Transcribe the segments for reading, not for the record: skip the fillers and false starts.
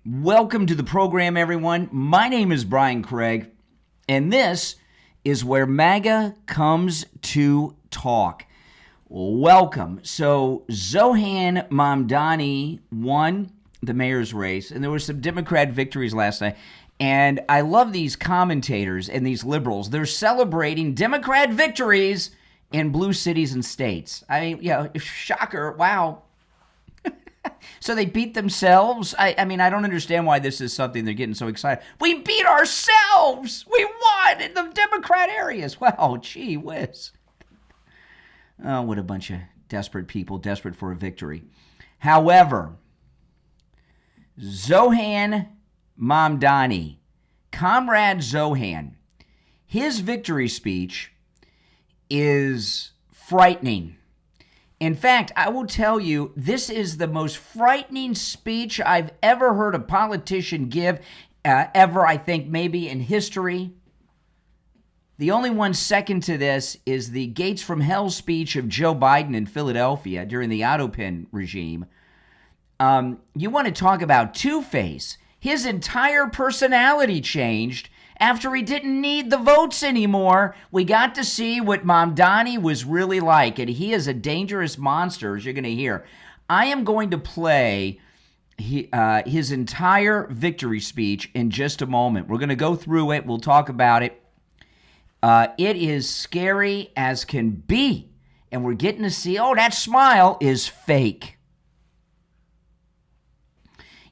Welcome to the program, everyone. My name is Brian Craig, and this is where MAGA comes to talk. Welcome. So, Zohran Mamdani won the mayor's race, and there were some Democrat victories last night. And I love these commentators and these liberals. They're celebrating Democrat victories in blue cities and states. I mean, shocker. Wow. So they beat themselves? I mean, I don't understand why this is something they're getting so excited. We beat ourselves! We won in the Democrat areas! Wow, gee whiz. Oh, what a bunch of desperate people, desperate for a victory. However, Zohran Mamdani, Comrade Zohran, his victory speech is frightening. In fact, I will tell you, this is the most frightening speech I've ever heard a politician give, ever, I think, maybe in history. The only one second to this is the Gates from Hell speech of Joe Biden in Philadelphia during the Autopin regime. You want to talk about two-face. His entire personality changed after he didn't need the votes anymore. We got to see what Mamdani was really like, and he is a dangerous monster, as you're going to hear. I am going to play his entire victory speech in just a moment. We're going to go through it. We'll talk about it. It is scary as can be, and we're getting to see, oh, that smile is fake.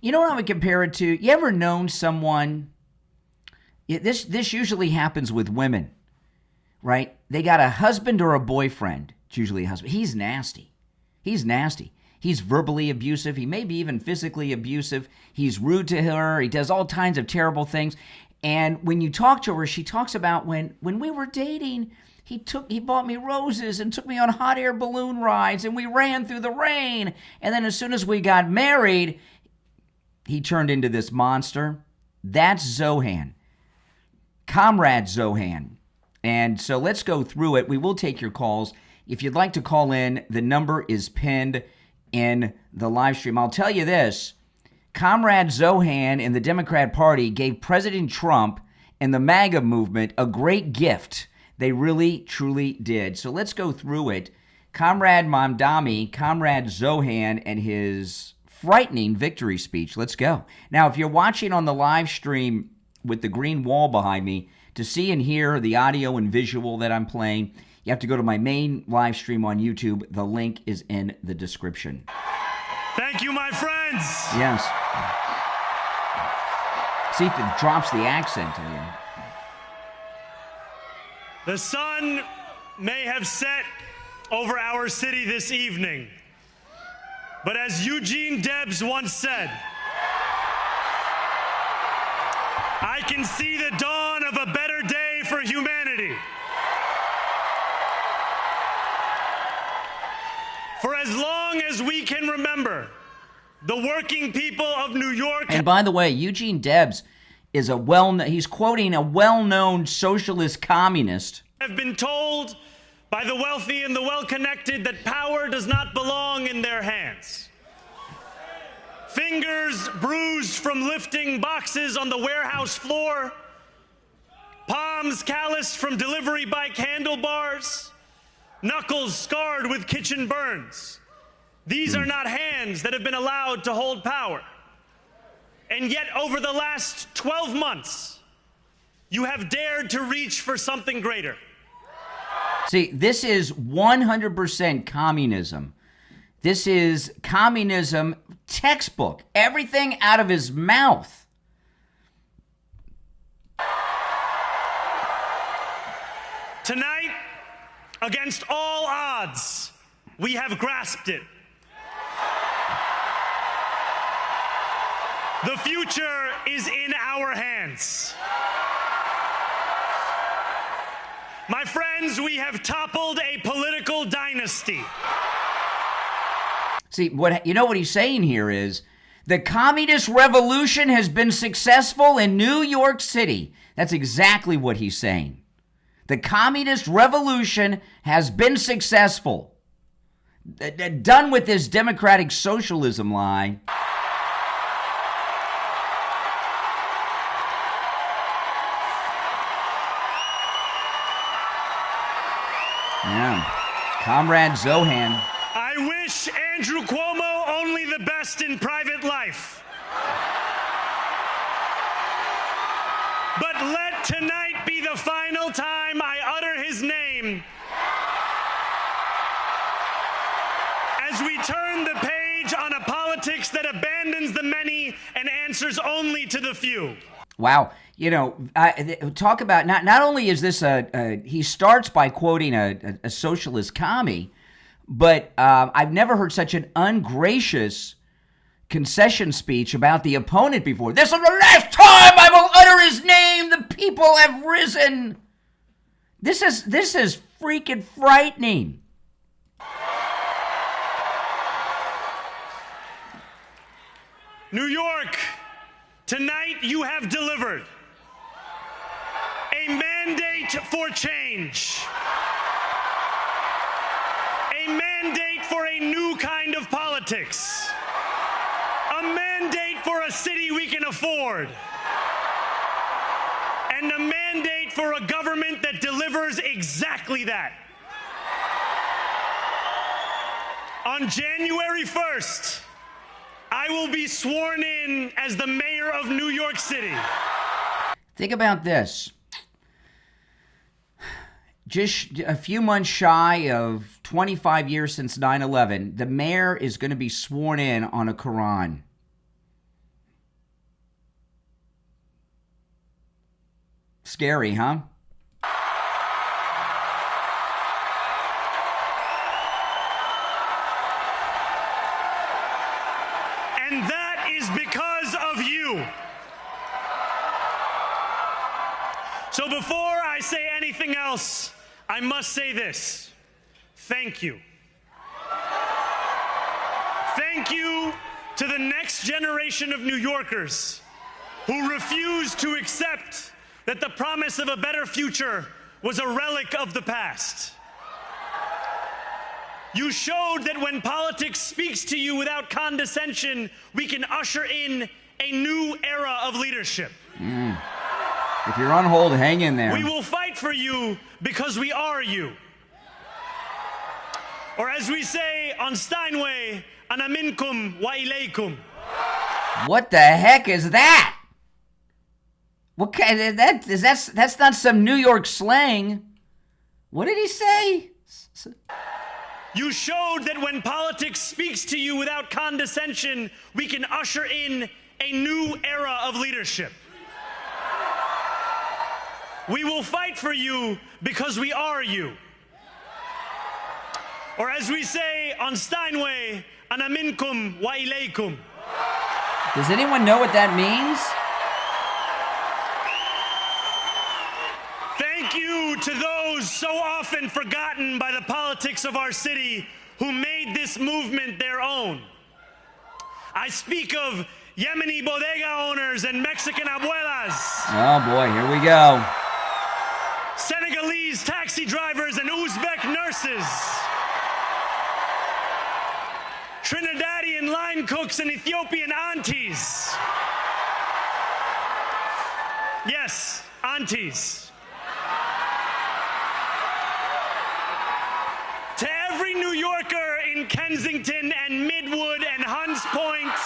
You know what I would compare it to? You ever known someone... This usually happens with women, right? They got a husband or a boyfriend. It's usually a husband. He's nasty. He's nasty. He's verbally abusive. He may be even physically abusive. He's rude to her. He does all kinds of terrible things. And when you talk to her, she talks about when we were dating, he bought me roses and took me on hot air balloon rides, and we ran through the rain. And then as soon as we got married, he turned into this monster. That's Zohran. Comrade Zohran. And so let's go through it. We will take your calls. If you'd like to call in, the number is pinned in the live stream. I'll tell you this. Comrade Zohran and the Democrat Party gave President Trump and the MAGA movement a great gift. They really, truly did. So let's go through it. Comrade Mamdani, Comrade Zohran, and his frightening victory speech. Let's go. Now, if you're watching on the live stream with the green wall behind me, to see and hear the audio and visual that I'm playing, you have to go to my main live stream on YouTube. The link is in the description. Thank you, my friends. Yes. See if it drops the accent in you. The sun may have set over our city this evening, but as Eugene Debs once said, I can see the dawn of a better day for humanity. For as long as we can remember, the working people of New York... And by the way, Eugene Debs is he's quoting a well-known socialist communist. ...have been told by the wealthy and the well-connected that power does not belong in their hands. Fingers bruised from lifting boxes on the warehouse floor, palms calloused from delivery bike handlebars, knuckles scarred with kitchen burns. These are not hands that have been allowed to hold power. And yet, over the last 12 months, you have dared to reach for something greater. See, this is 100% communism. This is communism textbook. Everything out of his mouth. Tonight, against all odds, we have grasped it. The future is in our hands. My friends, we have toppled a political dynasty. See, what he's saying here is the communist revolution has been successful in New York City. That's exactly what he's saying. The communist revolution has been successful. Done with this democratic socialism lie. Yeah. Comrade Zohan. I wish Andrew Cuomo only the best in private life. But let tonight be the final time I utter his name as we turn the page on a politics that abandons the many and answers only to the few. Wow. You know, talk about not only is this he starts by quoting a socialist commie, but I've never heard such an ungracious concession speech about the opponent before. This is the last time I will utter his name. The people have risen. This is freaking frightening. New York, tonight you have delivered a mandate for change, a mandate for a new kind of politics, a mandate for a city we can afford, and a mandate for a government that delivers exactly that. On January 1st, I will be sworn in as the mayor of New York City. Think about this. Just a few months shy of 25 years since 9/11, the mayor is going to be sworn in on a Quran. Scary, huh? And that is because of you. So before I say anything else, I must say this. Thank you. Thank you to the next generation of New Yorkers who refuse to accept that the promise of a better future was a relic of the past. You showed that when politics speaks to you without condescension, we can usher in a new era of leadership. If you're on hold, hang in there. We will fight for you because we are you. Or as we say on Steinway, ana minkum wa ilaykum. What the heck is that? What kind of that's not some New York slang. What did he say? You showed that when politics speaks to you without condescension, we can usher in a new era of leadership. We will fight for you because we are you. Or as we say on Steinway, ana minkum wa ilaykum. Does anyone know what that means? Thank you to those so often forgotten by the politics of our city who made this movement their own. I speak of Yemeni bodega owners and Mexican abuelas. Oh boy, here we go. Senegalese taxi drivers and Uzbek nurses. Trinidadian line cooks and Ethiopian aunties. Yes, aunties. To every New Yorker in Kensington and Midwood and Hunts Point,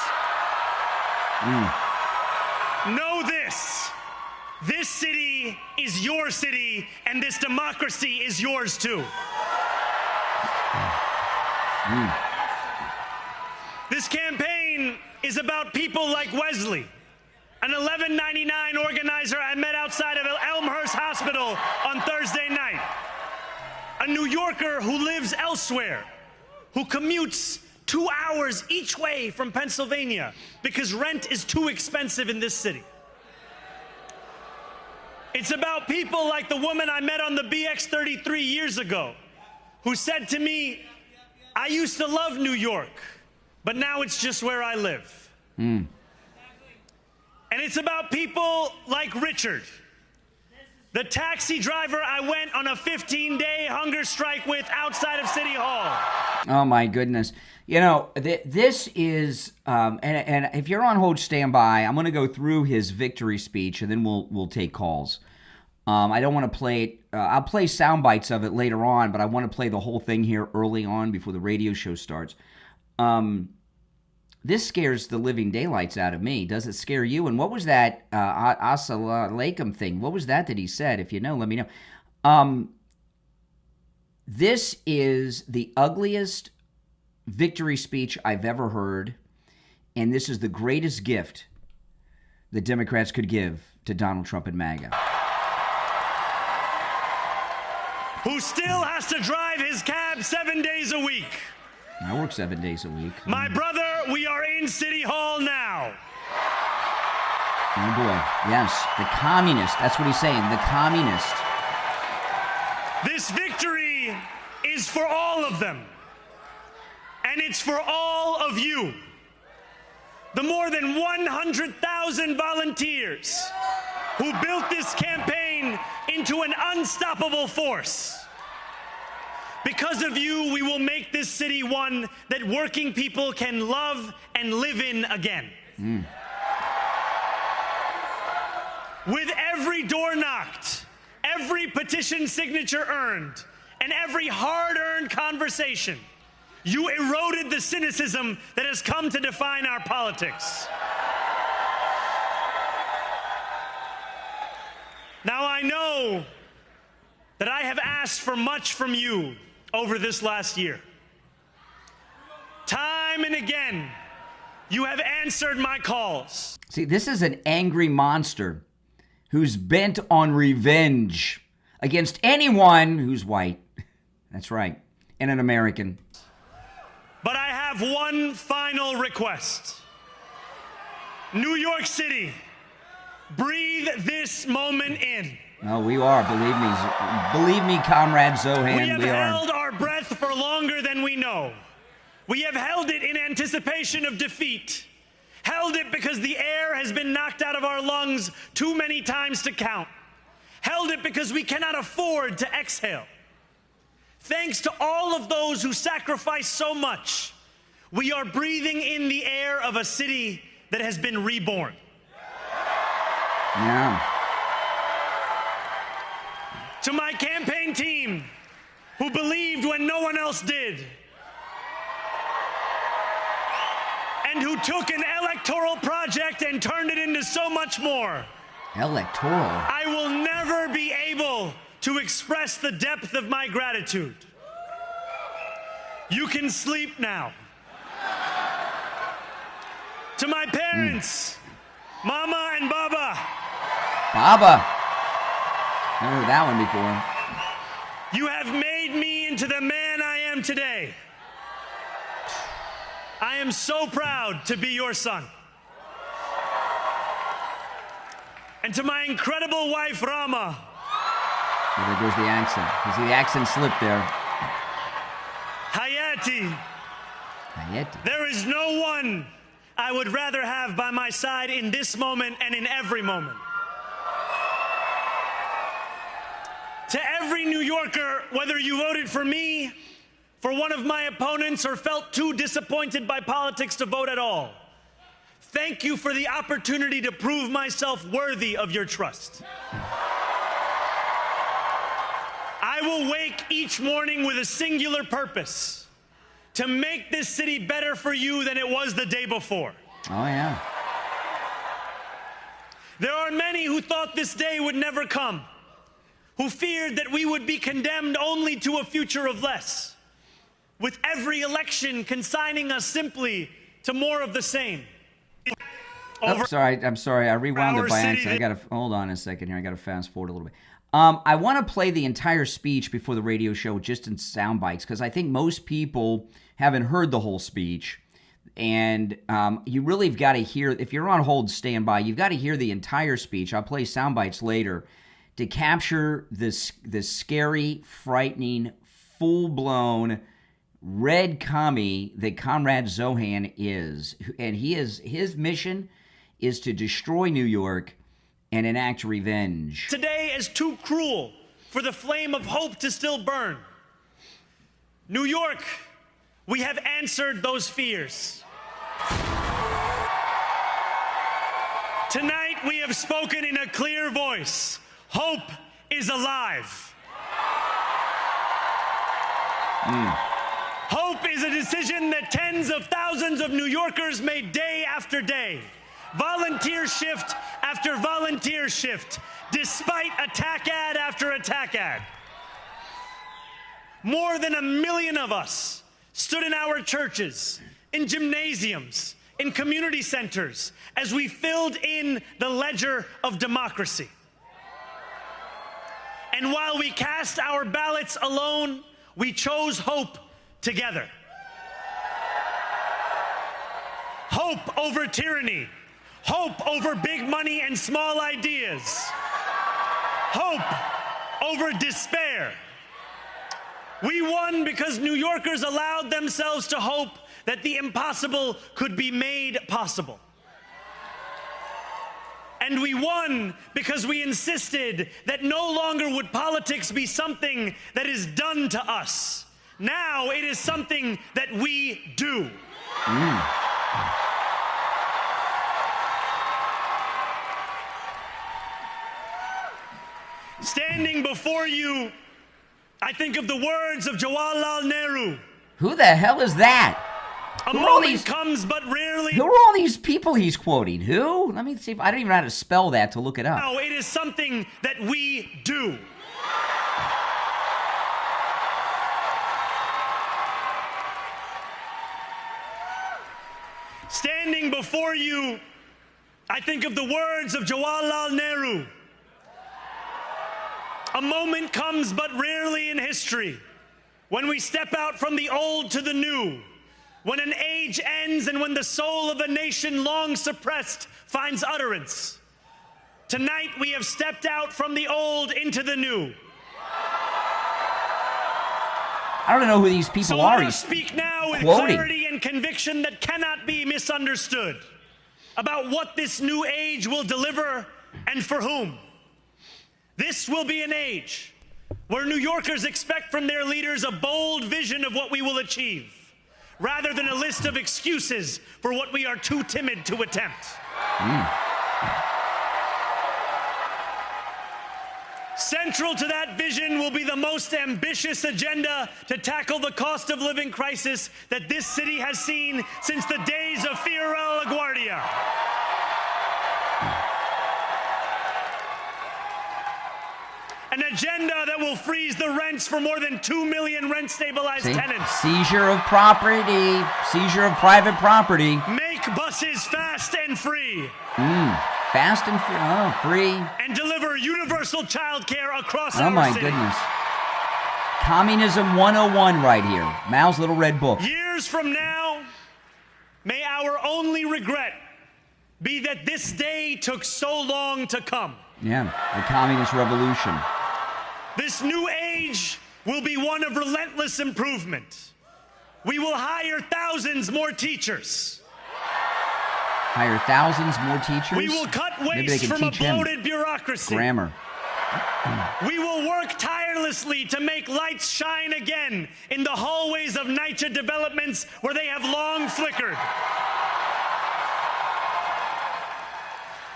know this. This city is your city, and this democracy is yours too. This campaign is about people like Wesley, an $11.99 organizer I met outside of Elmhurst Hospital on Thursday night. A New Yorker who lives elsewhere, who commutes 2 hours each way from Pennsylvania because rent is too expensive in this city. It's about people like the woman I met on the BX 33 years ago, who said to me, I used to love New York, but now it's just where I live. And it's about people like Richard, the taxi driver I went on a 15-day hunger strike with outside of City Hall. Oh my goodness. You know, this is, and if you're on hold, stand by. I'm going to go through his victory speech, and then we'll take calls. I don't want to play it. I'll play sound bites of it later on, but I want to play the whole thing here early on before the radio show starts. This scares the living daylights out of me. Does it scare you? And what was that Assalamualaikum thing? What was that he said? If you know, let me know. This is the ugliest victory speech I've ever heard, and this is the greatest gift the Democrats could give to Donald Trump and MAGA. Who still has to drive his cab 7 days a week. I work 7 days a week. My brother, we are in City Hall now. Oh boy, yes, the communist. That's what he's saying, the communist. This victory is for all of them. And it's for all of you. The more than 100,000 volunteers who built this campaign into an unstoppable force. Because of you, we will make this city one that working people can love and live in again. With every door knocked, every petition signature earned, and every hard-earned conversation, you eroded the cynicism that has come to define our politics. Now, I know that I have asked for much from you over this last year. Time and again, you have answered my calls. See, this is an angry monster who's bent on revenge against anyone who's white. That's right, and an American. But I have one final request. New York City, breathe this moment in. No, we are, believe me, Comrade Zohan, we have we are. held our breath for longer than we know. We have held it in anticipation of defeat. Held it because the air has been knocked out of our lungs too many times to count. Held it because we cannot afford to exhale. Thanks to all of those who sacrificed so much, we are breathing in the air of a city that has been reborn. Yeah. To my campaign team, who believed when no one else did, and who took an electoral project and turned it into so much more. Electoral? I will never be able to express the depth of my gratitude. You can sleep now. To my parents, Mama and Baba. Baba. Never heard that one before. You have made me into the man I am today. I am so proud to be your son. And to my incredible wife, Rama. Oh, there goes the accent. You see the accent slip there. Hayati. Hayati. There is no one I would rather have by my side in this moment and in every moment. To every New Yorker, whether you voted for me, for one of my opponents, or felt too disappointed by politics to vote at all, thank you for the opportunity to prove myself worthy of your trust. I will wake each morning with a singular purpose: to make this city better for you than it was the day before. Oh, yeah. There are many who thought this day would never come, who feared that we would be condemned only to a future of less, with every election consigning us simply to more of the same. I'm sorry. I rewound it by accident. I got to hold on a second here. I got to fast forward a little bit. I want to play the entire speech before the radio show just in sound bites, because I think most people haven't heard the whole speech. And you really have got to hear, if you're on hold, stand by. You've got to hear the entire speech. I'll play sound bites later to capture this scary, frightening, full-blown red commie that Comrade Zohan is. And his mission is to destroy New York and enact revenge. Today is too cruel for the flame of hope to still burn. New York, we have answered those fears. Tonight we have spoken in a clear voice. Hope is alive. Hope is a decision that tens of thousands of New Yorkers made day after day, volunteer shift after volunteer shift, despite attack ad after attack ad. More than 1 million of us stood in our churches, in gymnasiums, in community centers, as we filled in the ledger of democracy. And while we cast our ballots alone, we chose hope together. Hope over tyranny. Hope over big money and small ideas. Hope over despair. We won because New Yorkers allowed themselves to hope that the impossible could be made possible. And we won because we insisted that no longer would politics be something that is done to us. Now it is something that we do. Standing before you, I think of the words of Jawaharlal Nehru. Who the hell is that? A moment comes but rarely. Who are all these people he's quoting? Who? Let me see if I don't even know how to spell that to look it up. Now it is something that we do. Standing before you, I think of the words of Jawaharlal Nehru. A moment comes but rarely in history when we step out from the old to the new, when an age ends and when the soul of a nation long suppressed finds utterance. Tonight we have stepped out from the old into the new. I don't know who these people are. So let us speak now with quoting. clarity and conviction that cannot be misunderstood about what this new age will deliver and for whom. This will be an age where New Yorkers expect from their leaders a bold vision of what we will achieve, rather than a list of excuses for what we are too timid to attempt. Central to that vision will be the most ambitious agenda to tackle the cost of living crisis that this city has seen since the days of Fiorella LaGuardia. An agenda that will freeze the rents for more than 2 million rent-stabilized tenants. Seizure of property, seizure of private property. Make buses fast and free. Fast and free. And deliver universal child care across our city. Oh my goodness. Communism 101 right here. Mao's little red book. Years from now, may our only regret be that this day took so long to come. Yeah, the communist revolution. This new age will be one of relentless improvement. We will hire thousands more teachers. Hire thousands more teachers? We will cut waste from a bloated bureaucracy. Grammar. We will work tirelessly to make lights shine again in the hallways of NYC developments where they have long flickered.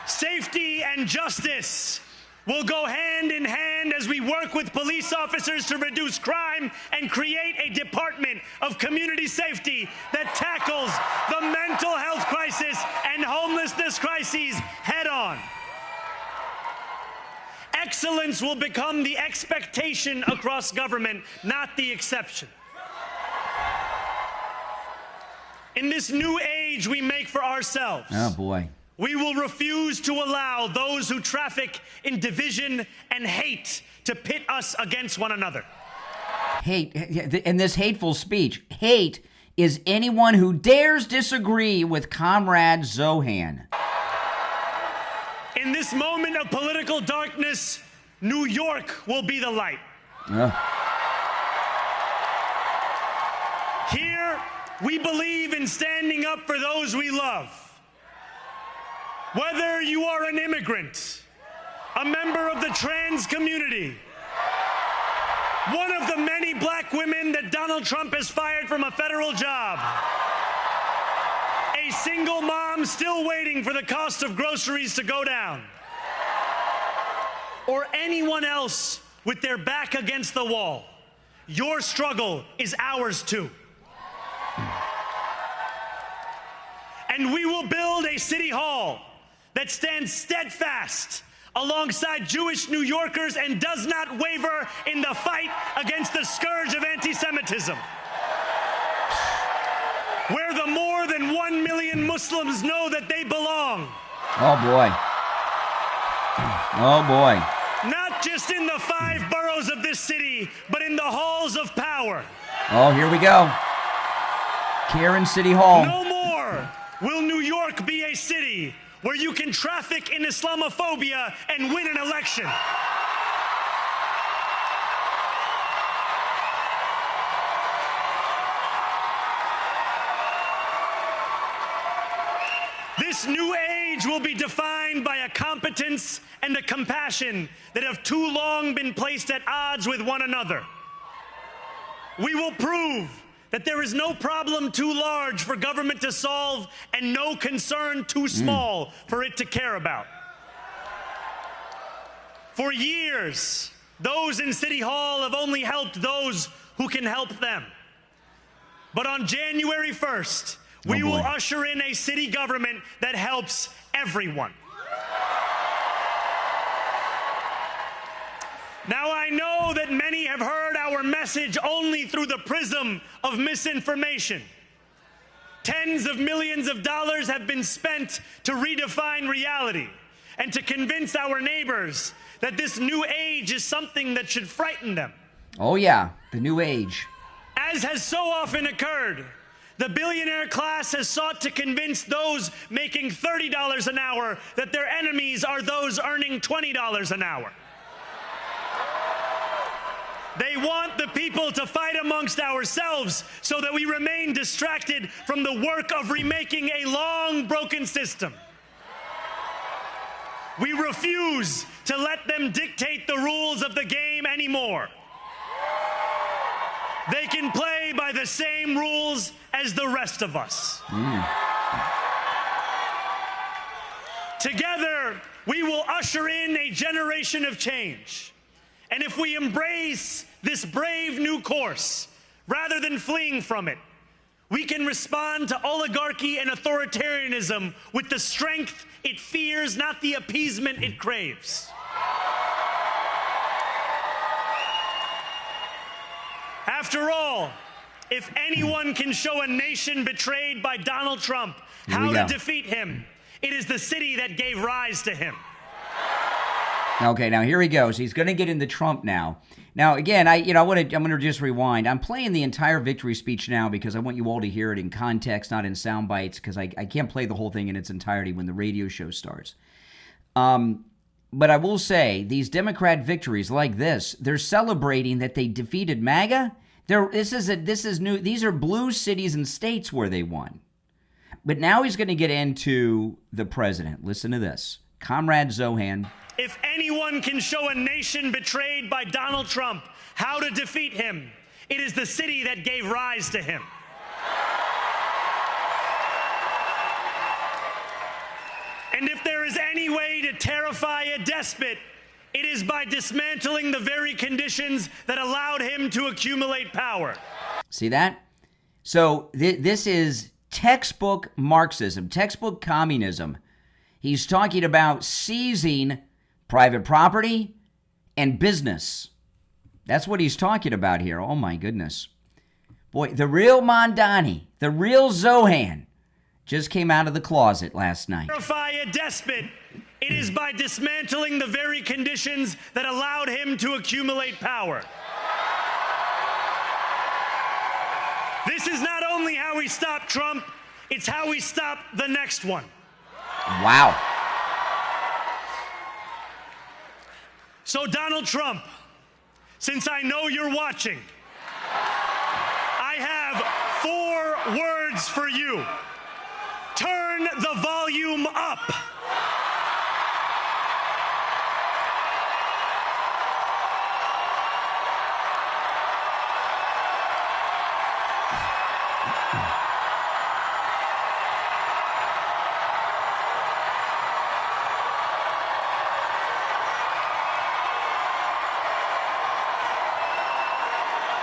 Safety and justice will go hand in hand as we work with police officers to reduce crime and create a department of community safety that tackles the mental health crisis and homelessness crises head on. Excellence will become the expectation across government, not the exception. In this new age we make for ourselves. Oh boy. We will refuse to allow those who traffic in division and hate to pit us against one another. Hate, in this hateful speech, hate is anyone who dares disagree with Comrade Zohran. In this moment of political darkness, New York will be the light. Here, we believe in standing up for those we love. Whether you are an immigrant, a member of the trans community, one of the many black women that Donald Trump has fired from a federal job, a single mom still waiting for the cost of groceries to go down, or anyone else with their back against the wall. Your struggle is ours too. And we will build a city hall that stands steadfast alongside Jewish New Yorkers and does not waver in the fight against the scourge of anti-Semitism. Where the more than 1 million Muslims know that they belong. Oh, boy. Oh, boy. Not just in the 5 boroughs of this city, but in the halls of power. Oh, here we go. Karen City Hall. No more will New York be a city where you can traffic in Islamophobia and win an election. This new age will be defined by a competence and a compassion that have too long been placed at odds with one another. We will prove that there is no problem too large for government to solve and no concern too small for it to care about. For years, those in City Hall have only helped those who can help them. But on January 1st, we will usher in a city government that helps everyone. Now, I know that many have heard our message only through the prism of misinformation. Tens of millions of dollars have been spent to redefine reality and to convince our neighbors that this new age is something that should frighten them. Oh, yeah, the new age. As has so often occurred, the billionaire class has sought to convince those making $30 an hour that their enemies are those earning $20 an hour. They want the people to fight amongst ourselves so that we remain distracted from the work of remaking a long broken system. We refuse to let them dictate the rules of the game anymore. They can play by the same rules as the rest of us. Together, we will usher in a generation of change. And if we embrace this brave new course, rather than fleeing from it, we can respond to oligarchy and authoritarianism with the strength it fears, not the appeasement it craves. After all, if anyone can show a nation betrayed by Donald Trump how to defeat him, it is the city that gave rise to him. Okay, now here he goes. He's going to get into Trump now. Now, again, I'm going to just rewind. I'm playing the entire victory speech now because I want you all to hear it in context, not in sound bites, because I can't play the whole thing in its entirety when the radio show starts. But I will say, these Democrat victories like this, they're celebrating that they defeated MAGA. This is new. These are blue cities and states where they won. But now he's going to get into the president. Listen to this. Comrade Zohran. If anyone can show a nation betrayed by Donald Trump how to defeat him, it is the city that gave rise to him. And if there is any way to terrify a despot, it is by dismantling the very conditions that allowed him to accumulate power. See that? So this is textbook Marxism, textbook communism. He's talking about seizing private property and business. That's what he's talking about here. Oh, my goodness. Boy, the real Mamdani, the real Zohran, just came out of the closet last night. Terrify a despot, it is by dismantling the very conditions that allowed him to accumulate power. This is not only how we stop Trump, it's how we stop the next one. Wow. So, Donald Trump, since I know you're watching, I have 4 words for you. Turn the volume up.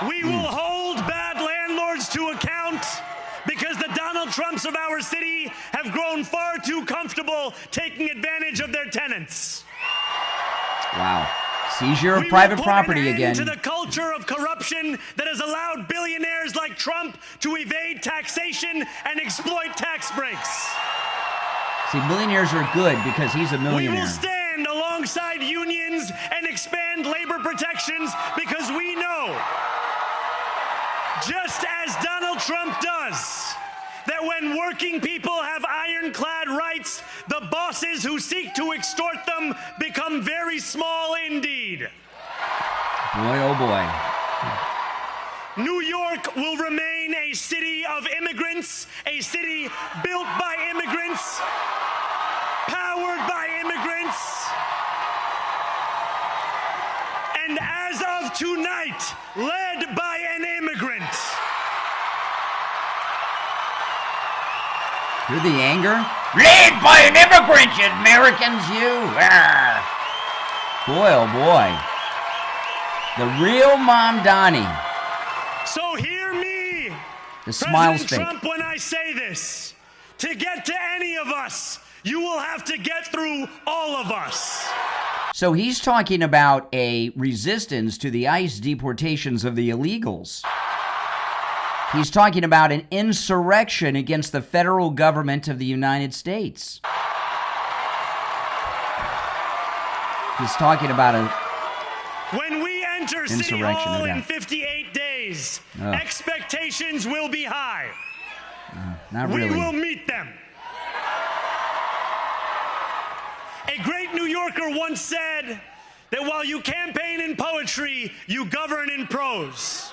We will hold bad landlords to account because the Donald Trumps of our city have grown far too comfortable taking advantage of their tenants. Wow. Seizure of private property again. To the culture of corruption that has allowed billionaires like Trump to evade taxation and exploit tax breaks. See, millionaires are good because he's a millionaire. We will stand alongside unions and expand labor protections because we know, just as Donald Trump does, that when working people have ironclad rights, the bosses who seek to extort them become very small indeed. Boy, oh boy. New York will remain a city of immigrants, a city built by immigrants, powered by immigrants, and as of tonight, led by an immigrant. Hear the anger? Led by an immigrant, you Americans, you! Arr. Boy, oh boy. The real Mamdani. So hear me, The smile's President fake. Trump, when I say this. To get to any of us, you will have to get through all of us. So he's talking about a resistance to the ICE deportations of the illegals. He's talking about an insurrection against the federal government of the United States. He's talking about a When we enter City insurrection, Hall no in doubt. 58 days, Oh. expectations will be high. not We really. will meet them. A great New Yorker once said that while you campaign in poetry, you govern in prose.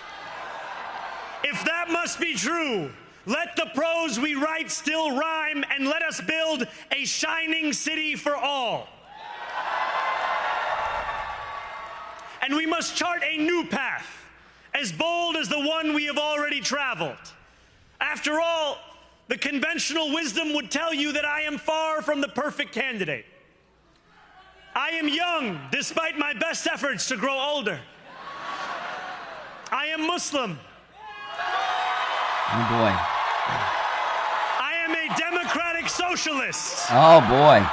If that must be true, let the prose we write still rhyme, and let us build a shining city for all. And we must chart a new path, as bold as the one we have already traveled. After all, the conventional wisdom would tell you that I am far from the perfect candidate. I am young, despite my best efforts to grow older. I am Muslim. Oh boy. I am a democratic socialist. Oh boy.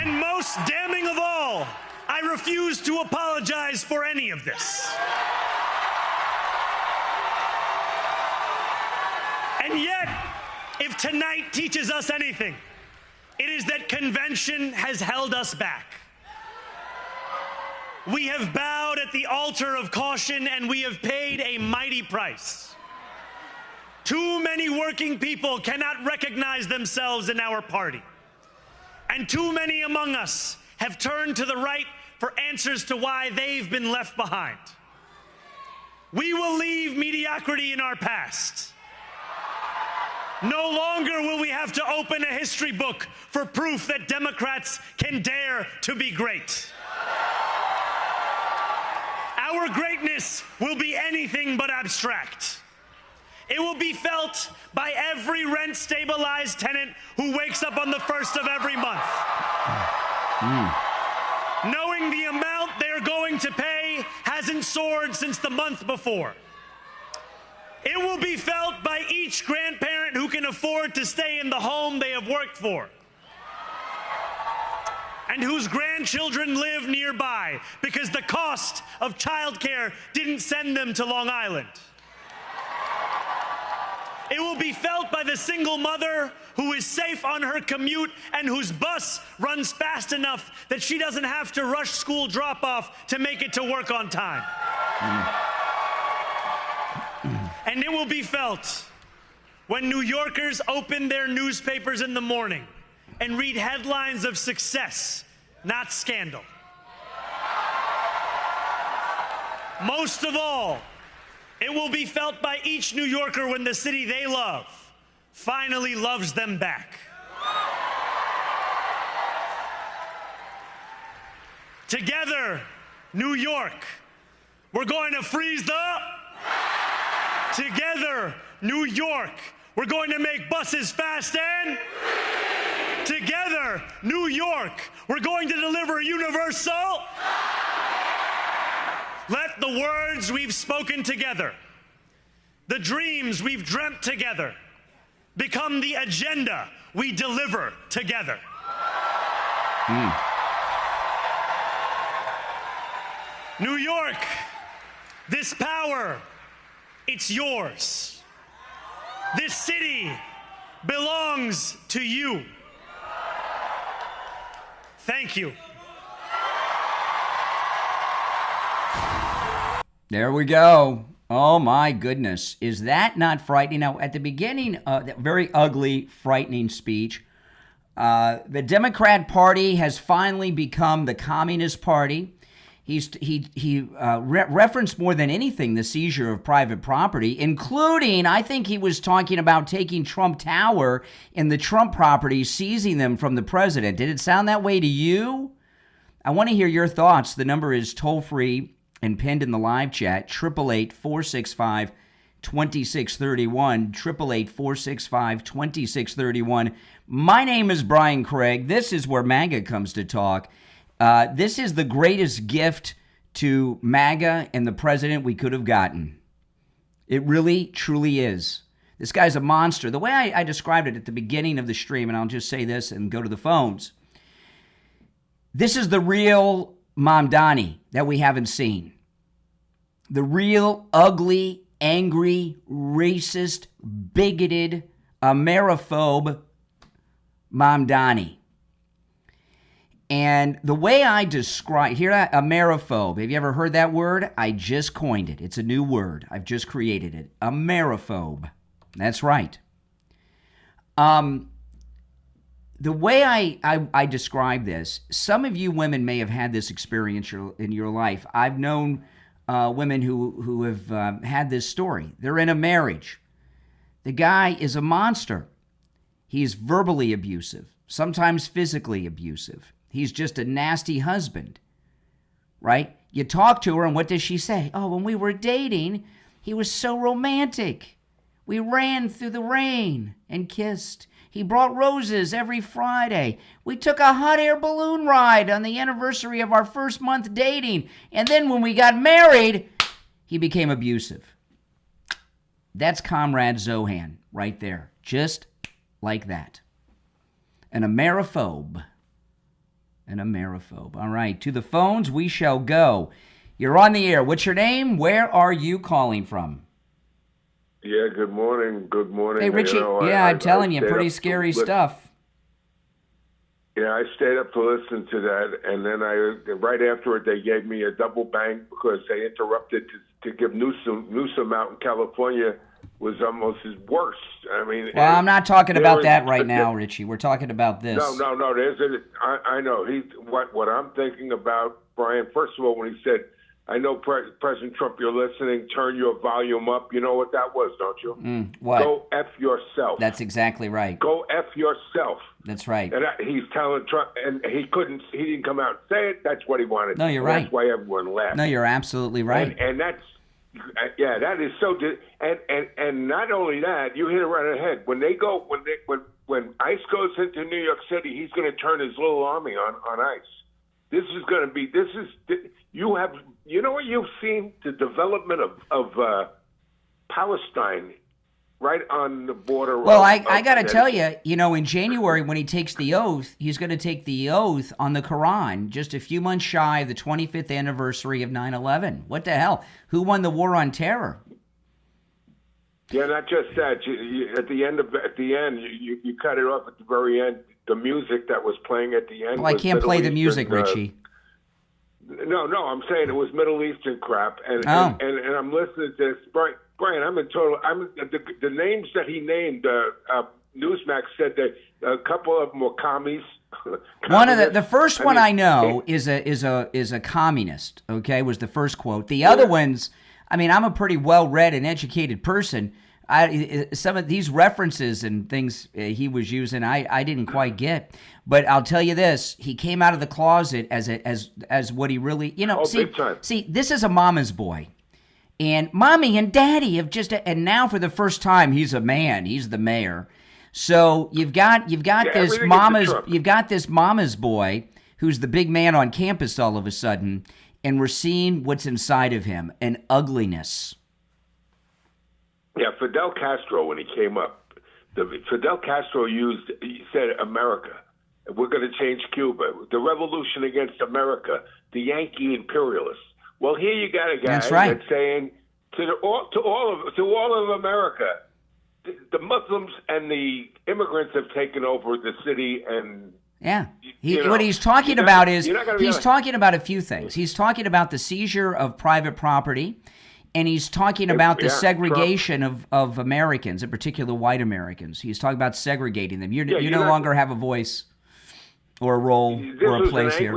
And most damning of all, I refuse to apologize for any of this. And yet, if tonight teaches us anything, it is that convention has held us back. We have bowed at the altar of caution, and we have paid a mighty price. Too many working people cannot recognize themselves in our party. And too many among us have turned to the right for answers to why they've been left behind. We will leave mediocrity in our past. No longer will we have to open a history book for proof that Democrats can dare to be great. Our greatness will be anything but abstract. It will be felt by every rent-stabilized tenant who wakes up on the first of every month. Knowing the amount they're going to pay hasn't soared since the month before. It will be felt by each grandparent who can afford to stay in the home they have worked for, and whose grandchildren live nearby because the cost of childcare didn't send them to Long Island. It will be felt by the single mother who is safe on her commute and whose bus runs fast enough that she doesn't have to rush school drop-off to make it to work on time. And it will be felt when New Yorkers open their newspapers in the morning and read headlines of success, not scandal. Most of all, it will be felt by each New Yorker when the city they love finally loves them back. Together, New York, we're going to freeze the... Together, New York, we're going to make buses fast and... Together, New York, we're going to deliver universal... Let the words we've spoken together, the dreams we've dreamt together, become the agenda we deliver together. New York, this power, it's yours. This city belongs to you. Thank you. There we go. Oh my goodness. Is that not frightening? Now, at the beginning, that very ugly, frightening speech, the Democrat Party has finally become the Communist Party. He referenced more than anything the seizure of private property, including, I think he was talking about taking Trump Tower and the Trump properties, seizing them from the president. Did it sound that way to you? I want to hear your thoughts. The number is toll-free and pinned in the live chat, 888-465-2631, 888-465-2631. My name is Brian Craig. This is where MAGA comes to talk. This is the greatest gift to MAGA and the president we could have gotten. It really, truly is. This guy's a monster. The way I described it at the beginning of the stream, and I'll just say this and go to the phones. This is the real Mamdani that we haven't seen. The real ugly, angry, racist, bigoted, Ameriphobe Mamdani. And the way I describe, hear that, Ameriphobe. Have you ever heard that word? I just coined it. It's a new word. I've just created it. Ameriphobe. That's right. The way I describe this, some of you women may have had this experience in your life. I've known women who have had this story. They're in a marriage. The guy is a monster. He's verbally abusive, sometimes physically abusive. He's just a nasty husband, right? You talk to her, and what does she say? Oh, when we were dating, he was so romantic. We ran through the rain and kissed. He brought roses every Friday. We took a hot air balloon ride on the anniversary of our first month dating. And then when we got married, he became abusive. That's Comrade Zohran right there. Just like that. An Ameriphobe. An Ameriphobe. All right, to the phones we shall go. You're on the air. What's your name? Where are you calling from? Yeah, good morning. Good morning. Hey, Richie. I'm telling you, pretty scary stuff. Yeah, I stayed up to listen to that, and then right after it, they gave me a double bang because they interrupted to give Newsom out in California was almost his worst. I mean, well, I'm not talking about that right now, Richie. We're talking about this. No. I know. What I'm thinking about, Brian. First of all, when he said, "I know President Trump, you're listening. Turn your volume up." You know what that was, don't you? What? Go F yourself. That's exactly right. Go F yourself. That's right. And he's telling Trump, and he didn't come out and say it. That's what he wanted. No, you're right. That's why everyone laughed. No, you're absolutely right. And that's, yeah, that is so. And not only that, you hit it right on the head. When ICE goes into New York City, he's going to turn his little army on ICE. This is going to be. You know what you've seen? The development of Palestine right on the border. Well, I got to tell you, in January when he takes the oath, he's going to take the oath on the Quran just a few months shy of the 25th anniversary of 9/11. What the hell? Who won the war on terror? Yeah, not just that. At the end, you cut it off at the very end. The music that was playing at the end. Well, I can't play the music, Richie. No, I'm saying it was Middle Eastern crap, and I'm listening to this. Brian, I'm in total. The names that he named. Newsmax said that a couple of them were commies. One of the first one I know is a communist. Okay, was the first quote. The other ones, I mean, I'm a pretty well-read and educated person. Some of these references and things he was using, I didn't quite get. But I'll tell you this: he came out of the closet as what he really, big time. See, this is a mama's boy. And mommy and daddy have and now for the first time, he's a man. He's the mayor. So you've got this mama's boy who's the big man on campus all of a sudden. and we're seeing what's inside of him, an ugliness. Yeah, Fidel Castro, when he came up, Fidel Castro said America. We're going to change Cuba. The revolution against America, the Yankee imperialists. Well, here you got a guy that's saying to all of America, the Muslims and the immigrants have taken over the city, and what he's talking about is he's talking about a few things. He's talking about the seizure of private property, and he's talking about the segregation of Americans, in particular white Americans. He's talking about segregating them. You no longer have a voice or a role or a place here.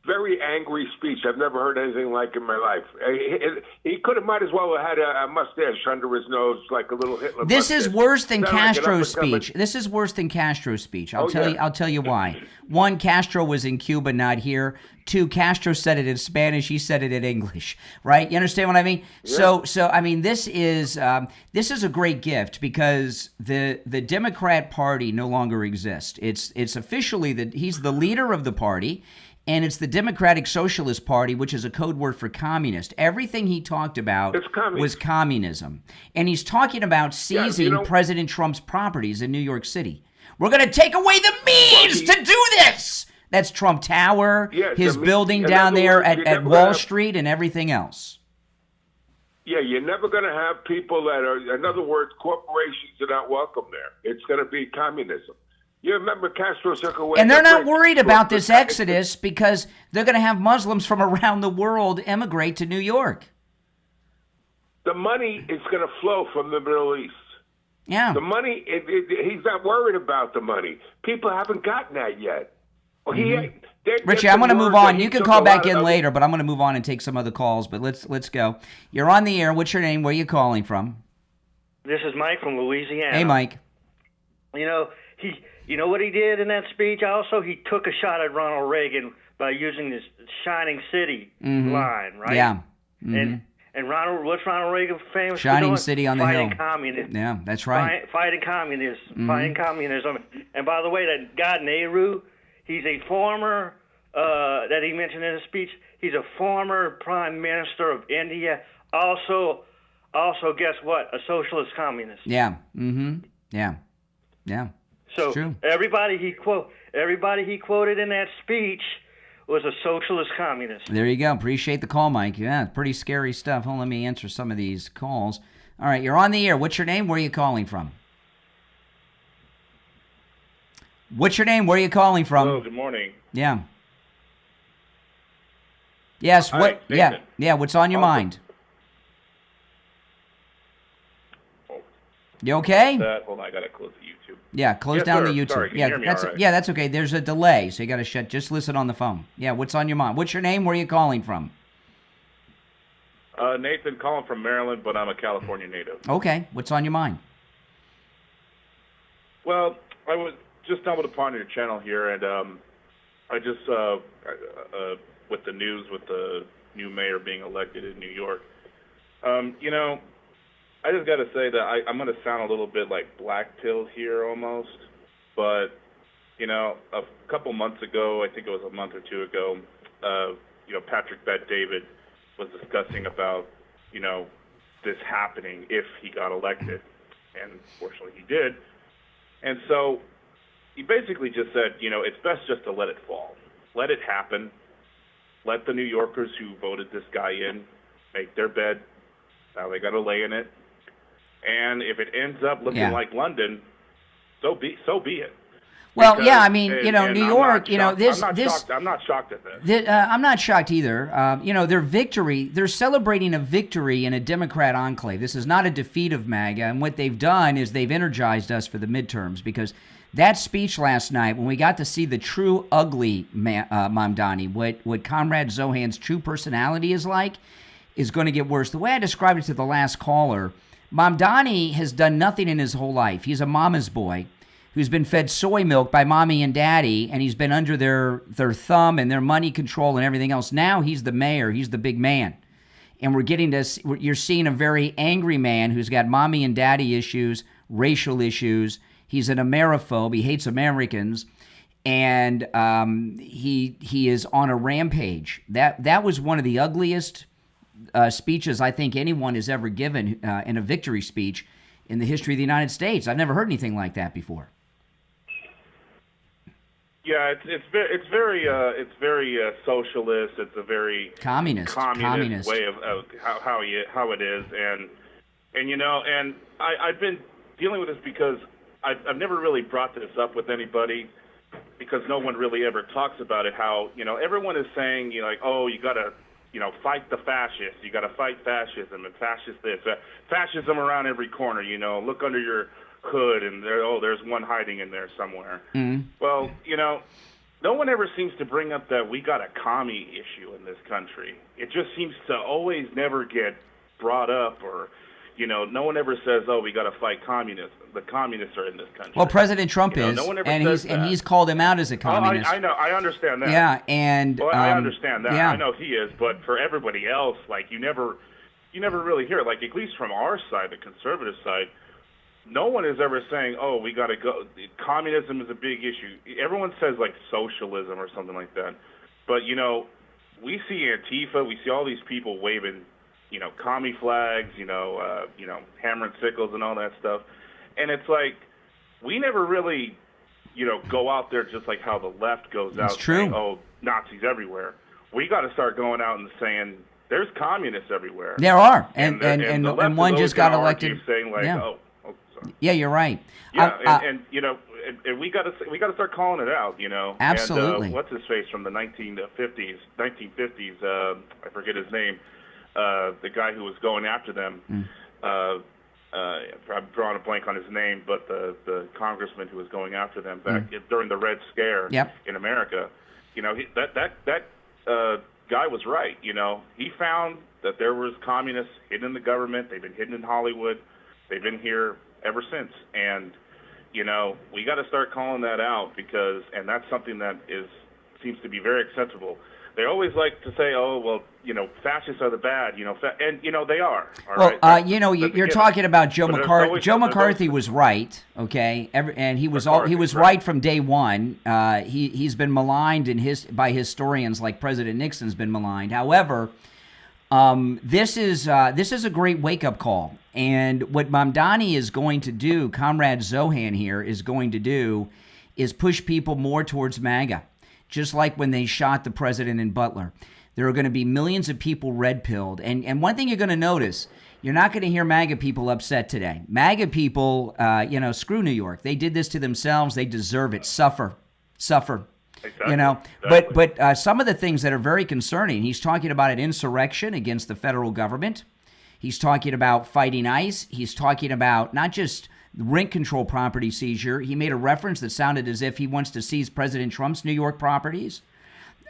Very angry speech. I've never heard anything like in my life. He might as well have had a mustache under his nose, like a little Hitler. This is worse than Castro's speech. This is worse than Castro's speech. I'll tell you why. One, Castro was in Cuba, not here. Two, Castro said it in Spanish. He said it in English. Right? You understand what I mean? Yeah. So I mean, this is a great gift because the Democrat Party no longer exists. It's officially that he's the leader of the party. And it's the Democratic Socialist Party, which is a code word for communist. Everything he talked about was communism. And he's talking about seizing President Trump's properties in New York City. We're going to take away the means to do this. That's Trump Tower, his building down there at Wall Street, and everything else. Yeah, you're never going to have people that are, in other words, corporations are not welcome there. It's going to be communism. You remember Castro took away... And they're not worried about this exodus because they're going to have Muslims from around the world emigrate to New York. The money is going to flow from the Middle East. Yeah. The money, he's not worried about the money. People haven't gotten that yet. Well, Richie, I'm going to move on. You can call back in later, but I'm going to move on and take some other calls. But let's go. You're on the air. What's your name? Where are you calling from? This is Mike from Louisiana. Hey, Mike. You know what he did in that speech? Also, he took a shot at Ronald Reagan by using this shining city line, right? Yeah. And what's Ronald Reagan famous for? Shining city on the hill. Fighting communism. Yeah, that's right. Fighting communism. Fighting communism. And by the way, that guy Nehru, he's a former, that he mentioned in his speech, he's a former prime minister of India. Also, guess what? A socialist communist. Yeah. Yeah. So everybody he quoted in that speech was a socialist communist. There you go. Appreciate the call, Mike. Yeah, pretty scary stuff. Hold on, let me answer some of these calls. All right, you're on the air. What's your name? Where are you calling from? What's your name? Where are you calling from? Hello, good morning. Yeah. Yes. Hi, what? Nathan. Yeah. What's on your mind? You okay? Hold on, I gotta close the YouTube. Yeah, close down the YouTube. Sorry, can you hear me all right? That's okay. There's a delay, so you got to shut. Just listen on the phone. Yeah, what's on your mind? What's your name? Where are you calling from? Nathan, calling from Maryland, but I'm a California native. Okay, what's on your mind? Well, I was just stumbled upon your channel here, and I just with the news with the new mayor being elected in New York, I just got to say that I'm going to sound a little bit like black pill here almost, but, a couple months ago, I think it was a month or two ago, Patrick Bet-David was discussing about, this happening if he got elected, and fortunately he did. And so he basically just said, it's best just to let it fall. Let it happen. Let the New Yorkers who voted this guy in make their bed. Now they got to lay in it. And if it ends up looking like London, so be it. Well, because, yeah, I mean, New York, I'm not shocked at this. I'm not shocked either. They're celebrating a victory in a Democrat enclave. This is not a defeat of MAGA, and what they've done is they've energized us for the midterms because that speech last night, when we got to see the true ugly Mamdani, what Comrade Zohan's true personality is like, is going to get worse. The way I described it to the last caller, Mamdani has done nothing in his whole life. He's a mama's boy who's been fed soy milk by mommy and daddy, and he's been under their thumb and their money control and everything else. Now he's the mayor. He's the big man. And you're seeing a very angry man who's got mommy and daddy issues, racial issues. He's an Ameriphobe. He hates Americans. and he is on a rampage. That was one of the ugliest speeches I think anyone has ever given in a victory speech in the history of the United States. I've never heard anything like that before. Yeah, it's very socialist. It's a very communist way of how it is, and you know, and I've been dealing with this because I've never really brought this up with anybody because no one really ever talks about it. How, you know, everyone is saying, you know, like, oh, you gotta, you know, fight the fascists. You gotta fight fascism and fascism around every corner. You know, look under your hood and there's one hiding in there somewhere. Mm-hmm. Well, you know, no one ever seems to bring up that we got a commie issue in this country. It just seems to always never get brought up, or, you know, no one ever says, oh, we got to fight communism. The communists are in this country. Well, President Trump is, no one ever and he's called him out as a communist. I know, I understand that. Yeah, and I understand that. Yeah. I know he is, but for everybody else, like, you never really hear it. Like, at least from our side, the conservative side, no one is ever saying, oh, we got to go. Communism is a big issue. Everyone says, like, socialism or something like that. But, you know, we see Antifa, we see all these people waving, you know, commie flags, you know, hammer and sickles and all that stuff. And it's like, we never really, you know, go out there just like how the left goes out saying, oh, Nazis everywhere. We got to start going out and saying, there's communists everywhere. There are. And one just got elected. Saying like, yeah. sorry. Yeah, you're right. Yeah, and you know, and we got to start calling it out, you know. Absolutely. And, what's his face from the 1950s? I forget his name. The guy who was going after them. I'm drawing a blank on his name, but the congressman who was going after them back during the Red Scare in America. You know, that guy was right. You know, he found that there was communists hidden in the government. They've been hidden in Hollywood. They've been here ever since. And, you know, we got to start calling that out because, and that's something that seems to be very acceptable. They always like to say, oh, well, you know, fascists are the bad, you know, and, you know, they are. All right? You know, you're talking about Joe McCarthy. Joe McCarthy was right, okay, and he was right from day one. He's been maligned by historians like President Nixon's been maligned. However, this is a great wake-up call. And what Mamdani is going to do, Comrade Zohran here is going to do, is push people more towards MAGA. Just like when they shot the president in Butler. There are going to be millions of people red-pilled. And one thing you're going to notice, you're not going to hear MAGA people upset today. MAGA people, you know, screw New York. They did this to themselves. They deserve it. Suffer. Exactly. You know, exactly. But some of the things that are very concerning, he's talking about an insurrection against the federal government. He's talking about fighting ICE. He's talking about not just rent control property seizure. He made a reference that sounded as if he wants to seize President Trump's New York properties.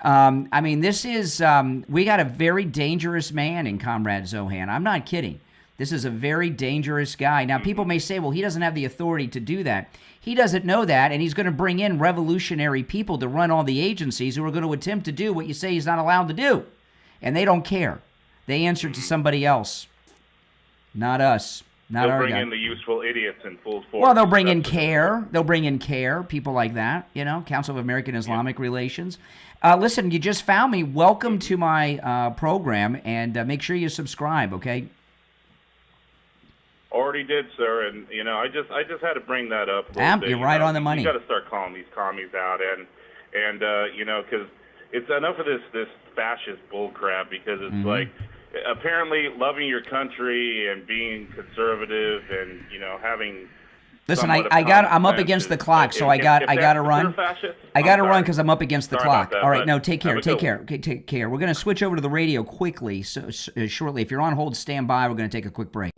I mean, this is, we got a very dangerous man in Comrade Zohran. I'm not kidding. This is a very dangerous guy. Now, people may say, well, he doesn't have the authority to do that. He doesn't know that, and he's going to bring in revolutionary people to run all the agencies who are going to attempt to do what you say he's not allowed to do. And they don't care. They answer to somebody else, not us. They'll bring in the useful idiots in full force. Well, they'll bring in CARE. They'll bring in CARE, people like that, you know, Council of American Islamic Relations. Listen, you just found me. Welcome to my program, and make sure you subscribe, okay? Already did, sir, and, you know, I just had to bring that up. You're right on the money. You got to start calling these commies out, and you know, because it's enough of this fascist bullcrap, because it's like, apparently loving your country and being conservative and, you know, having. Listen, I'm up against the clock, so I got to run. I got to run because I'm up against the clock. All right, no, take care. Okay, take care. We're going to switch over to the radio quickly, shortly. If you're on hold, stand by. We're going to take a quick break.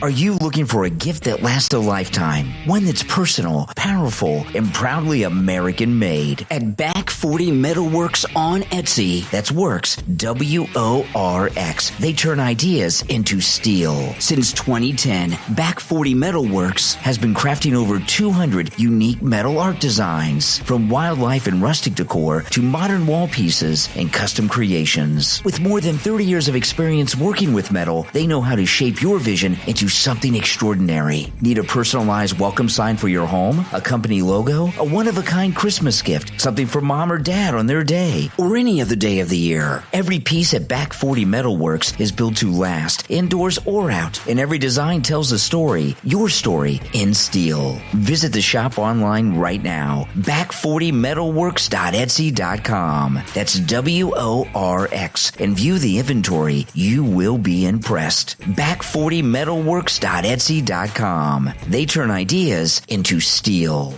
Are you looking for a gift that lasts a lifetime? One that's personal, powerful, and proudly American-made. At Back 40 Metalworks on Etsy, that's Works, W-O-R-X. They turn ideas into steel. Since 2010, Back 40 Metalworks has been crafting over 200 unique metal art designs, from wildlife and rustic decor to modern wall pieces and custom creations. With more than 30 years of experience working with metal, they know how to shape your vision into something extraordinary. Need a personalized welcome sign for your home? A company logo? A one-of-a-kind Christmas gift? Something for mom or dad on their day? Or any other day of the year? Every piece at Back 40 Metalworks is built to last, indoors or out, and every design tells a story, your story, in steel. Visit the shop online right now. Back40metalworks.etsy.com. That's WORX. And view the inventory. You will be impressed. Back40metalworks.etsy.com. They turn ideas into steel.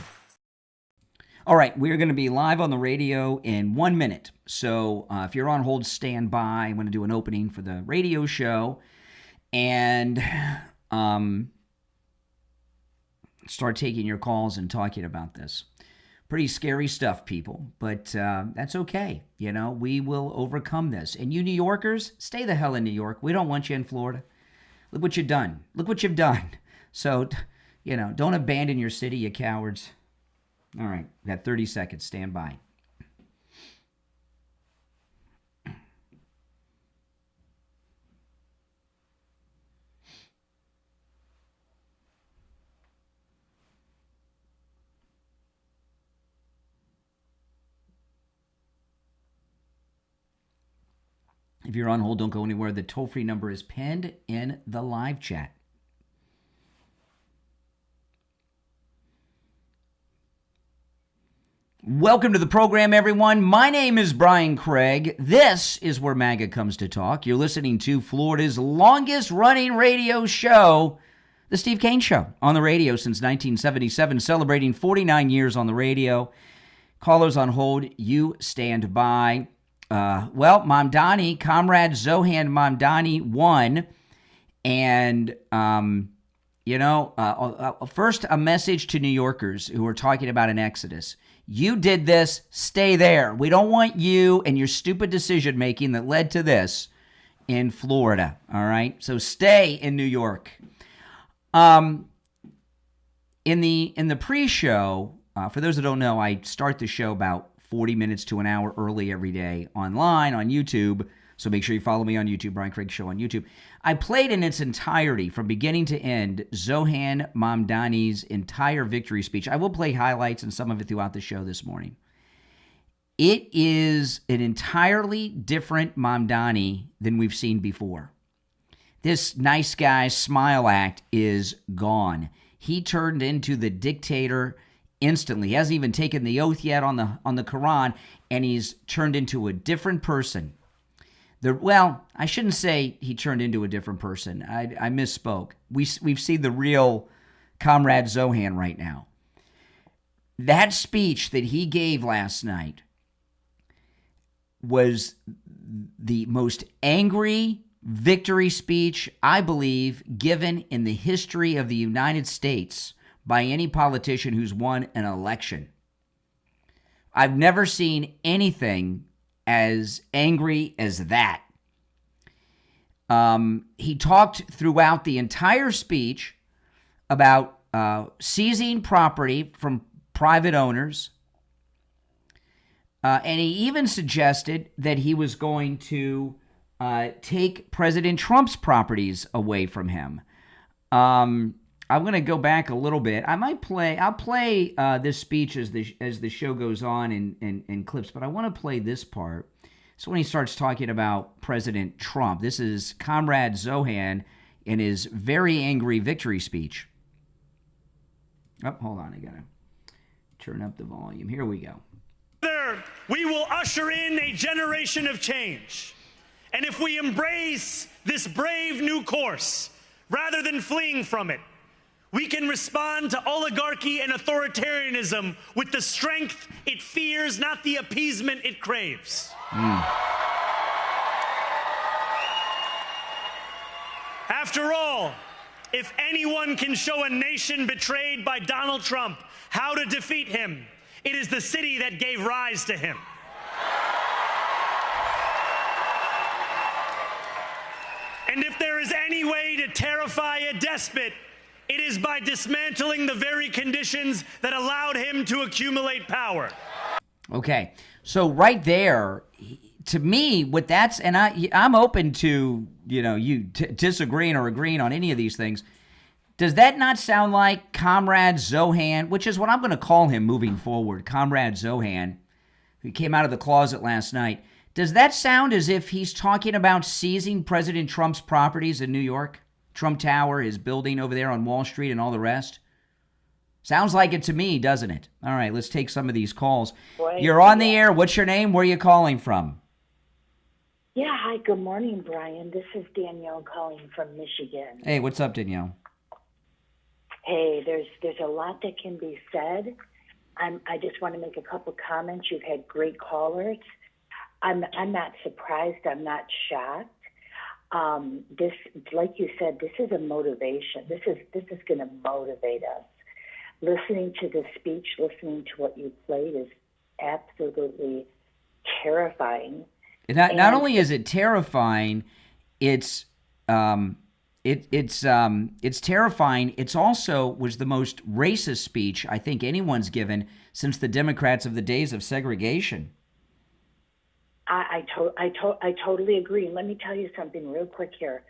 All right, we're going to be live on the radio in 1 minute. So if you're on hold, stand by. I'm going to do an opening for the radio show and start taking your calls and talking about this. Pretty scary stuff, people, but that's okay. You know, we will overcome this. And you New Yorkers, stay the hell in New York. We don't want you in Florida. Look what you've done. Look what you've done. So, you know, don't abandon your city, you cowards. All right, we got 30 seconds. Stand by. If you're on hold, don't go anywhere. The toll-free number is pinned in the live chat. Welcome to the program, everyone. My name is Brian Craig. This is where MAGA comes to talk. You're listening to Florida's longest-running radio show, The Steve Kane Show, on the radio since 1977, celebrating 49 years on the radio. Callers on hold, you stand by. Mamdani, Comrade Zohran Mamdani won. And, first a message to New Yorkers who are talking about an exodus. You did this, stay there. We don't want you and your stupid decision-making that led to this in Florida, all right? So stay in New York. In the pre-show, for those that don't know, I start the show about 40 minutes to an hour early every day online on YouTube. So make sure you follow me on YouTube, Brian Craig Show on YouTube. I played in its entirety, from beginning to end, Zohran Mamdani's entire victory speech. I will play highlights and some of it throughout the show this morning. It is an entirely different Mamdani than we've seen before. This nice guy smile act is gone. He turned into the dictator instantly. He hasn't even taken the oath yet on the Quran, and he's turned into a different person. I shouldn't say he turned into a different person. I misspoke. We've seen the real Comrade Zohran right now. That speech that he gave last night was the most angry victory speech, I believe, given in the history of the United States by any politician who's won an election. I've never seen anything as angry as that. He talked throughout the entire speech about seizing property from private owners, and he even suggested that he was going to take President Trump's properties away from him. I'm going to go back a little bit. I'll play this speech as the show goes on in clips, but I want to play this part. So when he starts talking about President Trump, this is Comrade Zohran in his very angry victory speech. Oh, hold on, I got to turn up the volume. Here we go. We will usher in a generation of change. And if we embrace this brave new course, rather than fleeing from it, we can respond to oligarchy and authoritarianism with the strength it fears, not the appeasement it craves. After all, if anyone can show a nation betrayed by Donald Trump how to defeat him, it is the city that gave rise to him. And if there is any way to terrify a despot, it is by dismantling the very conditions that allowed him to accumulate power. Okay, so right there, to me, what that's, and I'm open to, you disagreeing or agreeing on any of these things. Does that not sound like Comrade Zohran, which is what I'm going to call him moving forward, Comrade Zohran, who came out of the closet last night? Does that sound as if he's talking about seizing President Trump's properties in New York? Trump Tower, his building over there on Wall Street, and all the rest? Sounds like it to me, doesn't it? All right, let's take some of these calls. You're on the air. What's your name? Where are you calling from? Yeah, hi, good morning, Brian. This is Danielle calling from Michigan. Hey, what's up, Danielle? Hey, there's a lot that can be said. I just want to make a couple comments. You've had great callers. I'm not surprised. I'm not shocked. This, like you said, this is a motivation. This is going to motivate us. Listening to the speech, listening to what you played is absolutely terrifying. Not only is it terrifying, it's terrifying. It's also was the most racist speech I think anyone's given since the Democrats of the days of segregation. I totally agree. And let me tell you something real quick here.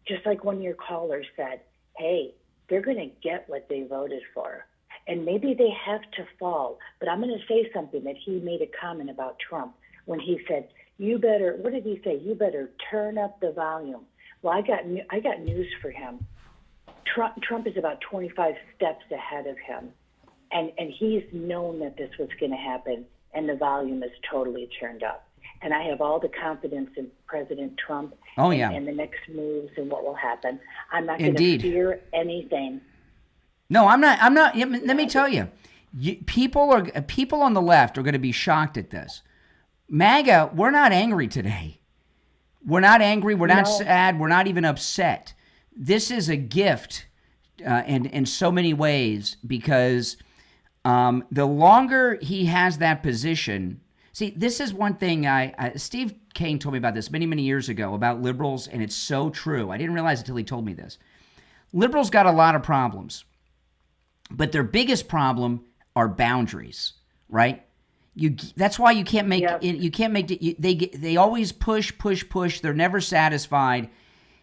Just like one of your callers said, hey, they're going to get what they voted for. And maybe they have to fall. But I'm going to say something that he made a comment about Trump when he said, you better, what did he say? You better turn up the volume. Well, I got news for him. Trump is about 25 steps ahead of him. And he's known that this was going to happen. And the volume is totally turned up. And I have all the confidence in President Trump and the next moves and what will happen. I'm not going to fear anything. No, I'm not. Let me tell you, people on the left are going to be shocked at this. MAGA, we're not angry today. We're not angry. We're not sad. We're not even upset. This is a gift in so many ways because the longer he has that position. See, this is one thing Steve Kane told me about this many, many years ago about liberals, and it's so true. I didn't realize it until he told me this. Liberals got a lot of problems, but their biggest problem are boundaries, right? That's why you can't make they always push. They're never satisfied.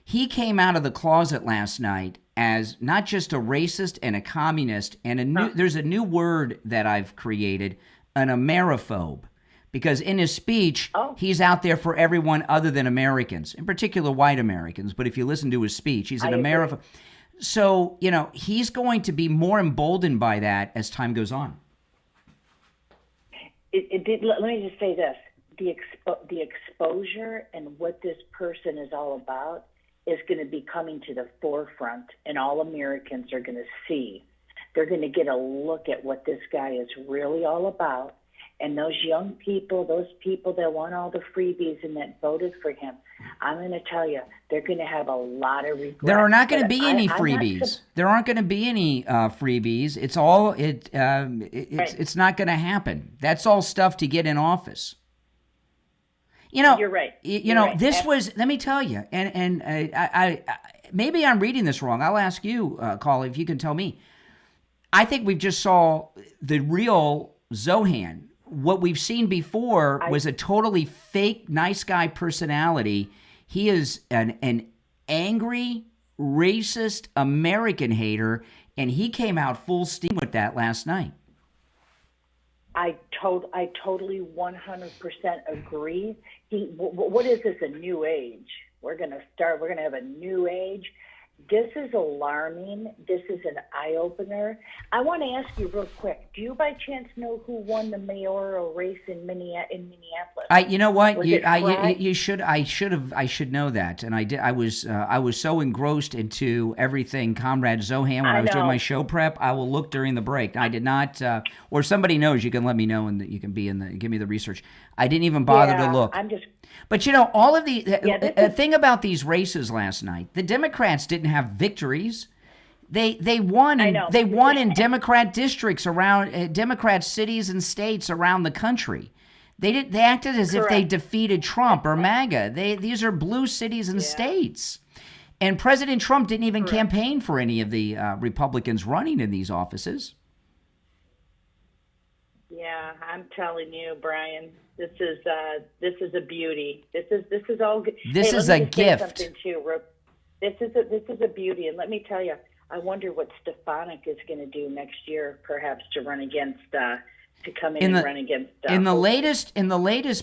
He came out of the closet last night as not just a racist and a communist, and there's a new word that I've created, an Ameriphobe. Because in his speech, he's out there for everyone other than Americans, in particular white Americans. But if you listen to his speech, he's an Ameriphobe. So, he's going to be more emboldened by that as time goes on. Let me just say this. The exposure and what this person is all about is going to be coming to the forefront, and all Americans are going to see. They're going to get a look at what this guy is really all about. And those young people, those people that want all the freebies and that voted for him, I'm going to tell you, they're going to have a lot of regret. There are not going to be any freebies. There aren't going to be any freebies. It's not going to happen. That's all stuff to get in office. You're right. This was. Let me tell you, and I maybe I'm reading this wrong. I'll ask you, Carl, if you can tell me. I think we've just saw the real Zohran. What we've seen before was a totally fake nice guy personality. He is an angry, racist American hater, and he came out full steam with that last night. I totally 100% agree. What is this, a new age? We're going to have a new age. This is alarming. This is an eye-opener. I want to ask you real quick, do you by chance know who won the mayoral race in Minneapolis? You know what? You should. I should know that. And I did. I was so engrossed into everything Comrade Zohran when I was doing my show prep. I will look during the break. I did not, or somebody knows, you can let me know and that you can give me the research. I didn't even bother to look. But all of the thing about these races last night, the Democrats didn't have victories. They won. They won in Democrat districts around Democrat cities and states around the country. They acted as if they defeated Trump or MAGA. These are blue cities and states. And President Trump didn't even campaign for any of the Republicans running in these offices. Yeah, I'm telling you, Brian, this is a beauty. This is all good. This is a gift. This is a beauty, and let me tell you, I wonder what Stefanik is going to do next year, perhaps to run against to come in and run against. In the latest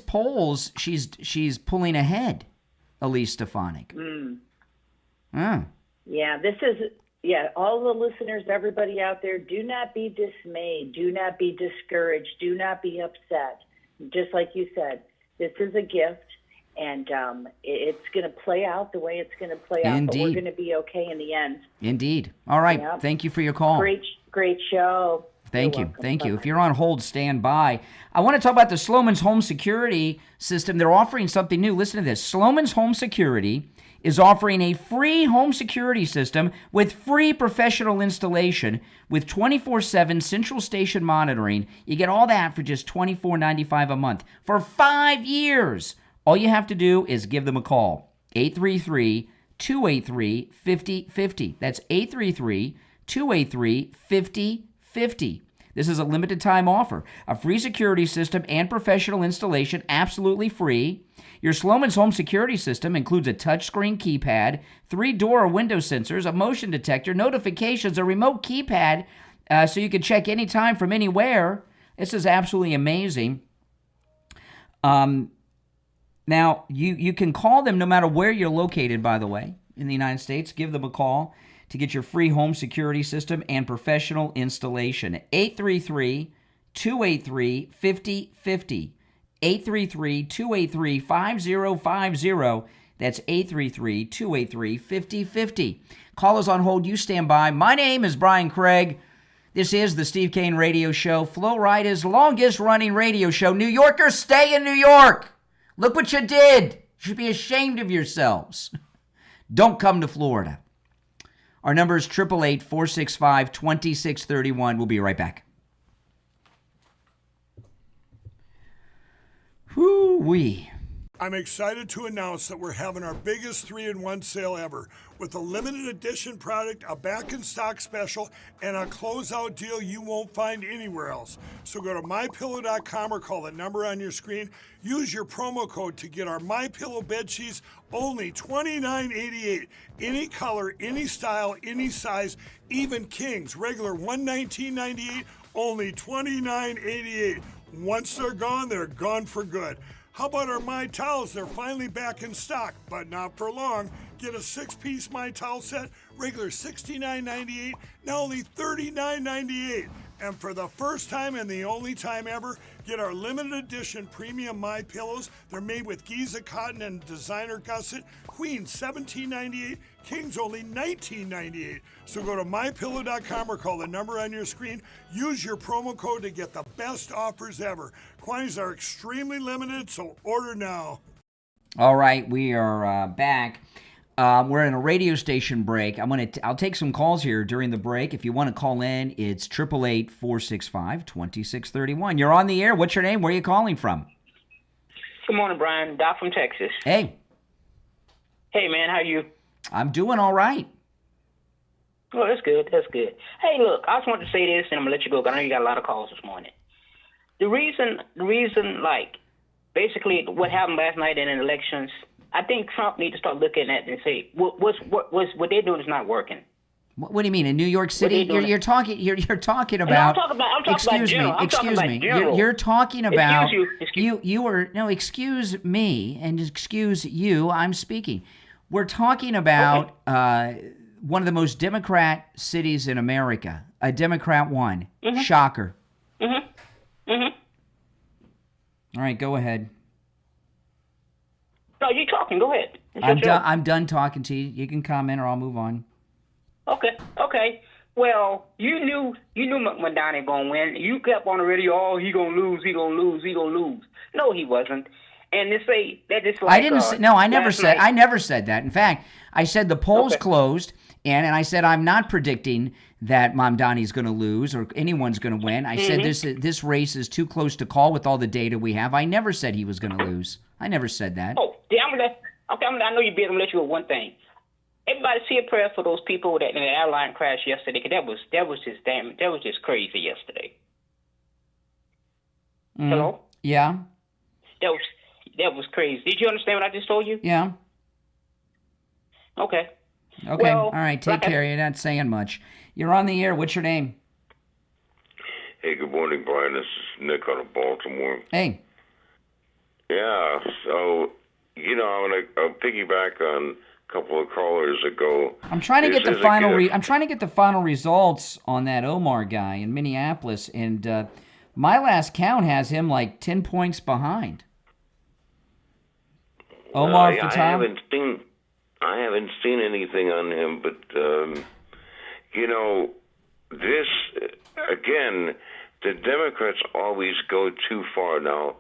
polls, she's pulling ahead, Elise Stefanik. Yeah, this is. Yeah, all the listeners, everybody out there, do not be dismayed. Do not be discouraged. Do not be upset. Just like you said, this is a gift, and it's going to play out the way it's going to play out. Indeed. But we're going to be okay in the end. Indeed. All right. Yep. Thank you for your call. Great show. Thank You're you. welcome. Thank you. Bye-bye. If you're on hold, stand by. I want to talk about the Sloman's Home Security System. They're offering something new. Listen to this. Sloman's Home Security is offering a free home security system with free professional installation with 24/7 central station monitoring. You get all that for just $24.95 a month for 5 years. All you have to do is give them a call. 833-283-5050. That's 833-283-5050. This is a limited time offer. A free security system and professional installation, absolutely free. Your Sloman's Home Security System includes a touchscreen keypad, 3 door or window sensors, a motion detector, notifications, a remote keypad, so you can check anytime from anywhere. This is absolutely amazing. Now, you can call them no matter where you're located, by the way, in the United States. Give them a call to get your free home security system and professional installation. 833-283-5050. 833-283-5050. That's 833-283-5050. Call us on hold. You stand by. My name is Brian Craig. This is the Steve Kane Radio Show, Florida's longest-running radio show. New Yorkers, stay in New York. Look what you did. You should be ashamed of yourselves. Don't come to Florida. Our number is 888-465-2631. We'll be right back. Whoo-wee. I'm excited to announce that we're having our biggest 3-in-1 sale ever with a limited edition product, a back-in-stock special, and a closeout deal you won't find anywhere else. So go to MyPillow.com or call the number on your screen. Use your promo code to get our MyPillow bed sheets, only $29.88. Any color, any style, any size, even kings, regular $119.98, only $29.88. Once they're gone for good. How about our My Towels? They're finally back in stock, but not for long. Get a 6-piece My Towel set, regular $69.98, now only $39.98. And for the first time and the only time ever, get our limited edition premium My Pillows. They're made with Giza cotton and designer gusset. Queen $17.98, Kings only $19.98. So go to mypillow.com or call the number on your screen. Use your promo code to get the best offers ever. Quantities are extremely limited, so order now. All right, we are back. We're in a radio station break. I'll take some calls here during the break. If you want to call in, it's 888-465-2631. You're on the air. What's your name? Where are you calling from? Good morning, Brian. Doc from Texas. Hey. Hey, man. How you? I'm doing all right. Oh, that's good. That's good. Hey, look, I just wanted to say this, and I'm going to let you go, because I know you got a lot of calls this morning. The reason, like, basically what happened last night in the elections, I think Trump needs to start looking at it and say, what they're doing is not working. What do you mean in New York City? You're talking about. No, I'm talking about Excuse me. You're talking about. Excuse me and excuse you. I'm speaking. We're talking about one of the most Democrat cities in America. A Democrat won. Mm-hmm. Shocker. Mm-hmm. Mm-hmm. All right, go ahead. No, you're talking. Go ahead. I'm done talking to you. You can comment or I'll move on. Okay. Well, you knew Mamdani gonna win. You kept on the radio, oh, he gonna lose. No, he wasn't. And they say that just like I didn't say, no, I never said night. I never said that. In fact, I said the polls closed, and I said I'm not predicting that Mamdani's going to lose or anyone's going to win. I said this race is too close to call with all the data we have. I never said he was going to lose. I never said that. Oh, I know you're busy. I'm gonna let you with one thing. Everybody say a prayer for those people that in the airline crash yesterday, because that was just crazy yesterday. Hello? Yeah. That was crazy. Did you understand what I just told you? Yeah. Okay. Okay. Well, All right. Take care. You're not saying much. You're on the air. What's your name? Hey, good morning, Brian. This is Nick out of Baltimore. Hey. Yeah, so, I'll piggyback on a couple of callers ago. I'm trying to get the final results on that Omar guy in Minneapolis, and my last count has him like 10 points behind. Omar Fattah? I haven't seen anything on him, but this again, the Democrats always go too far. Now,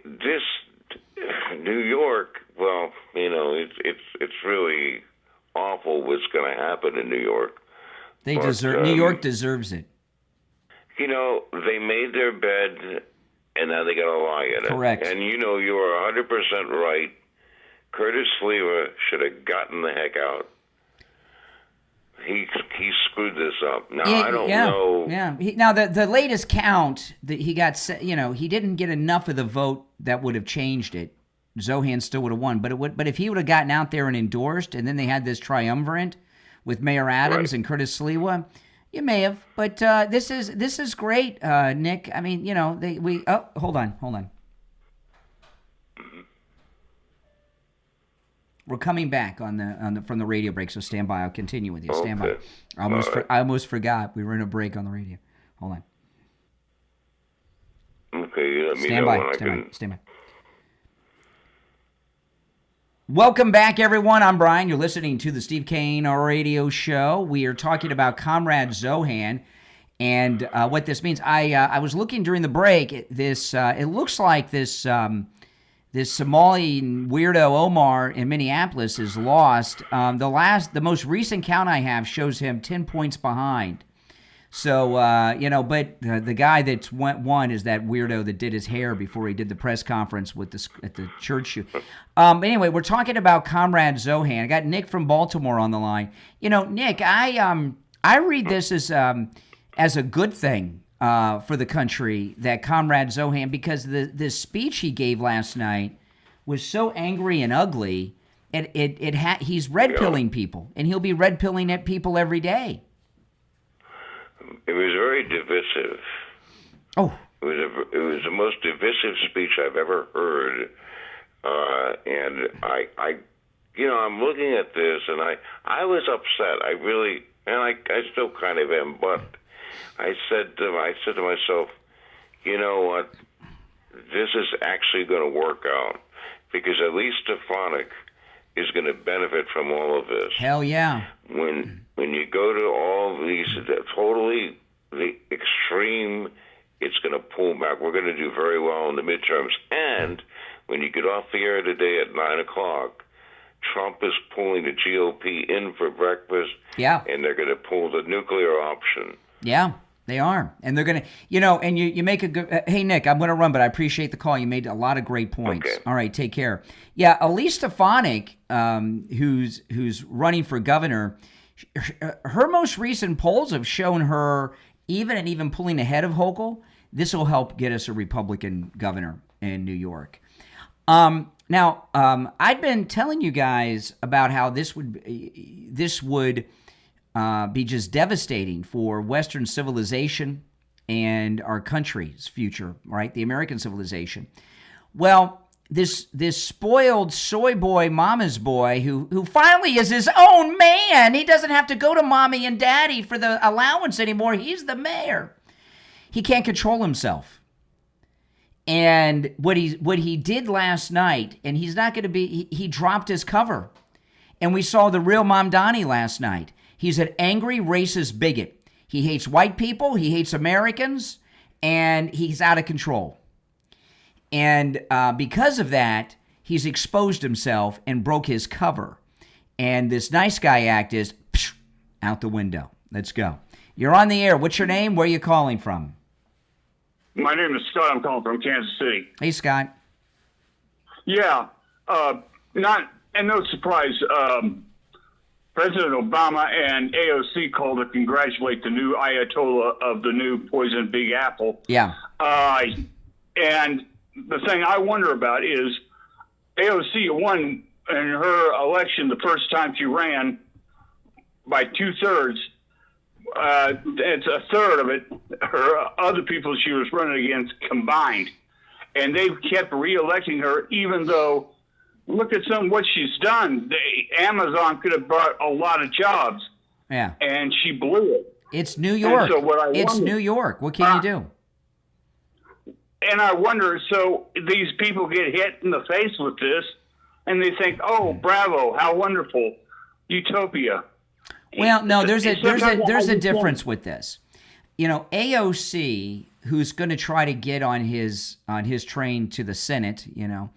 this New York, well, it's really awful what's going to happen in New York. New York deserves it. They made their bed, and now they got to lie in it. Correct. And you are 100% right. Curtis Sliwa should have gotten the heck out. He screwed this up. Now, I don't know. Yeah. Now, the latest count, that he got, he didn't get enough of the vote that would have changed it. Zohan still would have won. But if he would have gotten out there and endorsed, and then they had this triumvirate with Mayor Adams and Curtis Sliwa, you may have. But this is great, Nick. I mean, hold on. We're coming back on the from the radio break, so stand by. I'll continue with you. Stand by. I almost forgot we were in a break on the radio. Hold on. Okay, stand by. Welcome back, everyone. I'm Brian. You're listening to the Steve Kane Radio Show. We are talking about Comrade Zohan and what this means. I was looking during the break. It looks like this Somali weirdo Omar in Minneapolis is lost. The most recent count I have shows him 10 points behind. So, but the guy that won is that weirdo that did his hair before he did the press conference at the church. Anyway, we're talking about Comrade Zohan. I got Nick from Baltimore on the line. Nick, I read this as a good thing for the country, that Comrade Zohan, because the speech he gave last night was so angry and ugly. He's red pilling people, and he'll be red pilling at people every day. It was very divisive. Oh, it was the most divisive speech I've ever heard, and I'm looking at this, and I was upset. I really, and I still kind of am, but I said to myself, you know what? This is actually going to work out, because at least Stefanik is going to benefit from all of this. Hell yeah. When you go to all these, totally the extreme, it's going to pull back. We're going to do very well in the midterms. And when you get off the air today at 9 o'clock, Trump is pulling the GOP in for breakfast. Yeah. And they're going to pull the nuclear option. Yeah, they are. And they're going to, and you make a good, hey, Nick, I'm going to run, but I appreciate the call. You made a lot of great points. Okay. All right, take care. Yeah, Elise Stefanik, who's running for governor, her most recent polls have shown her even pulling ahead of Hochul. This will help get us a Republican governor in New York. Now, I've been telling you guys about how this would be just devastating for Western civilization and our country's future, right? The American civilization. Well, this spoiled soy boy, mama's boy, who finally is his own man. He doesn't have to go to mommy and daddy for the allowance anymore. He's the mayor. He can't control himself. And what he did last night, and he's not going to be, he dropped his cover. And we saw the real Mamdani last night. He's an angry, racist bigot. He hates white people, he hates Americans, and he's out of control. And because of that, he's exposed himself and broke his cover. And this nice guy act is out the window. Let's go. You're on the air. What's your name? Where are you calling from? My name is Scott. I'm calling from Kansas City. Hey, Scott. Yeah. No surprise. President Obama and AOC called to congratulate the new Ayatollah of the new poison Big Apple. Yeah. And the thing I wonder about is AOC won in her election the first time she ran by 2/3. It's a third of it. Her other people she was running against combined, and they kept reelecting her, even though look at what she's done. Amazon could have brought a lot of jobs. Yeah, and she blew it. It's New York. So it's New York. What can you do? And I wonder, so these people get hit in the face with this, and they think, "Oh, bravo, how wonderful, utopia." Well, no, there's a difference with this. You know, AOC, who's going to try to get on his train to the Senate, you know,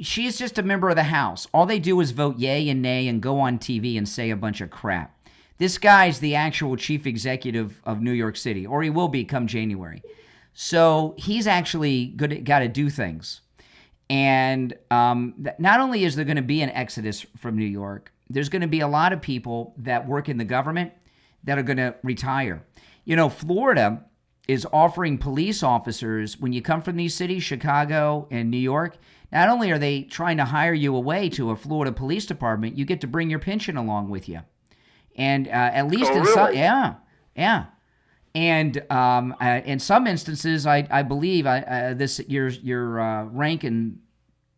she's just a member of the House. All they do is vote yay and nay and go on TV and say a bunch of crap. This guy's the actual chief executive of New York City, or he will be come January. So he's actually got to do things. And not only is there going to be an exodus from New York, there's going to be a lot of people that work in the government that are going to retire. You know, Florida is offering police officers, when you come from these cities, Chicago and New York, not only are they trying to hire you away to a Florida police department, you get to bring your pension along with you. And at least some, yeah. And in some instances, I believe this your rank and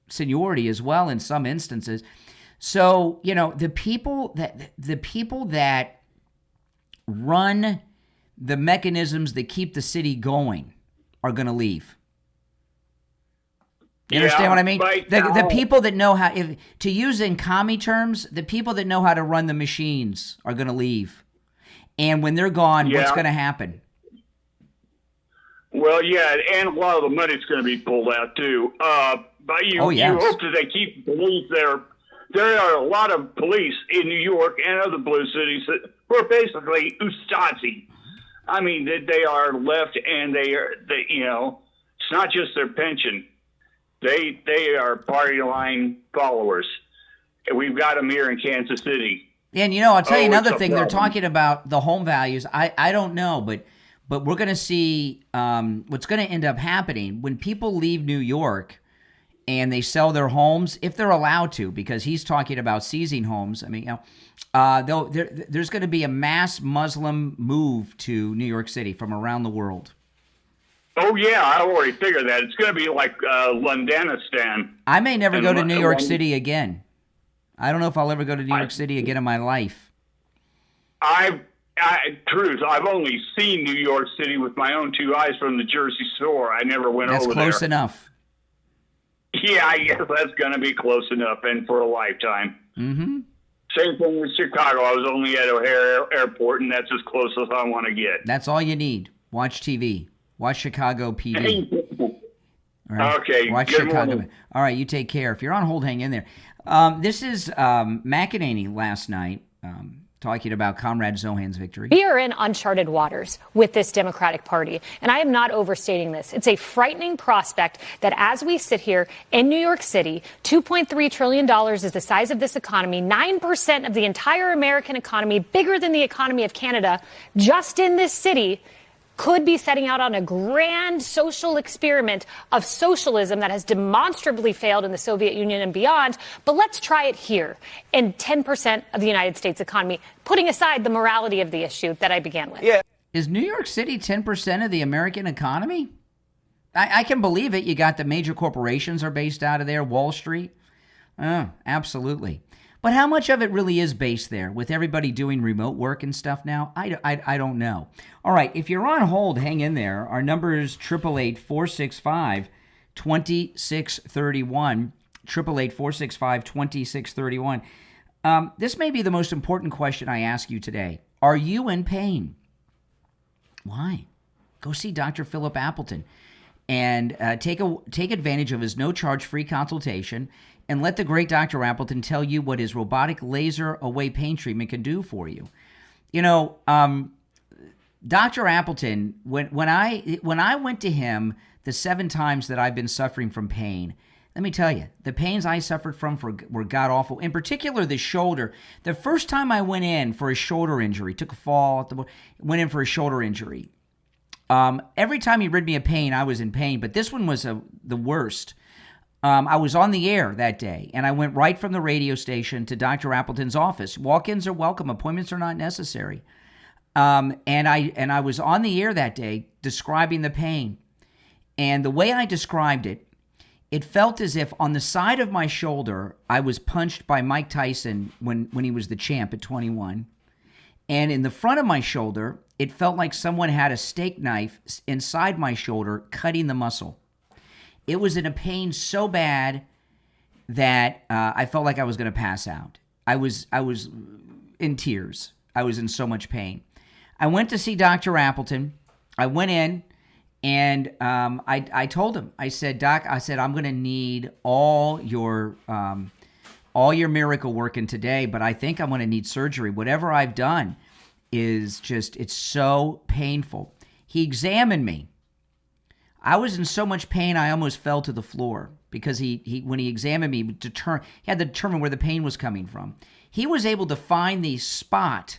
seniority as well. In some instances, so you know the people that run the mechanisms that keep the city going are going to leave. You understand what I mean? The people that know how, to use in commie terms, the people that know how to run the machines are going to leave. And when they're gone, what's going to happen? Well, yeah, and a lot of the money's going to be pulled out too. But you hope that they keep police there. There are a lot of police in New York and other blue cities that were basically Ustazi. I mean, they are left, and they you know, it's not just their pension. They are party line followers. And we've got them here in Kansas City. And, you know, I'll tell you another thing. They're talking about the home values. I don't know, but we're going to see what's going to end up happening when people leave New York and they sell their homes, if they're allowed to, because he's talking about seizing homes. I mean, you know, there's going to be a mass Muslim move to New York City from around the world. Oh, yeah, I already figured that. It's going to be like Londonistan. I may never go to New York City again. I don't know if I'll ever go to New York City again in my life. Truth, I've only seen New York City with my own two eyes from the Jersey Shore. I never went over there. That's close enough. Yeah, I guess that's going to be close enough, and for a lifetime. Mm-hmm. Same thing with Chicago. I was only at O'Hare Airport, and that's as close as I want to get. That's all you need. Watch TV. Watch Chicago PD. All right. Okay. Watch good Chicago. morning. All right, you take care. If you're on hold, hang in there. This is McEnany last night talking about Comrade Zohan's victory. We are in uncharted waters with this Democratic Party, and I am not overstating this. It's a frightening prospect that as we sit here in New York City, $2.3 trillion is the size of this economy, 9% of the entire American economy, bigger than the economy of Canada, just in this city, could be setting out on a grand social experiment of socialism that has demonstrably failed in the Soviet Union and beyond. But let's try it here in 10% of the United States economy, putting aside the morality of the issue that I began with. Yeah. Is New York City 10% of the American economy? I can believe it. You got the major corporations are based out of there, Wall Street. Oh, absolutely. But how much of it really is based there with everybody doing remote work and stuff now? I don't know. All right, if you're on hold, hang in there. Our number is 888-465-2631, 888-465-2631. This may be the most important question I ask you today. Are you in pain? Why? Go see Dr. Philip Appleton and take advantage of his no-charge free consultation and let the great Dr. Appleton tell you what his robotic laser away pain treatment can do for you. You know, Dr. Appleton, when I went to him the 7 times that I've been suffering from pain, let me tell you, the pains I suffered from were god-awful. In particular, the shoulder. The first time I went in for a shoulder injury, took a fall, went in for a shoulder injury. Every time he rid me of pain, I was in pain, but this one was the worst. I was on the air that day, and I went right from the radio station to Dr. Appleton's office. Walk-ins are welcome. Appointments are not necessary. And I was on the air that day describing the pain. And the way I described it, it felt as if on the side of my shoulder, I was punched by Mike Tyson when he was the champ at 21. And in the front of my shoulder, it felt like someone had a steak knife inside my shoulder, cutting the muscle. It was in a pain so bad that I felt like I was going to pass out. I was in tears. I was in so much pain. I went to see Dr. Appleton. I went in, and I told him. I said, Doc, I'm going to need all your miracle working today, but I think I'm going to need surgery. Whatever I've done is just, it's so painful. He examined me. I was in so much pain, I almost fell to the floor because he when he examined me, he had to determine where the pain was coming from. He was able to find the spot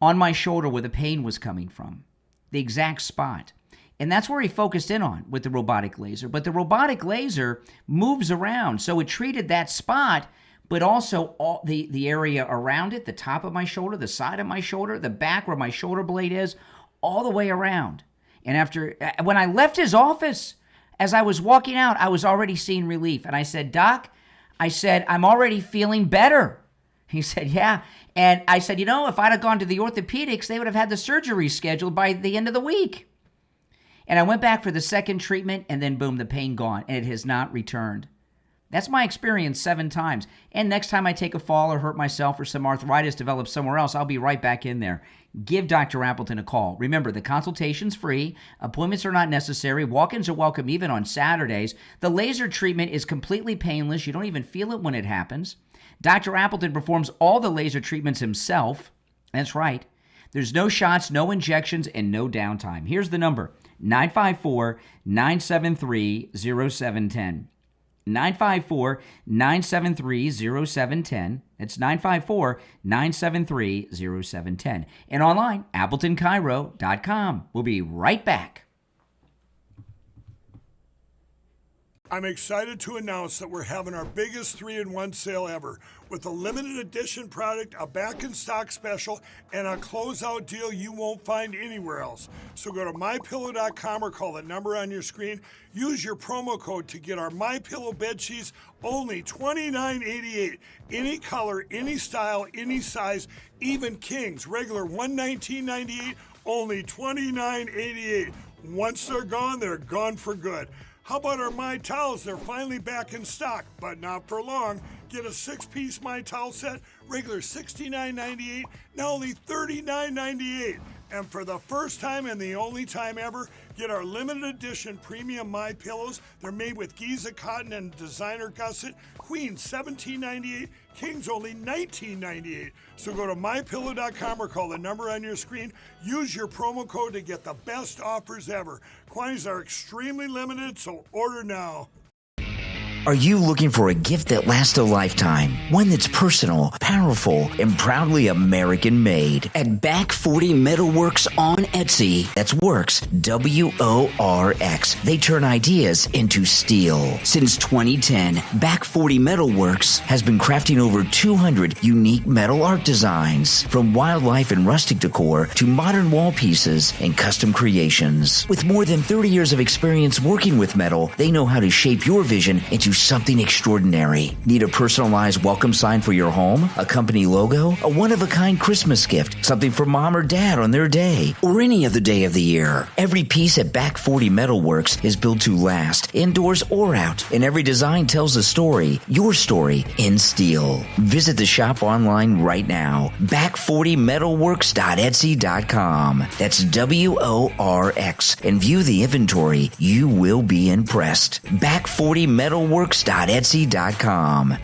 on my shoulder where the pain was coming from, the exact spot. And that's where he focused in on with the robotic laser. But the robotic laser moves around, so it treated that spot, but also all the area around it, the top of my shoulder, the side of my shoulder, the back where my shoulder blade is, all the way around. And when I left his office, as I was walking out, I was already seeing relief. And I said, Doc, I'm already feeling better. He said, yeah. And I said, if I'd have gone to the orthopedics, they would have had the surgery scheduled by the end of the week. And I went back for the second treatment, and then boom, the pain gone, and it has not returned. That's my experience 7 times. And next time I take a fall or hurt myself or some arthritis develops somewhere else, I'll be right back in there. Give Dr. Appleton a call. Remember, the consultation's free. Appointments are not necessary. Walk-ins are welcome even on Saturdays. The laser treatment is completely painless. You don't even feel it when it happens. Dr. Appleton performs all the laser treatments himself. That's right. There's no shots, no injections, and no downtime. Here's the number, 954-973-0710. 954-973-0710. That's 954-973-0710. And online, AppletonCairo.com. We'll be right back. I'm excited to announce that we're having our biggest 3-in-1 sale ever with a limited edition product, a back-in-stock special, and a closeout deal you won't find anywhere else. So go to MyPillow.com or call the number on your screen. Use your promo code to get our MyPillow bed sheets only $29.88. Any color, any style, any size, even kings. Regular $119.98, only $29.88. Once they're gone for good. How about our My Towels? They're finally back in stock, but not for long. Get a 6-piece My Towel set, regular $69.98, now only $39.98. And for the first time and the only time ever, get our limited edition premium My Pillows. They're made with Giza cotton and designer gusset. Queens $17.98, Kings only $19.98. So go to mypillow.com or call the number on your screen. Use your promo code to get the best offers ever. Quantities are extremely limited, so order now. Are you looking for a gift that lasts a lifetime? One that's personal, powerful, and proudly American made. At Back 40 Metalworks on Etsy, that's Works, W-O-R-X. They turn ideas into steel. Since 2010, Back 40 Metalworks has been crafting over 200 unique metal art designs, from wildlife and rustic decor to modern wall pieces and custom creations. With more than 30 years of experience working with metal, they know how to shape your vision into something extraordinary. Need a personalized welcome sign for your home? A company logo? A one-of-a-kind Christmas gift? Something for mom or dad on their day? Or any other day of the year? Every piece at Back 40 Metalworks is built to last, indoors or out, and every design tells a story, your story, in steel. Visit the shop online right now, back40metalworks.etsy.com. That's W-O-R-X, and view the inventory. You will be impressed. Back 40 Metalworks.etsy.com.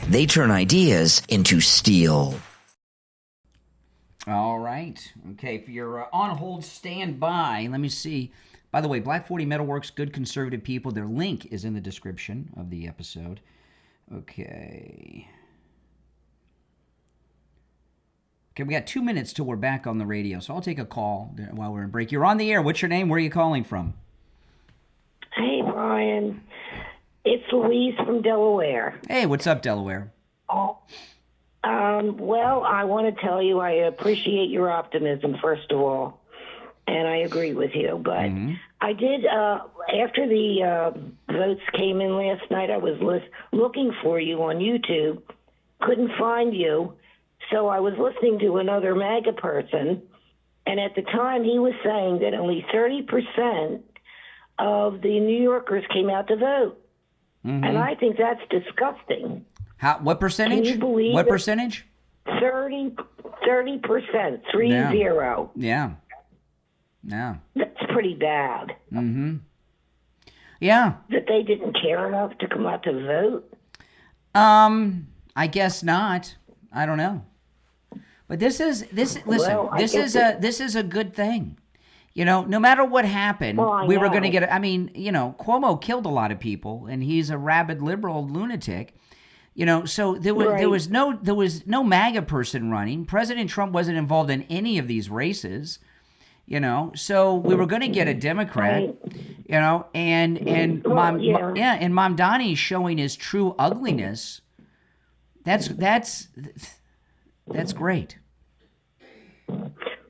They turn ideas into steel. All right. Okay, if you're on hold, stand by. Let me see. By the way, Black 40 Metalworks, good conservative people. Their link is in the description of the episode. Okay. Okay, we got 2 minutes till we're back on the radio, so I'll take a call while we're in break. You're on the air. What's your name? Where are you calling from? Hey, Brian. It's Louise from Delaware. Hey, what's up, Delaware? Well, I want to tell you I appreciate your optimism, first of all, and I agree with you. But I did, after the votes came in last night, I was looking for you on YouTube, couldn't find you, so I was listening to another MAGA person, and at the time he was saying that only 30% of the New Yorkers came out to vote. And I think that's disgusting. What percentage? Can you believe what it? percentage? 30%, 30. Yeah. That's pretty bad. Yeah. That they didn't care enough to come out to vote. I guess not. I don't know. But this is this is a good thing. You know, no matter what happened, we were going to get. I mean, you know, Cuomo killed a lot of people, and he's a rabid liberal lunatic. You know, so there was no MAGA person running. President Trump wasn't involved in any of these races. You know, so we were going to get a Democrat. You know, and Mamdani showing his true ugliness. That's great.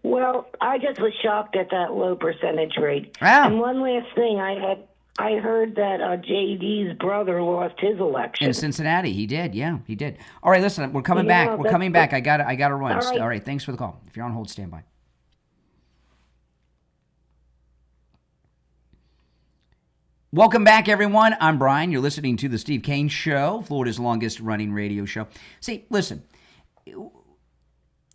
Well, I just was shocked at that low percentage rate. Wow. And one last thing, I heard that JD's brother lost his election in Cincinnati. He did. Yeah, he did. All right, listen, we're coming back. We're coming back. I got to run. All right, thanks for the call. If you're on hold, stand by. Welcome back, everyone. I'm Brian. You're listening to The Steve Kane Show, Florida's longest running radio show. See, listen,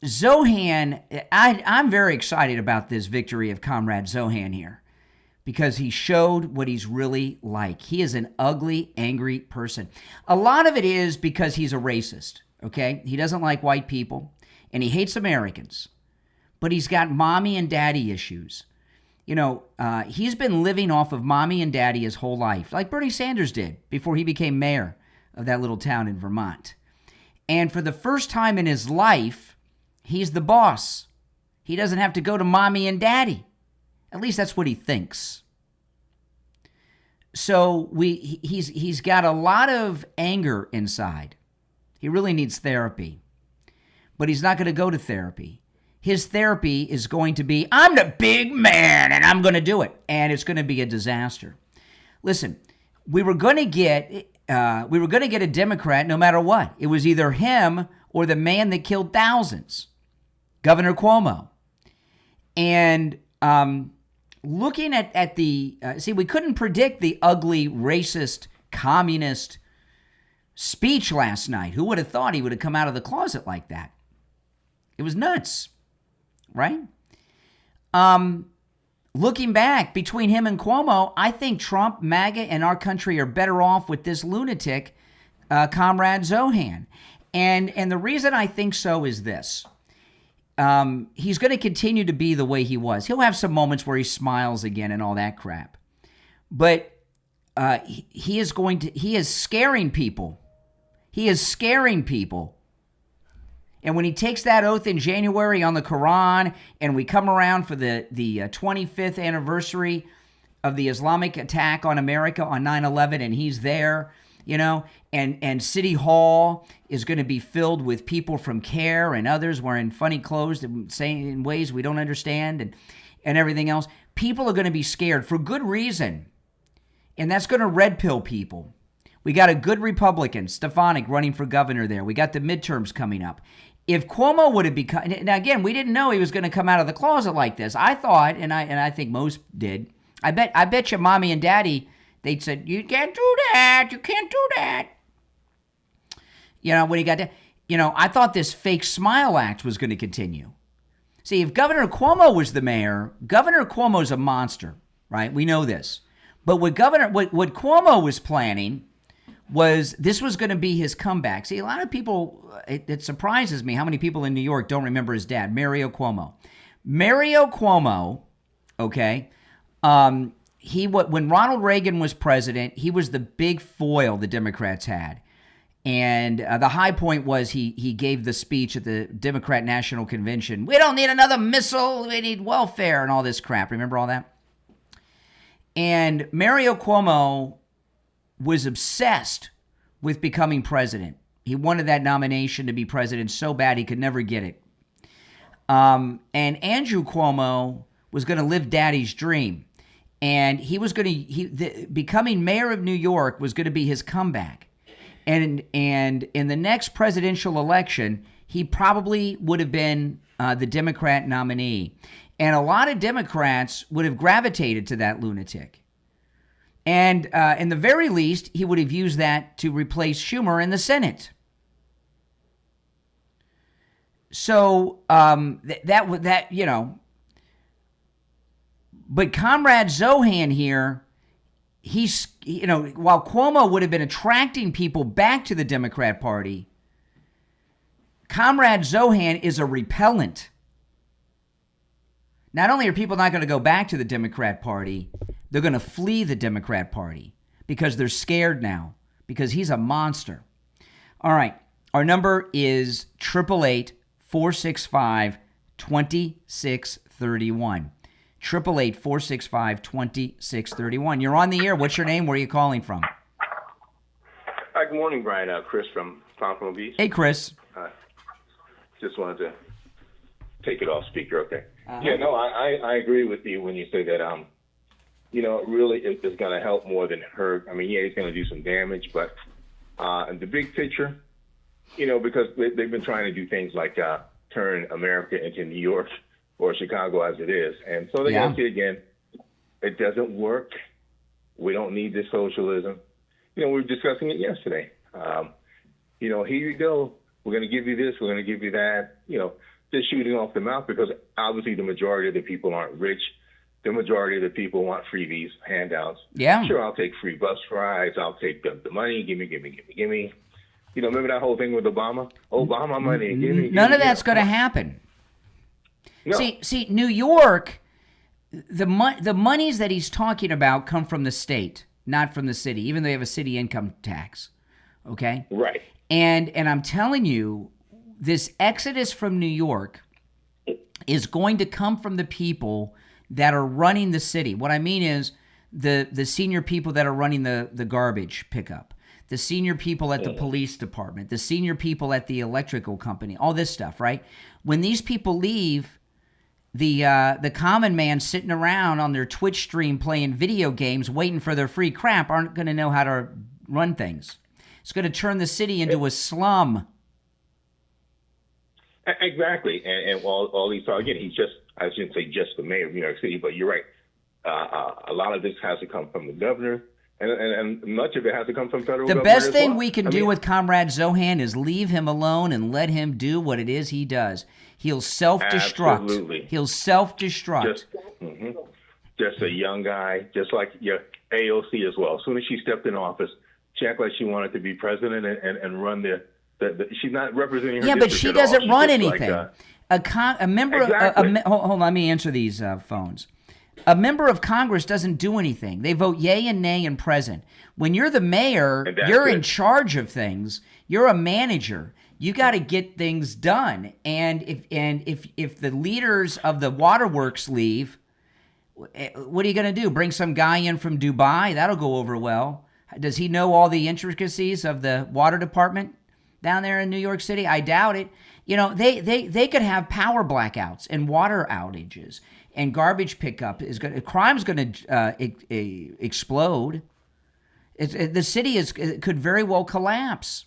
Zohran, I'm very excited about this victory of Comrade Zohran here because he showed what he's really like. He is an ugly, angry person. A lot of it is because he's a racist, okay? He doesn't like white people, and he hates Americans, but he's got mommy and daddy issues. You know, he's been living off of mommy and daddy his whole life, like Bernie Sanders did before he became mayor of that little town in Vermont. And for the first time in his life, he's the boss. He doesn't have to go to mommy and daddy. At least that's what he thinks. So he's got a lot of anger inside. He really needs therapy. But he's not going to go to therapy. His therapy is going to be, I'm the big man and I'm going to do it. And it's going to be a disaster. Listen, we were going to get a Democrat no matter what. It was either him or the man that killed thousands, Governor Cuomo. And looking at the, we couldn't predict the ugly, racist, communist speech last night. Who would have thought he would have come out of the closet like that? It was nuts. Right? Looking back, between him and Cuomo, I think Trump, MAGA, and our country are better off with this lunatic, Comrade Zohran. And the reason I think so is this. He's going to continue to be the way he was. He'll have some moments where he smiles again and all that crap. But he is scaring people. He is scaring people. And when he takes that oath in January on the Quran, and we come around for the 25th anniversary of the Islamic attack on America on 9/11, and he's there, you know, and City Hall is going to be filled with people from CARE and others wearing funny clothes and saying in ways we don't understand and everything else. People are going to be scared for good reason, and that's going to red pill people. We got a good Republican, Stefanik, running for governor there. We got the midterms coming up. If Cuomo would have become, now again, we didn't know he was going to come out of the closet like this. I thought, and I think most did. I bet you mommy and daddy, they'd said, you can't do that. You can't do that. You know, when he got that, you know, I thought this fake smile act was going to continue. See, if Governor Cuomo was the mayor, Governor Cuomo's a monster, right? We know this. But what Cuomo was planning was this was going to be his comeback. See, a lot of people, it surprises me how many people in New York don't remember his dad, Mario Cuomo. Mario Cuomo, okay, when Ronald Reagan was president, he was the big foil the Democrats had. And the high point was he gave the speech at the Democrat National Convention. We don't need another missile. We need welfare and all this crap. Remember all that? And Mario Cuomo was obsessed with becoming president. He wanted that nomination to be president so bad he could never get it. And Andrew Cuomo was going to live daddy's dream. And he was going to, becoming mayor of New York was going to be his comeback. And in the next presidential election, he probably would have been the Democrat nominee. And a lot of Democrats would have gravitated to that lunatic. And in the very least, he would have used that to replace Schumer in the Senate. So that you know. But Comrade Zohran here, he's, you know, while Cuomo would have been attracting people back to the Democrat Party, Comrade Zohran is a repellent. Not only are people not going to go back to the Democrat Party, they're going to flee the Democrat Party because they're scared now, because he's a monster. All right. Our number is 888-465-2631. 888-465-2631. You're on the air. What's your name? Where are you calling from? Hi, good morning, Brian. Chris from Pompano Beach. Hey, Chris. Just wanted to take it off speaker, okay? Yeah, no, I agree with you when you say that, you know, really it's going to help more than hurt. I mean, yeah, it's going to do some damage, but in the big picture, you know, because they've been trying to do things like turn America into New York or Chicago as it is. And so they're going to see again, it doesn't work. We don't need this socialism. You know, we were discussing it yesterday. You know, here you go. We're going to give you this. We're going to give you that. You know, just shooting off the mouth because obviously the majority of the people aren't rich. The majority of the people want freebies, handouts. Yeah. Sure, I'll take free bus rides. I'll take the money. Give me. You know, remember that whole thing with Obama? Obama money. Give me. None of that's going to happen. No. See, New York, the monies that he's talking about come from the state, not from the city, even though they have a city income tax. Okay? Right. And I'm telling you, this exodus from New York is going to come from the people that are running the city. What I mean is the senior people that are running the garbage pickup, the senior people at the police department, the senior people at the electrical company, all this stuff, right? When these people leave, the common man sitting around on their Twitch stream playing video games waiting for their free crap aren't going to know how to run things. It's going to turn the city into a slum. Exactly. And all these, again, I shouldn't say just the mayor of New York City, but you're right. A lot of this has to come from the governor, and much of it has to come from federal government. The best thing we can do with Comrade Zohran is leave him alone and let him do what it is he does. He'll self-destruct. Absolutely. He'll self-destruct. Just a young guy, just like your AOC as well. As soon as she stepped in office, she acted like she wanted to be president and run the she's not representing her. Yeah, but she doesn't run anything. Like a member. Exactly. Hold on, let me answer these phones. A member of Congress doesn't do anything. They vote yay and nay and present. When you're the mayor, you're in charge of things. You're a manager. You got to get things done. And if the leaders of the waterworks leave, what are you going to do? Bring some guy in from Dubai? That'll go over well. Does he know all the intricacies of the water department down there in New York City? I doubt it. You know, they could have power blackouts and water outages and garbage pickup. Crime's going to explode. The city could very well collapse.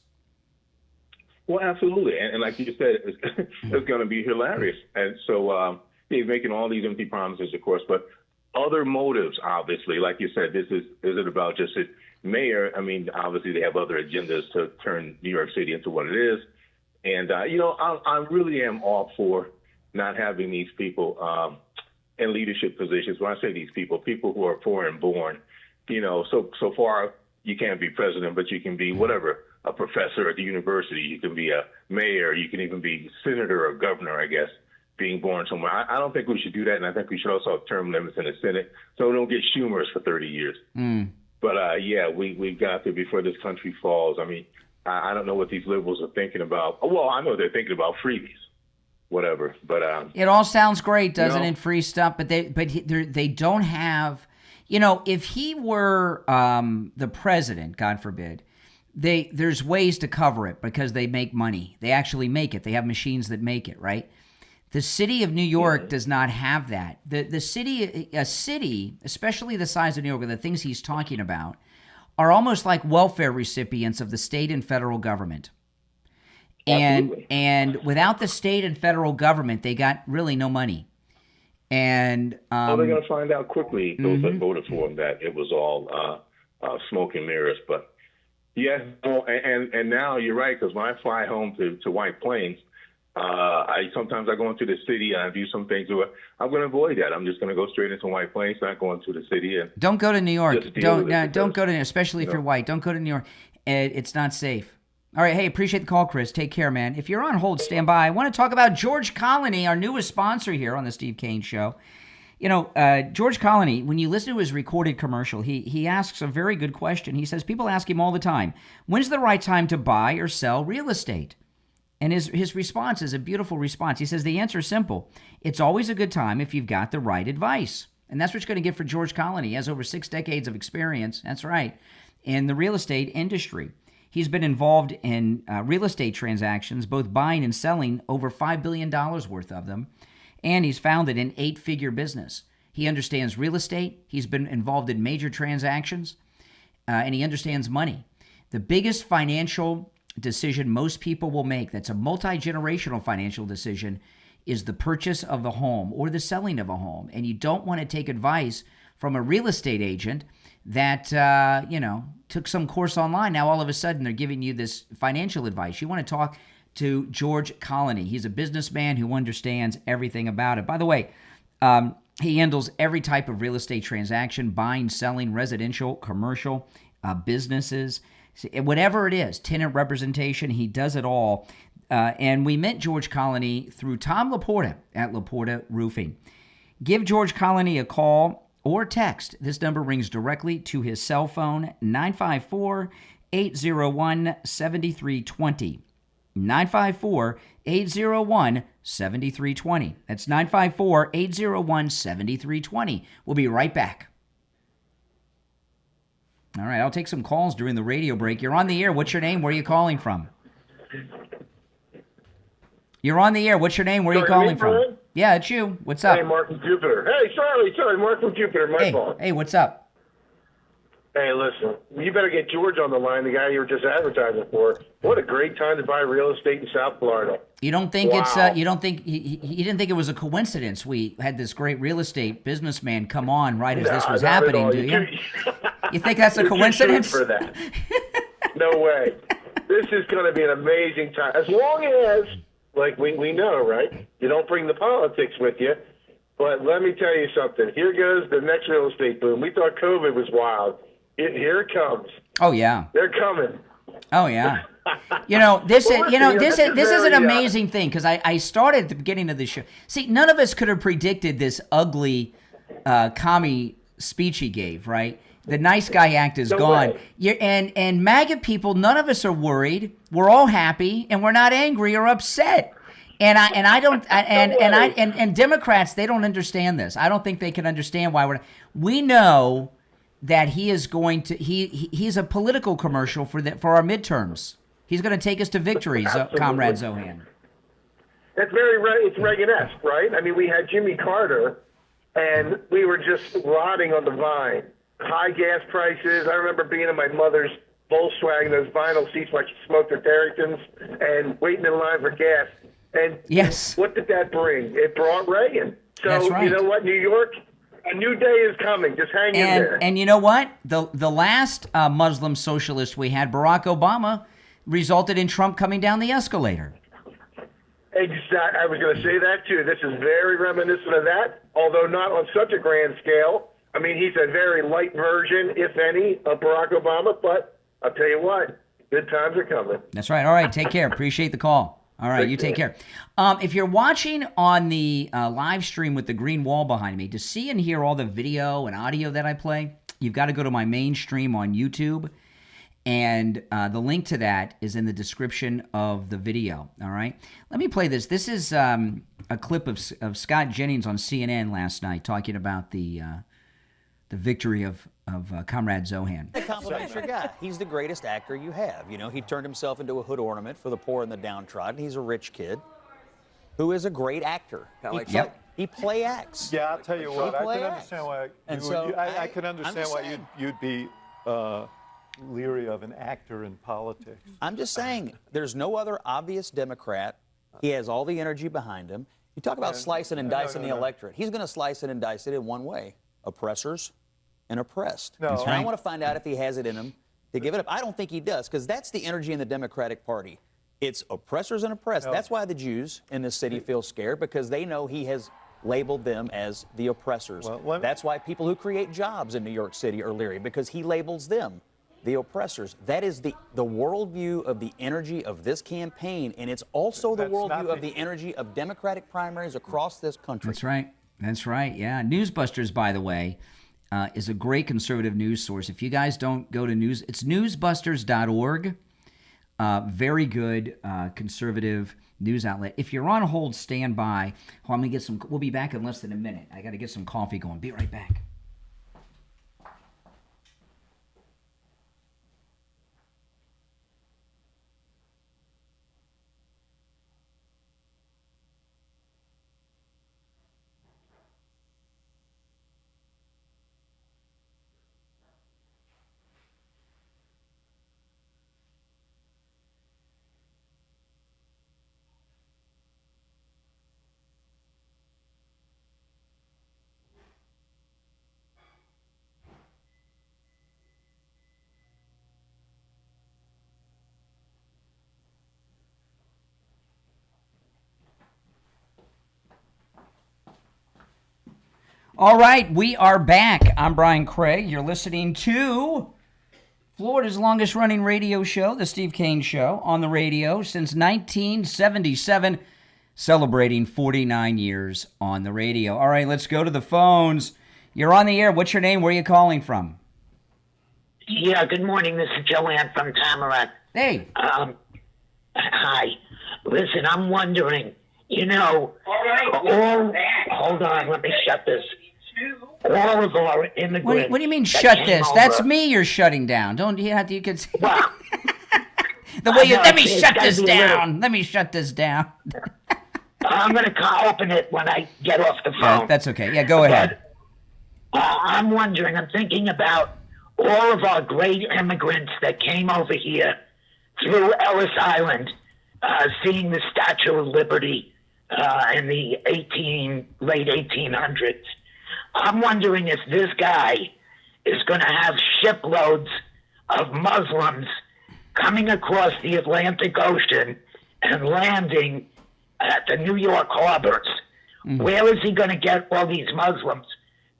Well, absolutely. And like you said, it's going to be hilarious. And so he's making all these empty promises, of course, but other motives, obviously. Like you said, is it about just a mayor? I mean, obviously they have other agendas to turn New York City into what it is. And, you know, I really am all for not having these people in leadership positions. When I say these people who are foreign born, you know, so far you can't be president, but you can be whatever, a professor at the university. You can be a mayor. You can even be senator or governor, I guess, being born somewhere. I don't think we should do that, and I think we should also have term limits in the Senate so we don't get Schumers for 30 years. But, yeah, we've got to, before this country falls. I mean, I don't know what these liberals are thinking about. Well, I know they're thinking about freebies, whatever. But it all sounds great, doesn't it? Free stuff, but they don't have. You know, if he were the president, God forbid, there's ways to cover it because they make money. They actually make it. They have machines that make it, right? The city of New York does not have that. A city, especially the size of New York, the things he's talking about, are almost like welfare recipients of the state and federal government. And without the state and federal government, they got really no money. And they're going to find out quickly, those that voted for him, that it was all smoke and mirrors. But yes, and now you're right, because when I fly home to White Plains, sometimes I go into the city and I do some things. I'm going to avoid that. I'm just going to go straight into White Plains, not go into the city. And don't go to New York. Don't go to, especially if you're white. Don't go to New York. It's not safe. All right. Hey, appreciate the call, Chris. Take care, man. If you're on hold, stand by. I want to talk about George Colony, our newest sponsor here on the Steve Kane Show. You know, George Colony, when you listen to his recorded commercial, he asks a very good question. He says, people ask him all the time, when's the right time to buy or sell real estate? And his response is a beautiful response. He says, the answer is simple. It's always a good time if you've got the right advice. And that's what you're going to get for George Colony. He has over 6 decades of experience, that's right, in the real estate industry. He's been involved in real estate transactions, both buying and selling over $5 billion worth of them. And he's founded an 8-figure business. He understands real estate. He's been involved in major transactions, and he understands money. The biggest financial decision most people will make, that's a multi-generational financial decision, is the purchase of the home or the selling of a home. And you don't want to take advice from a real estate agent that, took some course online. Now all of a sudden they're giving you this financial advice. You want to talk to George Colony. He's a businessman who understands everything about it. By the way, he handles every type of real estate transaction, buying, selling, residential, commercial, businesses, whatever it is, tenant representation, he does it all. And we met George Colony through Tom Laporta at Laporta Roofing. Give George Colony a call or text. This number rings directly to his cell phone, 954-801-7320. 954-801-7320. That's 954-801-7320. We'll be right back. All right, I'll take some calls during the radio break. You're on the air. What's your name? Where are you calling from? You're on the air. What's your name? Where are you calling from? Brian? Yeah, it's you. What's up? Hey, Mark from Jupiter. Hey, sorry, Mark from Jupiter. My fault. Hey, what's up? Hey, listen, you better get George on the line, the guy you were just advertising for. What a great time to buy real estate in South Florida. You don't think you don't think he didn't think it was a coincidence we had this great real estate businessman come on right as this was happening, do you? You think that's a coincidence? For that. No way. This is going to be an amazing time. As long as, like we know, right, you don't bring the politics with you. But let me tell you something. Here goes the next real estate boom. We thought COVID was wild. Here it comes. Oh, yeah. They're coming. Oh, yeah. This is an amazing thing, because I started at the beginning of the show. See, none of us could have predicted this ugly commie speech he gave, right? The nice guy act is gone. And MAGA people, none of us are worried. We're all happy, and we're not angry or upset. And Democrats, they don't understand this. I don't think they can understand why we know that he is going to he's a political commercial for our midterms. He's going to take us to victory, Comrade Zohan. That's very right. It's Reagan-esque, right? I mean, we had Jimmy Carter, and we were just rotting on the vine. High gas prices. I remember being in my mother's Volkswagen, those vinyl seats while she smoked her Territons, and waiting in line for gas. And yes, what did that bring? It brought Reagan. So that's right. You know what, New York, a new day is coming. Just hang in there. And you know what? The last Muslim socialist we had, Barack Obama, resulted in Trump coming down the escalator. Exactly. I was going to say that too. This is very reminiscent of that, although not on such a grand scale. I mean, he's a very light version, if any, of Barack Obama. But I'll tell you what, good times are coming. That's right. All right. Take care. Appreciate the call. All right, you take care. If you're watching on the live stream with the green wall behind me, to see and hear all the video and audio that I play, you've got to go to my main stream on YouTube, and the link to that is in the description of the video, all right? Let me play this. This is a clip of Scott Jennings on CNN last night talking about the the victory of Comrade Zohan. That compliments your guy. He's the greatest actor you have. You know, he turned himself into a hood ornament for the poor and the downtrodden. He's a rich kid who is a great actor. He play acts. Yeah, I'll tell you what. I can acts. understand why. I can understand why you'd be leery of an actor in politics. I'm just saying, there's no other obvious Democrat. He has all the energy behind him. You talk about slicing and dicing the electorate. He's going to slice it and dice it in one way: oppressors and oppressed. No. And I want to find out if he has it in him to give it up. I don't think he does, because that's the energy in the Democratic Party. It's oppressors and oppressed. No. That's why the Jews in this city feel scared, because they know he has labeled them as the oppressors. That's why people who create jobs in New York City are leery, because he labels them the oppressors. That is the worldview of the energy of this campaign, and it's also the worldview of the energy of Democratic primaries across this country. That's right. That's right. Yeah. Newsbusters, by the way, is a great conservative news source. If you guys don't go to news, it's newsbusters.org. Very good conservative news outlet. If you're on hold, stand by. I'm gonna get some. We'll be back in less than a minute. I got to get some coffee going. Be right back. All right, we are back. I'm Brian Craig. You're listening to Florida's longest-running radio show, The Steve Kane Show, on the radio since 1977, celebrating 49 years on the radio. All right, let's go to the phones. You're on the air. What's your name? Where are you calling from? Yeah, good morning. This is Joanne from Tamarack. Hey. Hi. Listen, I'm wondering, hold on, let me shut this. All of our immigrants. What do you mean shut this? That's me you're shutting down. Don't you have to, you can say the way you, let me shut this down. Let me shut this down. I'm going to open it when I get off the phone. Yeah, that's okay. Yeah, go ahead. I'm wondering, I'm thinking about all of our great immigrants that came over here through Ellis Island, seeing the Statue of Liberty in the late 1800s. I'm wondering if this guy is going to have shiploads of Muslims coming across the Atlantic Ocean and landing at the New York harbors. Where is he going to get all these Muslims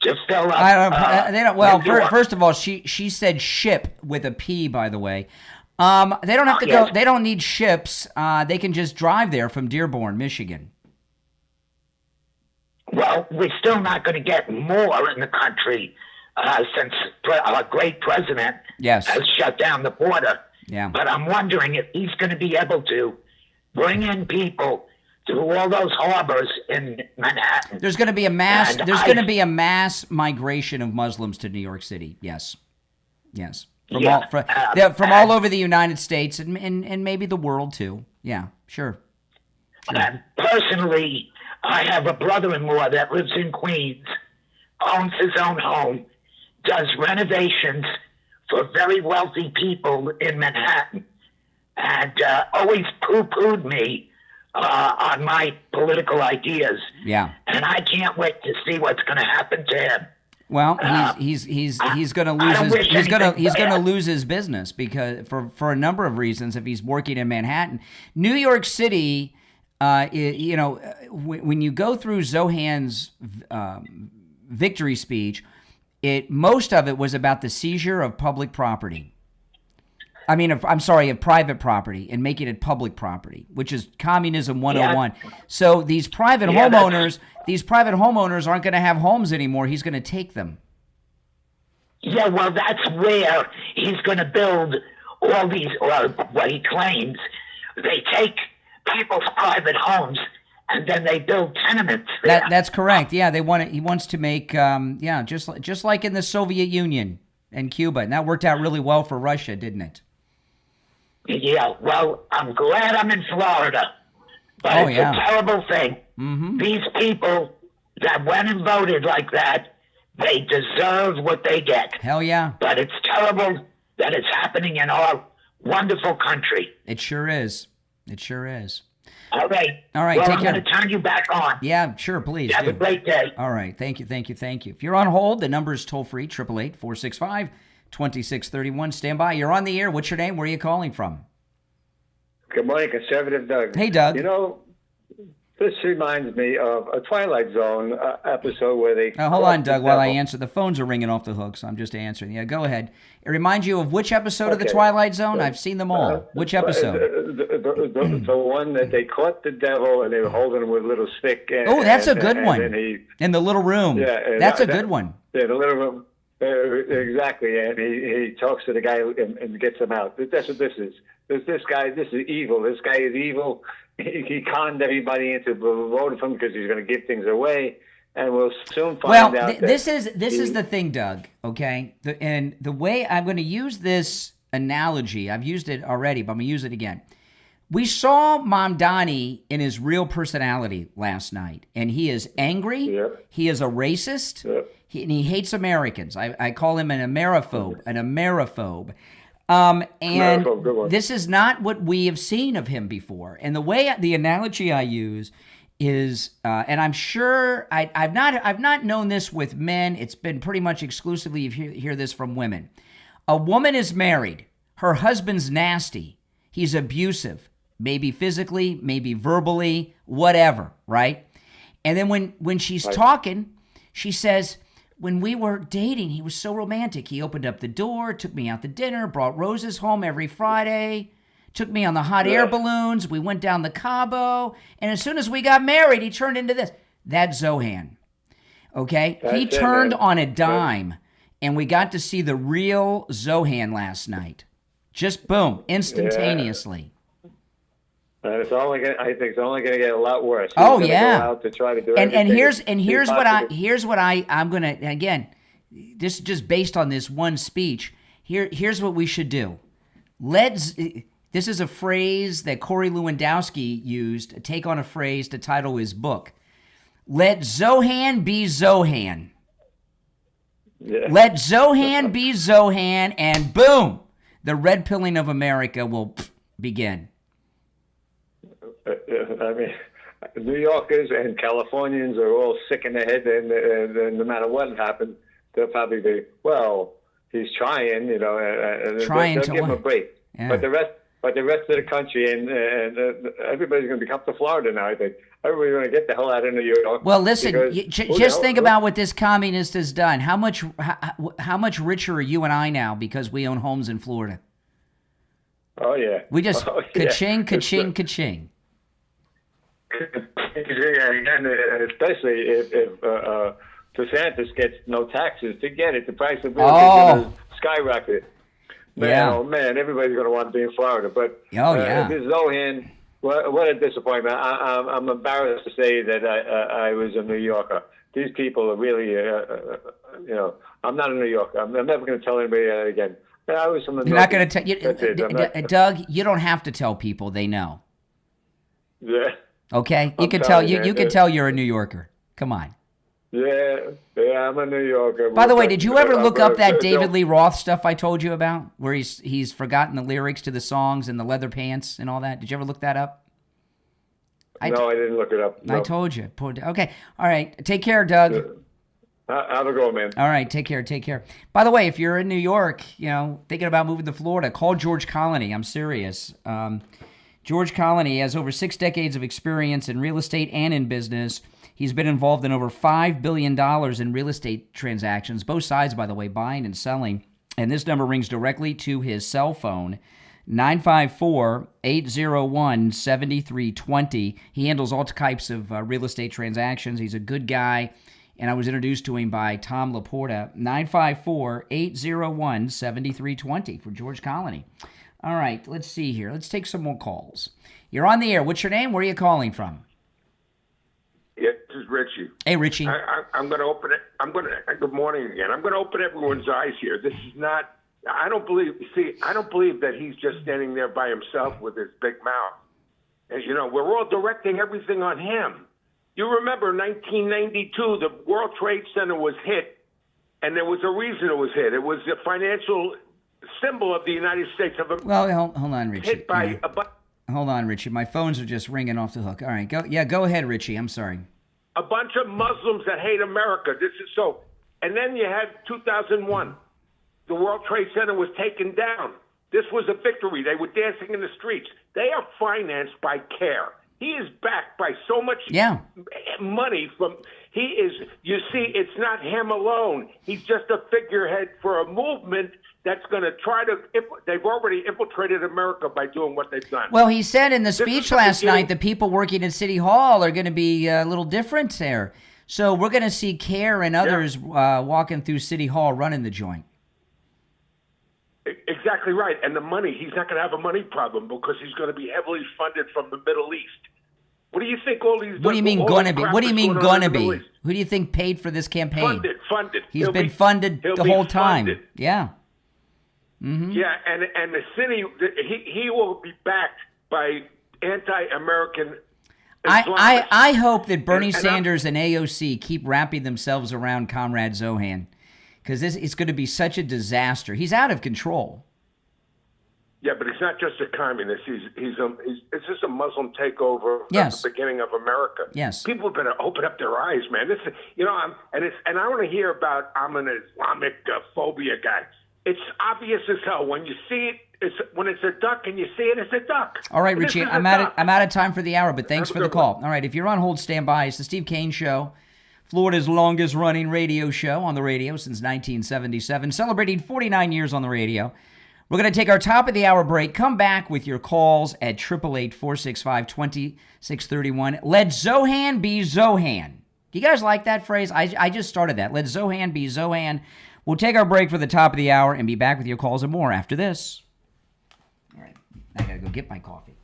to fill up? They don't. Well, first of all, she said ship with a P, by the way. They don't have to go. They don't need ships. They can just drive there from Dearborn, Michigan. Well, we're still not going to get more in the country since our great president has shut down the border. Yeah. But I'm wondering if he's going to be able to bring in people through all those harbors in Manhattan. There's going to be a mass. There's going to be a mass migration of Muslims to New York City. Yes. From all over the United States and maybe the world too. Yeah. Sure. Personally, I have a brother-in-law that lives in Queens, owns his own home, does renovations for very wealthy people in Manhattan, and always poo-pooed me on my political ideas. Yeah. And I can't wait to see what's going to happen to him. Well, he's going to lose he's going to lose his business because for a number of reasons. If he's working in Manhattan, New York City. When you go through Zohan's victory speech, most of it was about the seizure of public property. Of private property and making it public property, which is communism 101. Yeah. So these private homeowners aren't going to have homes anymore. He's going to take them. Yeah, well, that's where he's going to build all these, or what he claims, they take people's private homes and then they build tenements there. That's correct. Yeah, he wants to make just like in the Soviet Union and Cuba, and that worked out really well for Russia, didn't it? Yeah, well, I'm glad I'm in Florida, but it's a terrible thing. Mm-hmm. These people that went and voted like that, they deserve what they get. Hell yeah. But it's terrible that it's happening in our wonderful country. It sure is. It sure is. All right. All right, well, take I'm care. going to turn you back on. Yeah, sure, please. Have a great day. All right, thank you. If you're on hold, the number is toll-free, 888-465-2631. Stand by. You're on the air. What's your name? Where are you calling from? Good morning, Conservative Doug. Hey, Doug. You know, this reminds me of a Twilight Zone episode where they... hold on, Doug, while I answer. The phones are ringing off the hook, so I'm just answering. Yeah, go ahead. It reminds you of which episode of the Twilight Zone? I've seen them all. Which episode? The one that they caught the devil and they were holding him with a little stick. That's a good one. In the little room. Yeah, that's a good one. Yeah, the little room. Exactly, and he talks to the guy and gets him out. That's what this is. This guy, this is evil. This guy is evil. He conned everybody into voting for him because he's going to give things away, and we'll soon find out. This is the thing, Doug. Okay, and the way I'm going to use this analogy, I've used it already, but I'm going to use it again. We saw Mamdani in his real personality last night, and he is angry. Yep. He is a racist. Yep. And he hates Americans. I call him an Ameriphobe. And this is not what we have seen of him before. And the analogy I use is, and I'm sure I've not known this with men. It's been pretty much exclusively you hear this from women. A woman is married. Her husband's nasty. He's abusive, maybe physically, maybe verbally, whatever, right? And then when she's talking, she says, when we were dating, he was so romantic. He opened up the door, took me out to dinner, brought roses home every Friday, took me on the hot air balloons. We went down the Cabo. And as soon as we got married, he turned into this. That's Zohran. Okay? He turned on a dime, and we got to see the real Zohran last night. Just boom, instantaneously. And I think it's only going to get a lot worse. Oh, He's yeah. go out to try to do And here's what I'm going to, again, this is just based on this one speech. Here's what we should do. This is a phrase that Corey Lewandowski used, a take on a phrase to title his book. Let Zohran be Zohran. Yeah. Let Zohran be Zohran, and boom, the red pilling of America will begin. I mean, New Yorkers and Californians are all sick in the head, and no matter what happens, they'll probably be, well, he's trying, and trying they'll to give him a break. Yeah. But the rest of the country and everybody's going to come to Florida now. I think everybody's going to get the hell out of New York. Well, listen, just think about what this communist has done. How much richer are you and I now because we own homes in Florida? Oh yeah, we just ka-ching, ka-ching, ka-ching. And especially if DeSantis gets no taxes to get it, the price of bills is going to skyrocket. Oh man, everybody's going to want to be in Florida. But this Zohran, what a disappointment. I'm embarrassed to say that I was a New Yorker. These people are really, I'm not a New Yorker. I'm never going to tell anybody that again. I was from the You're not going to tell Doug. You don't have to tell people; they know. Yeah. Okay, you can tell you can tell you're a New Yorker. Come on. Yeah, I'm a New Yorker. By the way, did you ever look up that David Lee Roth stuff I told you about, where he's forgotten the lyrics to the songs and the leather pants and all that? Did you ever look that up? No, I didn't look it up. No. I told you. Okay, all right. Take care, Doug. Have a go, man. All right, take care. By the way, if you're in New York, thinking about moving to Florida, call George Colony. I'm serious. George Colony has over 6 decades of experience in real estate and in business. He's been involved in over $5 billion in real estate transactions, both sides, by the way, buying and selling. And this number rings directly to his cell phone, 954-801-7320. He handles all types of real estate transactions. He's a good guy, and I was introduced to him by Tom Laporta. 954-801-7320 for George Colony. All right, let's see here. Let's take some more calls. You're on the air. What's your name? Where are you calling from? is Richie. Hey, Richie. I'm going to open it. Good morning again. I'm going to open everyone's eyes here. This is not. I don't believe that he's just standing there by himself with his big mouth. And, we're all directing everything on him. You remember 1992, the World Trade Center was hit, and there was a reason it was hit. It was the financial symbol of the United States of America. Well, hold on, Richie. Hit by Hold on, Richie. My phones are just ringing off the hook. All right, go ahead, Richie. I'm sorry. a bunch of Muslims that hate America. This is so. And then you had 2001. The World Trade Center was taken down. This was a victory. They were dancing in the streets. They are financed by CARE. He is backed by so much money from. He is. You see, it's not him alone. He's just a figurehead for a movement that's going to try to. They've already infiltrated America by doing what they've done. Well, he said in the speech last night the people working at City Hall are going to be a little different there. So we're going to see CARE and others walking through City Hall running the joint. Exactly right. And the money, he's not going to have a money problem because he's going to be heavily funded from the Middle East. What do you think all these... What do you mean going to be? What do you mean going to be? Who do you think paid for this campaign? Funded. He's been funded the whole time. Funded. Yeah. Mm-hmm. Yeah, and the city, he will be backed by anti-American Islamists. I hope that Bernie Sanders and AOC keep wrapping themselves around Comrade Zohran, because this is going to be such a disaster. He's out of control. Yeah, but he's not just a communist. It's just a Muslim takeover Yes. at the beginning of America. Yes. People better open up their eyes, man. This, I want to hear about. I'm an Islamic phobia guy. It's obvious as hell when you see it. When it's a duck and you see it, it's a duck. All right, And this Richie, is a I'm duck. out of time for the hour, but thanks for the call. All right, if you're on hold, stand by. It's the Steve Kane Show, Florida's longest running radio show on the radio since 1977, celebrating 49 years on the radio. We're going to take our top of the hour break. Come back with your calls at 888-465-2631. Let Zohan be Zohan. Do you guys like that phrase? I just started that. Let Zohan be Zohan. We'll take our break for the top of the hour and be back with your calls and more after this. All right, I got to go get my coffee.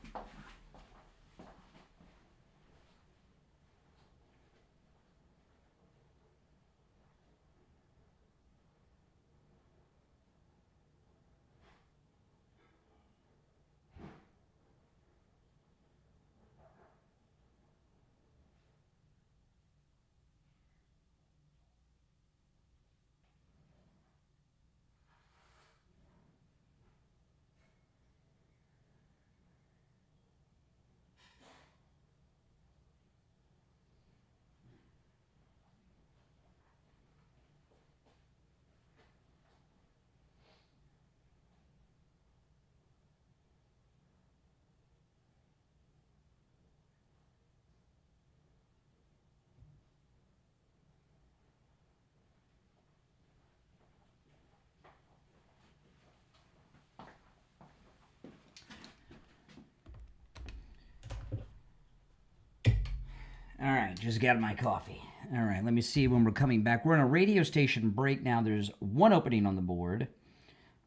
All right, just got my coffee. All right, let me see when we're coming back. We're in a radio station break now. There's one opening on the board.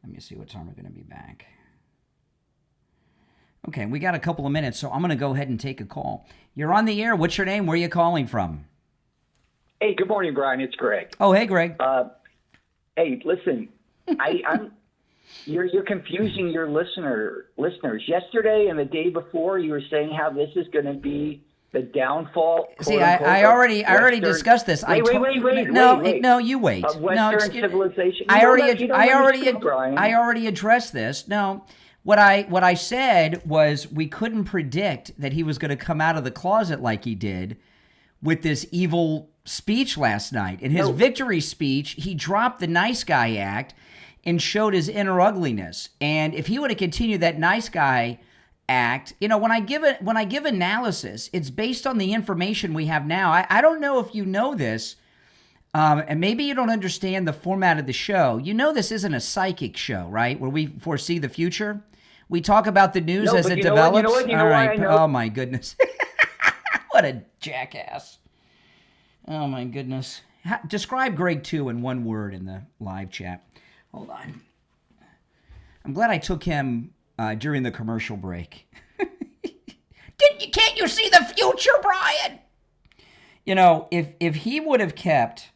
Let me see what time we're going to be back. Okay, we got a couple of minutes, so I'm going to go ahead and take a call. You're on the air. What's your name? Where are you calling from? Hey, good morning, Brian. It's Greg. Oh, hey, Greg. Hey, listen, you're confusing your listeners. Yesterday and the day before, you were saying how this is going to be the downfall. See, I already discussed this. Wait. No, you wait. Of Western civilization. I already addressed this. No, what I said was we couldn't predict that he was going to come out of the closet like he did with this evil speech last night. In his victory speech, he dropped the nice guy act and showed his inner ugliness. And if he would have continued that nice guy act, when I give analysis, it's based on the information we have now. I don't know if you know this, and maybe you don't understand the format of the show. This isn't a psychic show, right? Where we foresee the future. We talk about the news as it develops. All right. Oh my goodness. What a jackass. Oh my goodness. Describe Greg 2 in one word in the live chat. Hold on. I'm glad I took him during the commercial break. Can't you see the future, Brian? You know, if he would have kept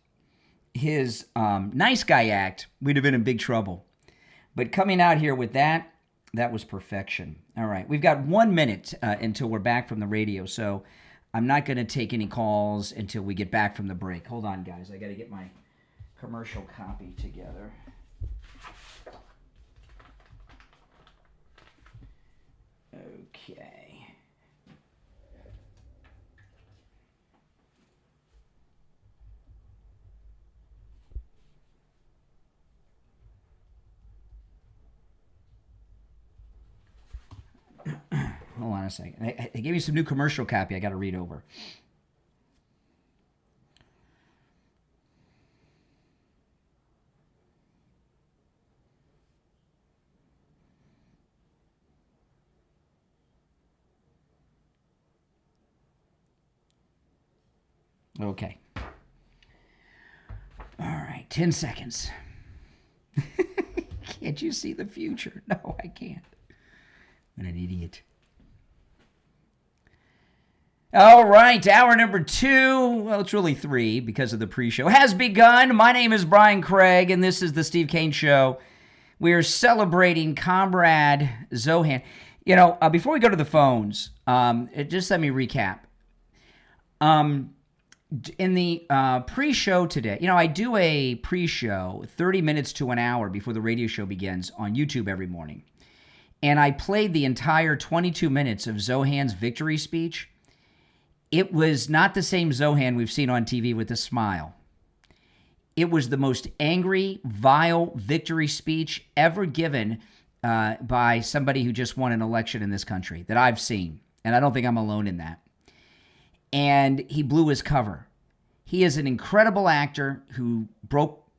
his nice guy act, we'd have been in big trouble. But coming out here with that was perfection. All right, we've got 1 minute until we're back from the radio, so I'm not going to take any calls until we get back from the break. Hold on, guys. I got to get my commercial copy together. Okay. Hold on a second. They gave me some new commercial copy I got to read over. Okay. All right, 10 seconds. Can't you see the future? No, I can't. I'm an idiot. All right, hour number 2, well, it's really 3 because of the pre-show, has begun. My name is Brian Craig, and this is the Steve Kane Show. We are celebrating Comrade Zohran. You know, before we go to the phones, just let me recap. In the pre-show today, you know, I do a pre-show 30 minutes to an hour before the radio show begins on YouTube every morning. And I played the entire 22 minutes of Zohan's victory speech. It was not the same Zohan we've seen on TV with a smile. It was the most angry, vile victory speech ever given by somebody who just won an election in this country that I've seen. And I don't think I'm alone in that. And he blew his cover. He is an incredible actor who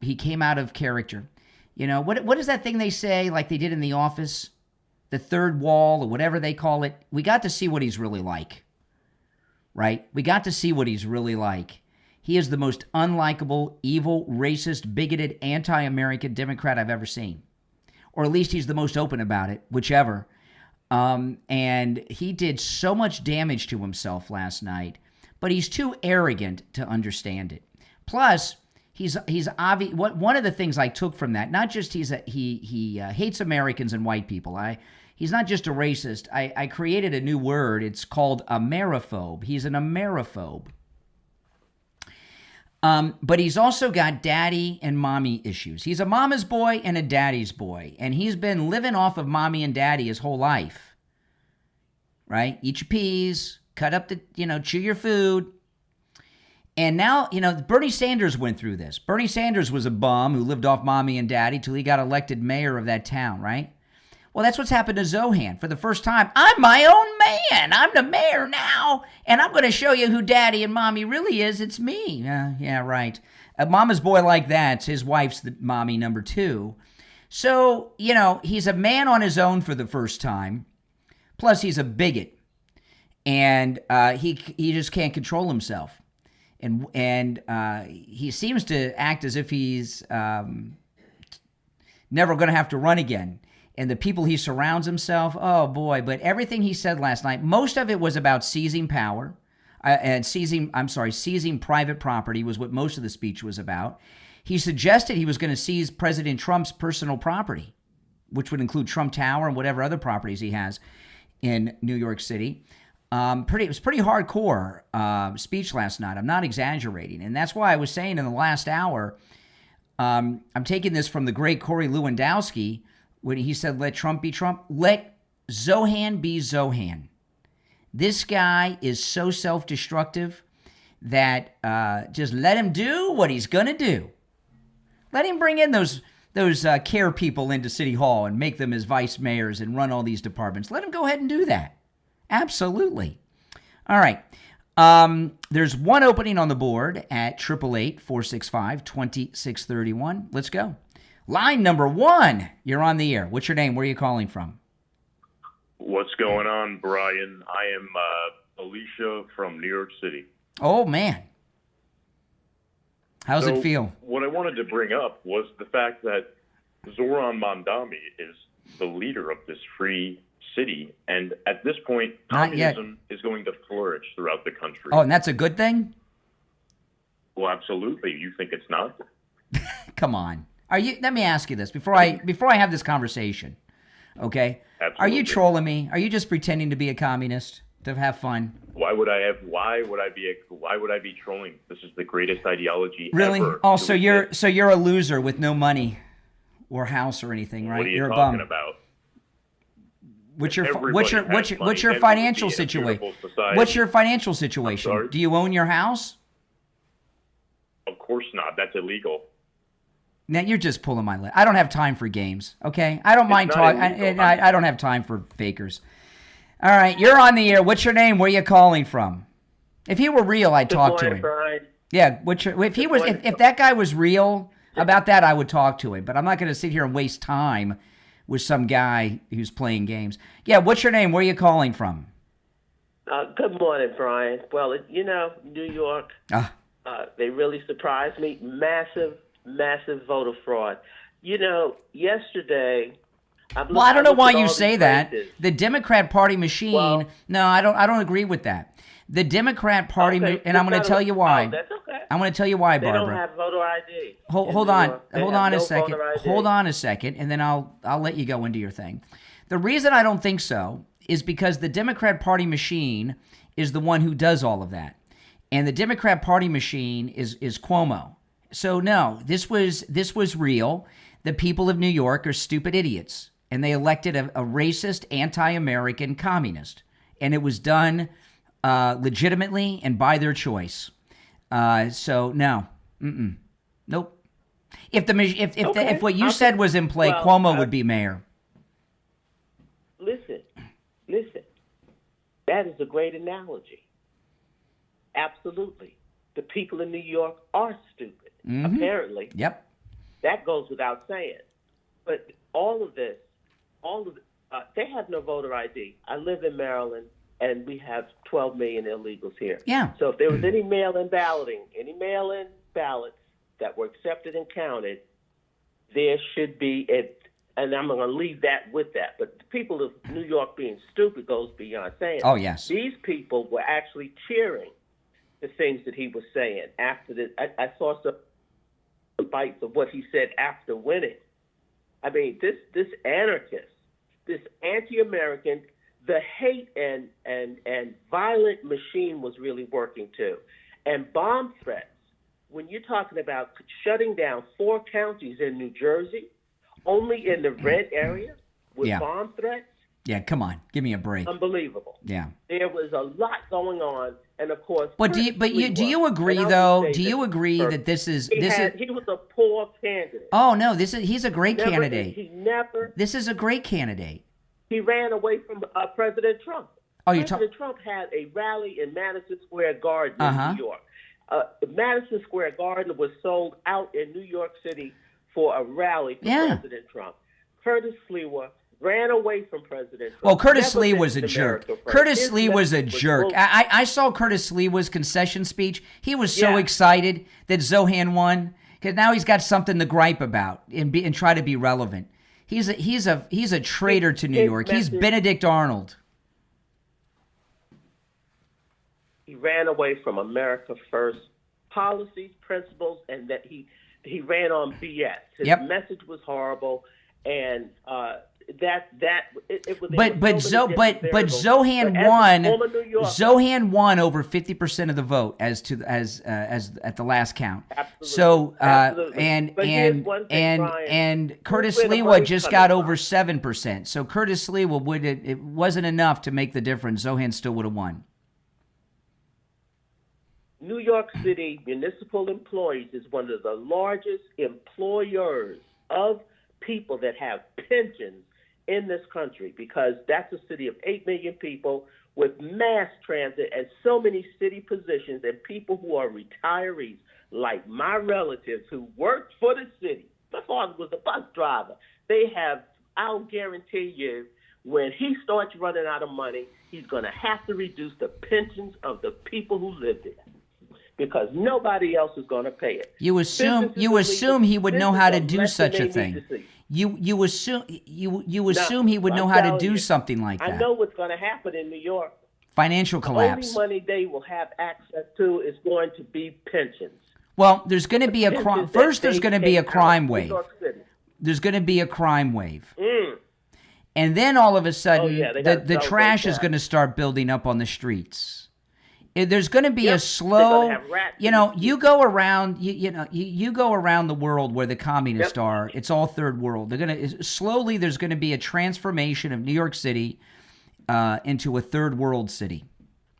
he came out of character. You know, what is that thing they say, like they did in The Office? The third wall, or whatever they call it. We got to see what he's really like. Right? We got to see what he's really like. He is the most unlikable, evil, racist, bigoted, anti-American Democrat I've ever seen. Or at least he's the most open about it, whichever. And he did so much damage to himself last night, but he's too arrogant to understand it. Plus, he's obvious. One of the things I took from that, not just he hates Americans and white people. He's not just a racist. I created a new word. It's called Ameriphobe. He's an Ameriphobe. But he's also got daddy and mommy issues. He's a mama's boy and a daddy's boy. And he's been living off of mommy and daddy his whole life. Right? Eat your peas, cut up chew your food. And now, Bernie Sanders went through this. Bernie Sanders was a bum who lived off mommy and daddy till he got elected mayor of that town, right? Well, that's what's happened to Zohan. For the first time, I'm my own man. I'm the mayor now, and I'm going to show you who daddy and mommy really is. It's me. Yeah, right. A mama's boy like that's his wife's the mommy number 2. So, he's a man on his own for the first time. Plus, he's a bigot, and he just can't control himself. And he seems to act as if he's never going to have to run again. And the people he surrounds himself, oh boy. But everything he said last night, most of it was about seizing power and seizing private property was what most of the speech was about. He suggested he was going to seize President Trump's personal property, which would include Trump Tower and whatever other properties he has in New York City. It was pretty hardcore speech last night. I'm not exaggerating. And that's why I was saying in the last hour, I'm taking this from the great Corey Lewandowski, when he said, let Trump be Trump, let Zohan be Zohan. This guy is so self-destructive that just let him do what he's going to do. Let him bring in those care people into City Hall and make them his vice mayors and run all these departments. Let him go ahead and do that. Absolutely. All right. There's one opening on the board at 888-465-2631. Let's go. Line number 1, you're on the air. What's your name? Where are you calling from? What's going on, Brian? I am Alicia from New York City. Oh, man. How's it feel? What I wanted to bring up was the fact that Zohran Mamdani is the leader of this free city. And at this point, communism is going to flourish throughout the country. Oh, and that's a good thing? Well, absolutely. You think it's not? Come on. Let me ask you this before I have this conversation. Okay? Absolutely. Are you trolling me? Are you just pretending to be a communist to have fun? Why would I be trolling? This is the greatest ideology really? ever. Oh, so you're a loser with no money or house or anything, right? What are you You're talking a bum. about? What's your financial situation? What's your financial situation? Do you own your house? Of course not. That's illegal. Now you're just pulling my leg. I don't have time for games. Okay, I don't mind talking. I don't have time for fakers. All right, you're on the air. What's your name? Where are you calling from? If he were real, I'd talk to him. Brian. Yeah. If that guy was real about that, I would talk to him. But I'm not going to sit here and waste time with some guy who's playing games. Yeah. What's your name? Where are you calling from? Good morning, Brian. Well, New York. They really surprised me. Massive voter fraud. Yesterday. Well, I don't know why you say that. The Democrat Party machine. No, I don't agree with that. The Democrat Party, and I'm going to tell you why. Oh, that's okay. I'm going to tell you why, Barbara. They don't have voter ID. Hold on a second. Hold on a second, and then I'll let you go into your thing. The reason I don't think so is because the Democrat Party machine is the one who does all of that, and the Democrat Party machine is Cuomo. So no, this was real. The people of New York are stupid idiots, and they elected a racist, anti-American communist, and it was done legitimately and by their choice. So no, nope. If what you said was in play, Cuomo would be mayor. Listen. That is a great analogy. Absolutely, the people in New York are stupid. Mm-hmm. Apparently. Yep. That goes without saying. But all of this, they have no voter ID. I live in Maryland, and we have 12 million illegals here. Yeah. So if there was any mail-in balloting, any mail-in ballots that were accepted and counted, there should be it. And I'm going to leave that with that. But the people of New York being stupid goes beyond saying. Oh, yes. These people were actually cheering the things that he was saying after this. I saw some bites of what he said after winning. I mean, this anarchist, this anti-American, the hate and violent machine was really working too. And bomb threats, when you're talking about shutting down 4 counties in New Jersey, only in the red area with bomb threats. Yeah, come on, give me a break. Unbelievable. Yeah. There was a lot going on, and of course. But do you agree though? Do you agree that this is he was a poor candidate. Oh no, he's a great candidate. This is a great candidate. He ran away from President Trump. Oh, President Trump had a rally in Madison Square Garden in New York. Madison Square Garden was sold out in New York City for a rally for President Trump. Curtis Sliwa ran away from President Trump. Well, Curtis Lee was a jerk. Curtis Lee was a jerk. I saw Curtis Sliwa's concession speech. He was so excited that Zohran won because now he's got something to gripe about and try to be relevant. He's a traitor to New York. He's Benedict Arnold. He ran away from America First policies, principles, and that he ran on BS. His message was horrible, and it was. But Zohran won over 50% of the vote as at the last count. Absolutely. So Absolutely. and Curtis Sliwa just got over 7%. So Curtis Sliwa it wasn't enough to make the difference. Zohran still would have won. New York City municipal employees is one of the largest employers of people that have pensions in this country because that's a city of 8 million people with mass transit and so many city positions and people who are retirees, like my relatives who worked for the city. My father was a bus driver. I'll guarantee you, when he starts running out of money, he's going to have to reduce the pensions of the people who live there. Because nobody else is going to pay it. You assume he would know how to do such a thing. You assume he would know how to do something like that. I know what's going to happen in New York. Financial collapse. The only money they will have access to is going to be pensions. Well, there's going to be a crime. First, there's going to be a crime wave. New York City. There's going to be a crime wave. Mm. And then all of a sudden, the trash celebrate is that. going to start building up on the streets. There's going to be a They're slow, gonna have rats. you go around, you go around the world where the communists are. It's all third world. Slowly, there's going to be a transformation of New York City into a third world city.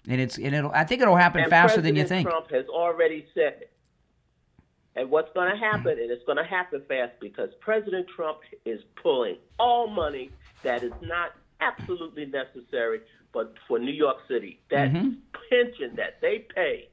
And I think it'll happen faster than you think. Trump has already said it. And what's going to happen, and it's going to happen fast, because President Trump is pulling all money that is not absolutely necessary, but for New York City. That pension that they pay.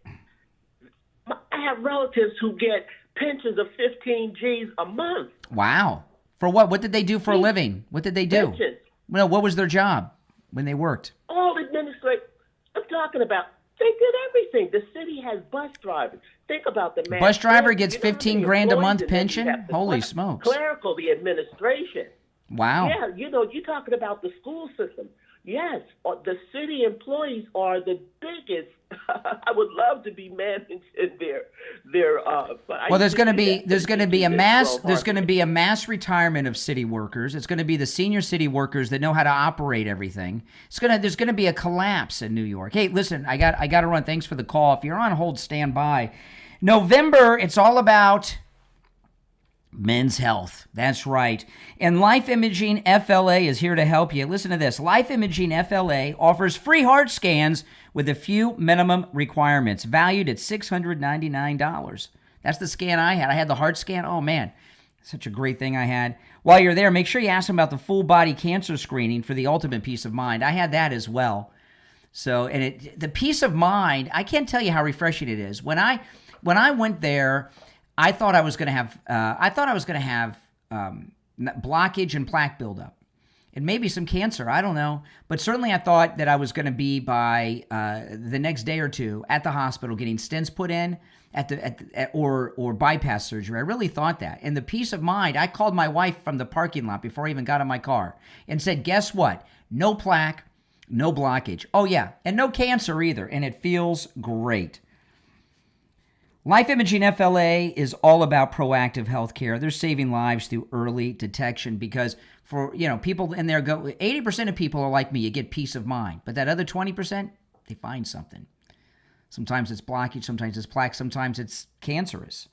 I have relatives who get pensions of 15 G's a month. Wow. For what? What did they do for a living? What did they do? Pensions. Well, what was their job when they worked? All administrative. I'm talking about, they did everything. The city has bus drivers. Think about the man. Bus driver gets You know how 15 many grand a employees month and then you pension? have the Holy smokes. Clerical, the administration. Wow. Yeah, you're talking about the school system. Yes, the city employees are the biggest. I would love to be managing their. Well, there's going to be a mass retirement of city workers. It's going to be the senior city workers that know how to operate everything. There's going to be a collapse in New York. Hey, listen, I got to run. Thanks for the call. If you're on hold, stand by. November, it's all about men's health. That's right. And Life Imaging FLA is here to help you. Listen to this. Life Imaging FLA offers free heart scans with a few minimum requirements, valued at $699. That's the scan I had. I had the heart scan. Oh, man. Such a great thing I had. While you're there, make sure you ask them about the full body cancer screening for the ultimate peace of mind. I had that as well. So, and the peace of mind, I can't tell you how refreshing it is. When I went there, I thought I was going to have blockage and plaque buildup, and maybe some cancer. I don't know, but certainly I thought that I was going to be by the next day or two at the hospital getting stents put in or bypass surgery. I really thought that. And the peace of mind, I called my wife from the parking lot before I even got in my car and said, "Guess what? No plaque, no blockage. Oh yeah, and no cancer either." And it feels great. Life Imaging FLA is all about proactive health care. They're saving lives through early detection because people in there 80% of people are like me. You get peace of mind. But that other 20%, they find something. Sometimes it's blockage, sometimes it's plaque, sometimes it's cancerous.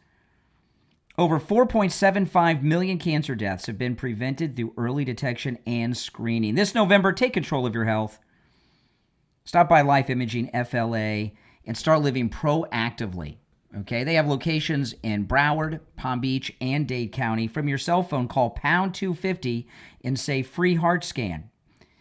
Over 4.75 million cancer deaths have been prevented through early detection and screening. This November, take control of your health. Stop by Life Imaging FLA and start living proactively. Okay, they have locations in Broward, Palm Beach, and Dade County. From your cell phone, call pound 250 and say free heart scan.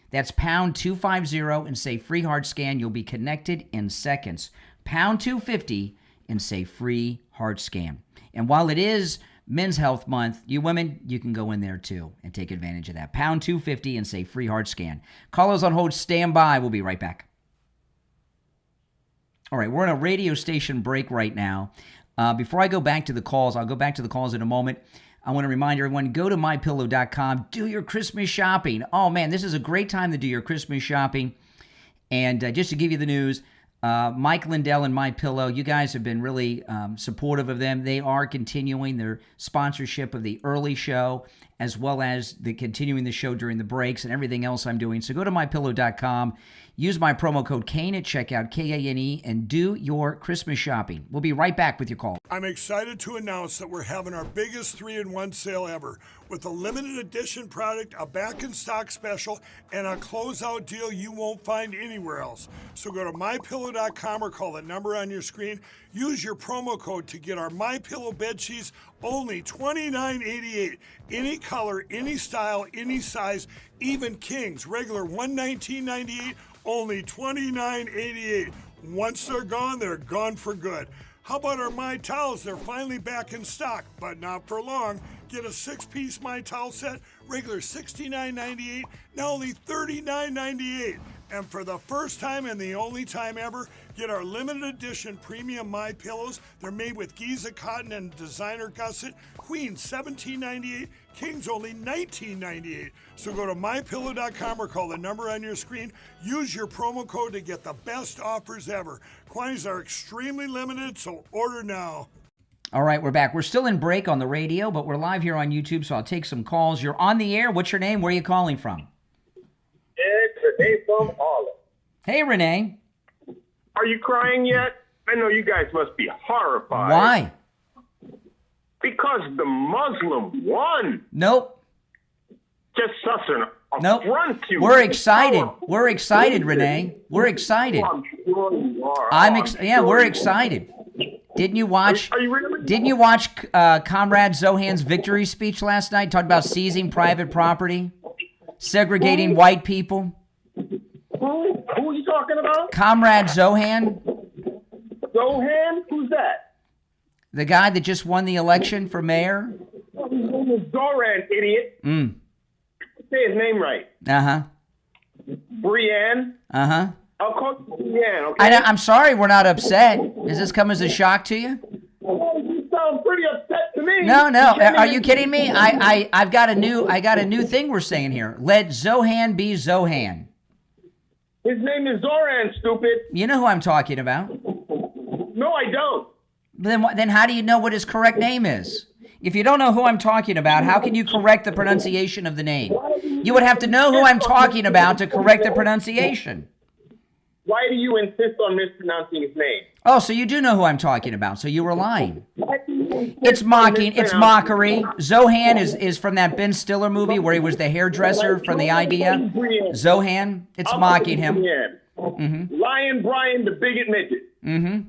That's pound 250 and say free heart scan. You'll be connected in seconds. Pound 250 and say free heart scan. And while it is Men's Health Month, you women, you can go in there too and take advantage of that. Pound 250 and say free heart scan. Callers on hold, stand by. We'll be right back. All right, we're on a radio station break right now. Before I go back to the calls, I'll go back to the calls in a moment. I want to remind everyone, go to MyPillow.com, do your Christmas shopping. Oh, man, this is a great time to do your Christmas shopping. And just to give you the news, Mike Lindell and MyPillow, you guys have been really supportive of them. They are continuing their sponsorship of the early show, as well as continuing the show during the breaks and everything else I'm doing. So go to MyPillow.com. Use my promo code Kane at checkout, Kane, and do your Christmas shopping. We'll be right back with your call. I'm excited to announce that we're having our biggest 3-in-1 sale ever with a limited edition product, a back-in-stock special, and a closeout deal you won't find anywhere else. So go to MyPillow.com or call the number on your screen. Use your promo code to get our MyPillow bed sheets, only $29.88. Any color, any style, any size, even kings, regular $119.98. Only $29.88. Once they're gone for good. How about our My Towels? They're finally back in stock, but not for long. Get a 6-piece My Towel set, regular $69.98, now only $39.98. And for the first time and the only time ever, get our limited edition premium My Pillows. They're made with Giza cotton and designer gusset. Queen $17.98, Kings only $19.98. So go to MyPillow.com or call the number on your screen. Use your promo code to get the best offers ever. Quantities are extremely limited, so order now. All right, we're back. We're still in break on the radio, but we're live here on YouTube, so I'll take some calls. You're on the air. What's your name? Where are you calling from? It's Renee from Harlem. Hey, Renee. Are you crying yet? I know you guys must be horrified. Why? Because the Muslim won. Nope. Just such an Nope. affront to We're excited. We're excited, Renee. We're excited. I'm sure you are. We're excited. Didn't you watch? Are you really? Didn't you watch Comrade Zohan's victory speech last night? Talked about seizing private property, segregating white people. Who are you talking about? Comrade Zohan, Zohan? Who's that? the guy that just won the election for mayor. His name is Zoran, idiot. Say his name right. Uh-huh. Brienne. Uh-huh. I'll call you Brienne, okay? I'm sorry we're not upset. Does this come as a shock to you? Oh, you sound pretty upset to me. No. Are you kidding me? I've got a new thing we're saying here. Let Zohan be Zohan. His name is Zoran, stupid. You know who I'm talking about. No, I don't. Then how do you know what his correct name is? If you don't know who I'm talking about, how can you correct the pronunciation of the name? You would have to know who I'm talking about to correct the pronunciation. Why do you insist on mispronouncing his name? Oh, so you do know who I'm talking about, so you were lying. It's mocking. It's mockery. Zohan is from that Ben Stiller movie where he was the hairdresser from the idea. Zohan. It's mocking him. Mm-hmm. Lion Brian, the bigot midget. Mm-hmm.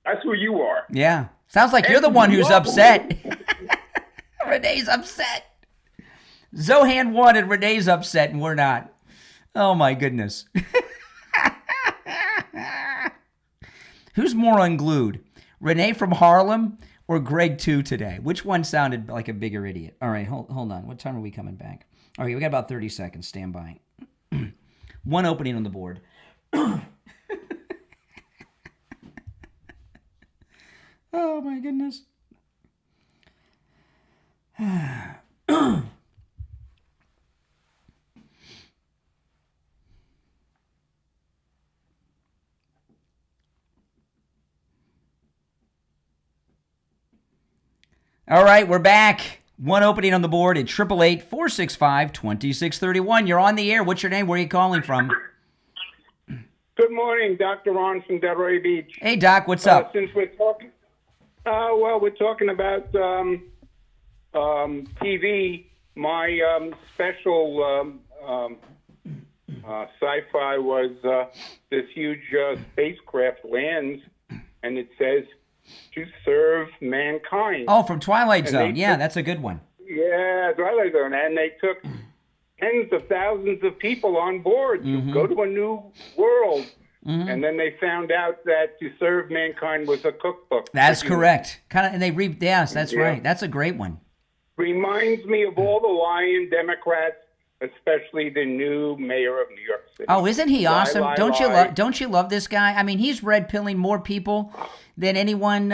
That's who you are. Yeah. Sounds like you're the one who's upset. Renee's upset. Zohan won and Renee's upset and we're not. Oh, my goodness. Who's more unglued? Renee from Harlem or Greg 2 today? Which one sounded like a bigger idiot? All right, hold on. What time are we coming back? All right, we got about 30 seconds. Stand by. One opening on the board. Oh, my goodness. All right, we're back. One opening on the board at 888-465-2631. You're on the air. What's your name? Where are you calling from? Good morning, Dr. Ron from Delray Beach. Hey, Doc, what's up? Since we're talking, we're talking about TV. My special sci-fi was this huge spacecraft lands, and it says, to serve mankind. Oh, from Twilight Zone. Yeah, that's a good one. Yeah, Twilight Zone. And they took tens of thousands of people on board to go to a new world. And then they found out that to serve mankind was a cookbook. That's correct. Yes, that's right. That's a great one. Reminds me of all the lying Democrats, especially the new mayor of New York City. Oh, isn't he awesome? Don't you love this guy? I mean, he's red pilling more people than anyone.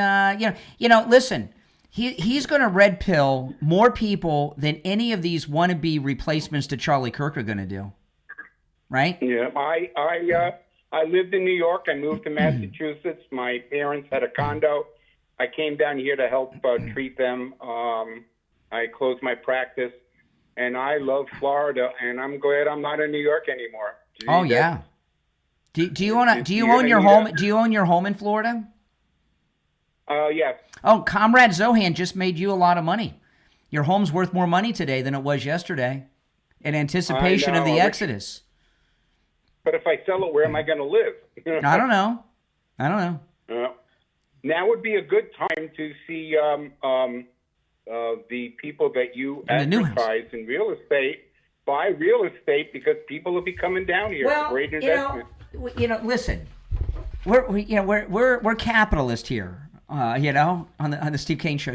Listen, he's going to red pill more people than any of these wannabe replacements to Charlie Kirk are going to do. Right? Yeah, I lived in New York. I moved to Massachusetts. My parents had a condo. I came down here to help treat them. I closed my practice. And I love Florida, and I'm glad I'm not in New York anymore. Oh yeah. Do you own your home? Do you own your home in Florida? Yes. Oh, Comrade Zohan just made you a lot of money. Your home's worth more money today than it was yesterday, in anticipation of the exodus. But if I sell it, where am I going to live? I don't know. Now would be a good time to see the people that you advertise in real estate buy real estate because people will be coming down here. Well, great investment. Listen, we're capitalist here. On the Steve Kane show.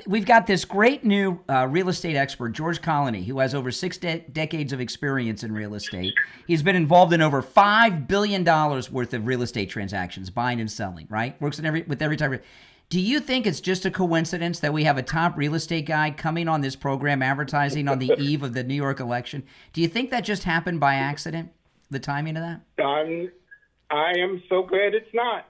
We've got this great new real estate expert, George Colony, who has over 6 decades of experience in real estate. He's been involved in over $5 billion worth of real estate transactions, buying and selling, right? Works with every type of... Do you think it's just a coincidence that we have a top real estate guy coming on this program advertising on the eve of the New York election? Do you think that just happened by accident, the timing of that? I am so glad it's not.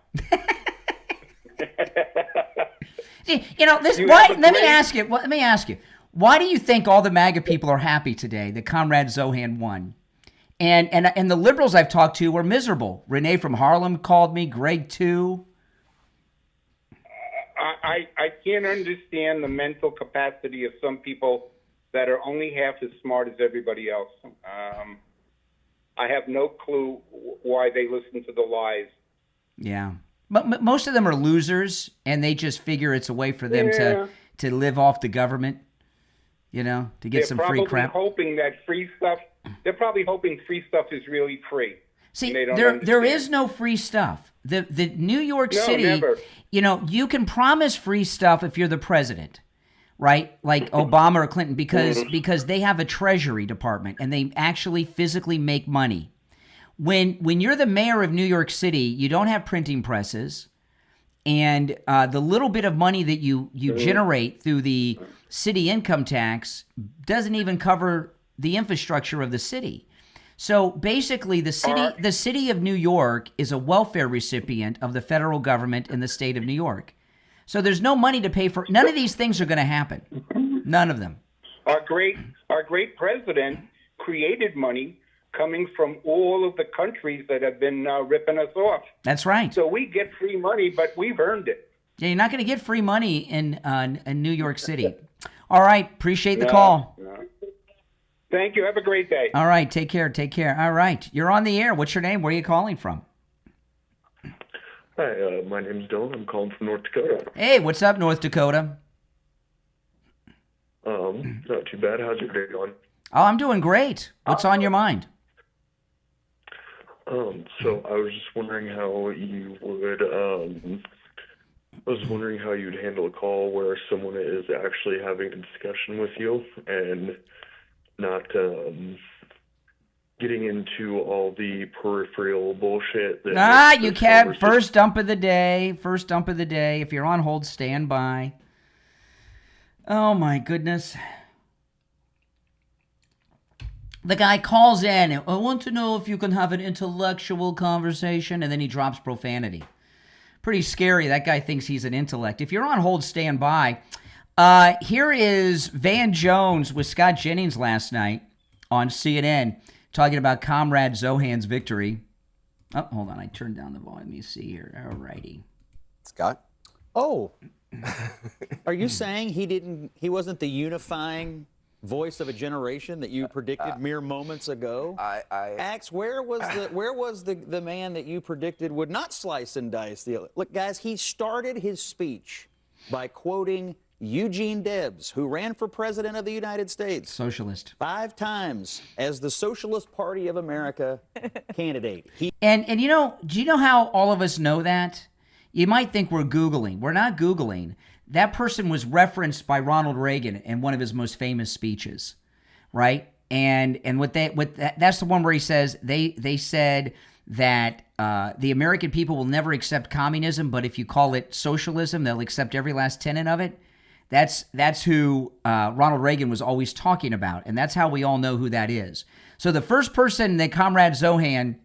You know, this. Why? Let me ask you. Let me ask you. Why do you think all the MAGA people are happy today that Comrade Zohan won? And the liberals I've talked to were miserable. Renee from Harlem called me. Greg too. I can't understand the mental capacity of some people that are only half as smart as everybody else. I have no clue why they listen to the lies. Yeah. But most of them are losers, and they just figure it's a way for them to live off the government, you know, to get some free crap. They're probably hoping free stuff is really free. See, there is no free stuff. The New York City, never. You know, you can promise free stuff if you're the president, right? Like Obama or Clinton, because they have a Treasury Department and they actually physically make money. When you're the mayor of New York City, you don't have printing presses, and the little bit of money that you generate through the city income tax doesn't even cover the infrastructure of the city. So basically, the city of New York is a welfare recipient of the federal government in the state of New York. So there's no money to pay for. None of these things are going to happen. None of them. Our great president created money coming from all of the countries that have been ripping us off. That's right. So we get free money, but we've earned it. Yeah, you're not going to get free money in New York City. All right. Appreciate the call. No. Thank you. Have a great day. All right. Take care. Take care. All right. You're on the air. What's your name? Where are you calling from? Hi, my name's Dylan. I'm calling from North Dakota. Hey, what's up, North Dakota? Not too bad. How's your day going? Oh, I'm doing great. What's on your mind? So I was just wondering how you would, you'd handle a call where someone is actually having a discussion with you and not getting into all the peripheral bullshit. You can't. First dump of the day. First dump of the day. If you're on hold, stand by. Oh, my goodness. The guy calls in, I want to know if you can have an intellectual conversation, and then he drops profanity. Pretty scary. That guy thinks he's an intellect. If you're on hold, stand by. Here is Van Jones with Scott Jennings last night on CNN talking about Comrade Zohan's victory. Oh, hold on. I turned down the volume. Let me see here. All righty. Scott? Oh. Are you saying he wasn't the unifying voice of a generation that you predicted mere moments ago? Axe, where was the man that you predicted would not slice and dice the? Look, guys, he started his speech by quoting Eugene Debs, who ran for president of the United States. Socialist. 5 times as the Socialist Party of America candidate. And you know, do you know how all of us know that? You might think we're Googling. We're not Googling. That person was referenced by Ronald Reagan in one of his most famous speeches, right? And that's the one where he says they said that the American people will never accept communism, but if you call it socialism, they'll accept every last tenet of it. That's who Ronald Reagan was always talking about, and that's how we all know who that is. So the first person that Comrade Zohan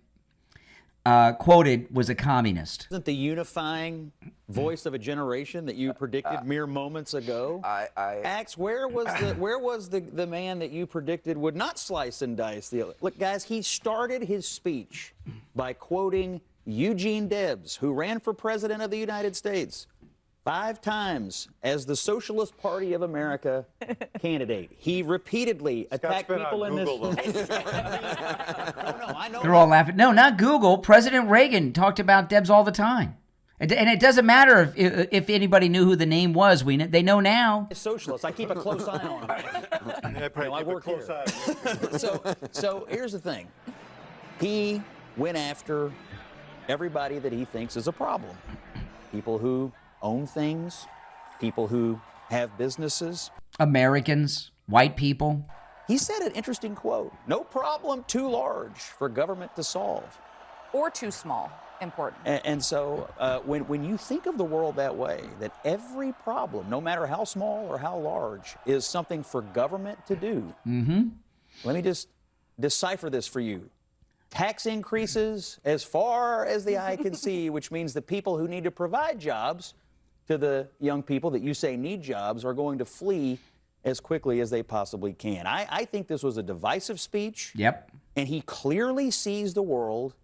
quoted was a communist. Isn't the unifying voice of a generation that you predicted mere moments ago? Axe, where was the man that you predicted would not slice and dice the? Look, guys, he started his speech by quoting Eugene Debs, who ran for president of the United States 5 times as the Socialist Party of America candidate. He repeatedly attacked people in this. I know. They're all laughing. No, not Google. President Reagan talked about Debs all the time. And it doesn't matter if anybody knew who the name was. They know now. Socialist. I keep a close eye on him. I work here. So here's the thing. He went after everybody that he thinks is a problem. People who own things, people who have businesses. Americans, white people. He said an interesting quote. No problem too large for government to solve. Or too small. Important. And so when you think of the world that way, that every problem, no matter how small or how large, is something for government to do, let me just decipher this for you. tax increases as far as the eye can see, which means the people who need to provide jobs to the young people that you say need jobs are going to flee as quickly as they possibly can. I think this was a divisive speech. Yep. And he clearly sees the world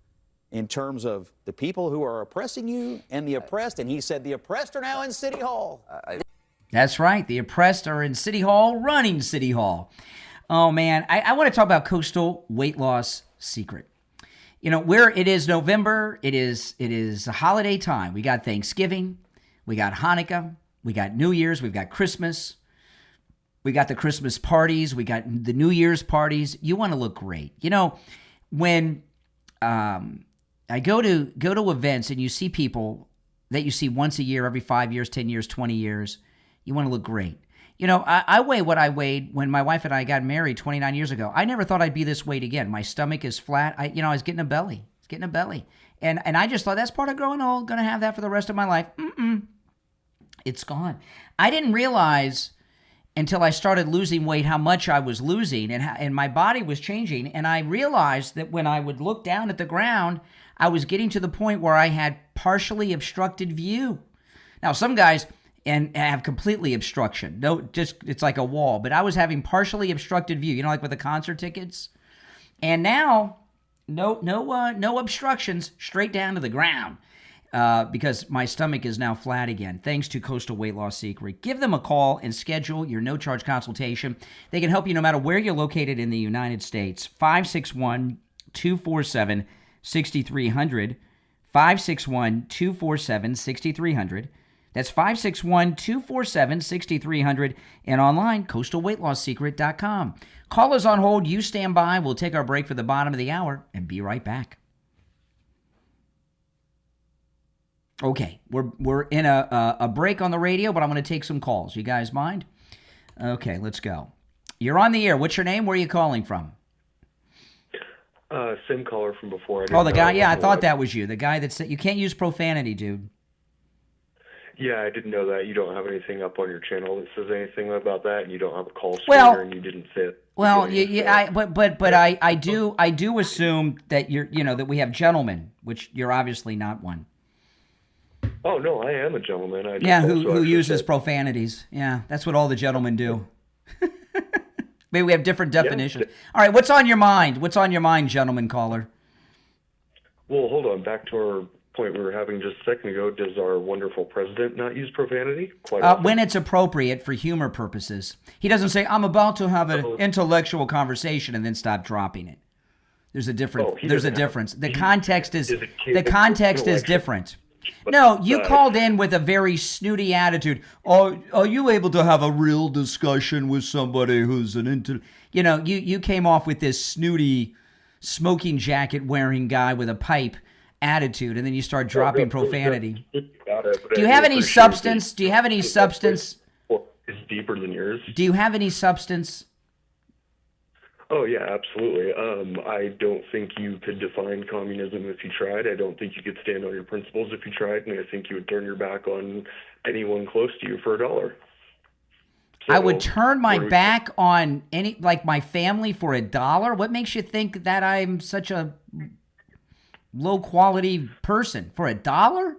in terms of the people who are oppressing you and the oppressed. And he said the oppressed are now in City Hall. That's right. The oppressed are in City Hall, running City Hall. Oh, man. I want to talk about coastal weight loss secret. You know, where it is November, it is a holiday time. We got Thanksgiving, we got Hanukkah, we got New Year's, we've got Christmas. We got the Christmas parties. We got the New Year's parties. You want to look great. You know, when I go to events and you see people that you see once a year, every 5 years, 10 years, 20 years, you want to look great. You know, I weigh what I weighed when my wife and I got married 29 years ago. I never thought I'd be this weight again. My stomach is flat. I was getting a belly. And I just thought that's part of growing old. Going to have that for the rest of my life. It's gone. I didn't realize until I started losing weight how much I was losing and my body was changing. And I realized that when I would look down at the ground, I was getting to the point where I had partially obstructed view. Now, some guys have completely obstruction. No, just it's like a wall. But I was having partially obstructed view, you know, like with the concert tickets. And now, no obstructions, straight down to the ground. Because my stomach is now flat again, thanks to Coastal Weight Loss Secret. Give them a call and schedule your no-charge consultation. They can help you no matter where you're located in the United States. 561-247-6300. 561-247-6300. That's 561-247-6300. And online, coastalweightlossecret.com. Call us on hold. You stand by. We'll take our break for the bottom of the hour and be right back. Okay, we're in a break on the radio, but I'm going to take some calls. You guys mind? Okay, let's go. You're on the air. What's your name? Where are you calling from? Same caller from before. Oh, the guy? Yeah, I thought that was you. The guy that said you can't use profanity, dude. Yeah, I didn't know that. You don't have anything up on your channel that says anything about that, and you don't have a call screener, and you didn't say it. Well, I do assume that that we have gentlemen, which you're obviously not one. Oh, no, I am a gentleman. Who uses profanities. Yeah, that's what all the gentlemen do. Maybe we have different definitions. Yeah. All right, what's on your mind? What's on your mind, gentleman caller? Well, hold on. Back to our point we were having just a second ago. Does our wonderful president not use profanity? Quite often? When it's appropriate for humor purposes. He doesn't say, I'm about to have an intellectual conversation and then stop dropping it. There's a difference. There's a difference. The context is different. No, you called in with a very snooty attitude. Are you able to have a real discussion with somebody who's you came off with this snooty, smoking jacket wearing guy with a pipe attitude, and then you start dropping profanity. Do you have any substance? Do you have any substance? It's deeper than yours. Do you have any substance? Oh, yeah, absolutely. I don't think you could define communism if you tried. I don't think you could stand on your principles if you tried, and I think you would turn your back on anyone close to you for $1. So, I would turn my back on my family for $1? What makes you think that I'm such a low-quality person? For $1?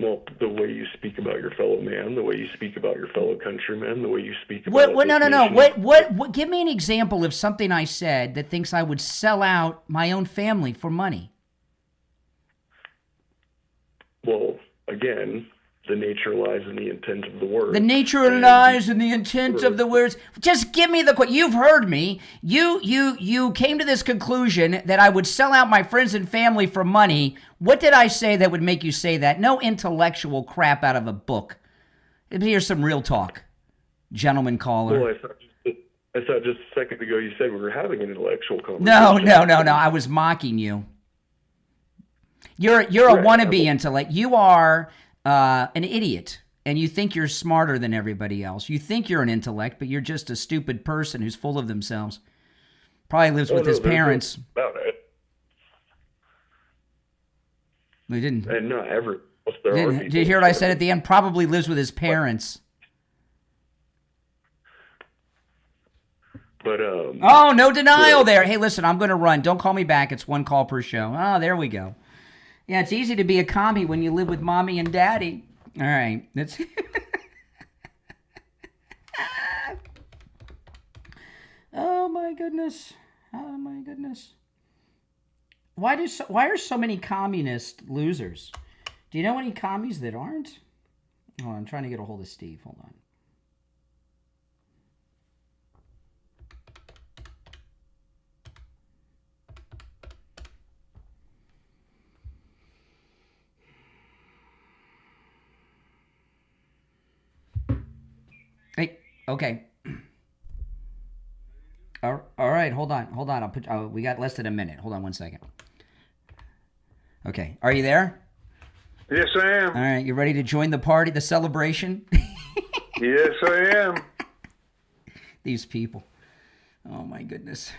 Well, the way you speak about your fellow man, the way you speak about your fellow countrymen, the way you speak about... No. What? Give me an example of something I said that thinks I would sell out my own family for money. Well, again, the nature lies in the intent of the word. The nature lies in the intent of the words. Just give me the... You've heard me. You came to this conclusion that I would sell out my friends and family for money. What did I say that would make you say that? No intellectual crap out of a book. Here's some real talk, gentleman caller. Well, I thought just a second ago you said we were having an intellectual conversation. No. I was mocking you. You're a wannabe intellect. You are an idiot, and you think you're smarter than everybody else. You think you're an intellect, but you're just a stupid person who's full of themselves. Probably lives with his parents. No about it. We didn't. And not ever. Did you hear what I said at the end? Probably lives with his parents. But oh, no denial there. Hey, listen, I'm going to run. Don't call me back. It's one call per show. Oh, there we go. Yeah, it's easy to be a commie when you live with mommy and daddy. All right. That's oh, my goodness. Oh, my goodness. Why are so many communist losers? Do you know any commies that aren't? Hold on, I'm trying to get a hold of Steve. Hold on. Hey, okay. All right, hold on. I'll put. We got less than a minute. Hold on 1 second. Okay, are you there? Yes, I am. All right, you ready to join the party, the celebration? Yes, I am. These people. Oh, my goodness.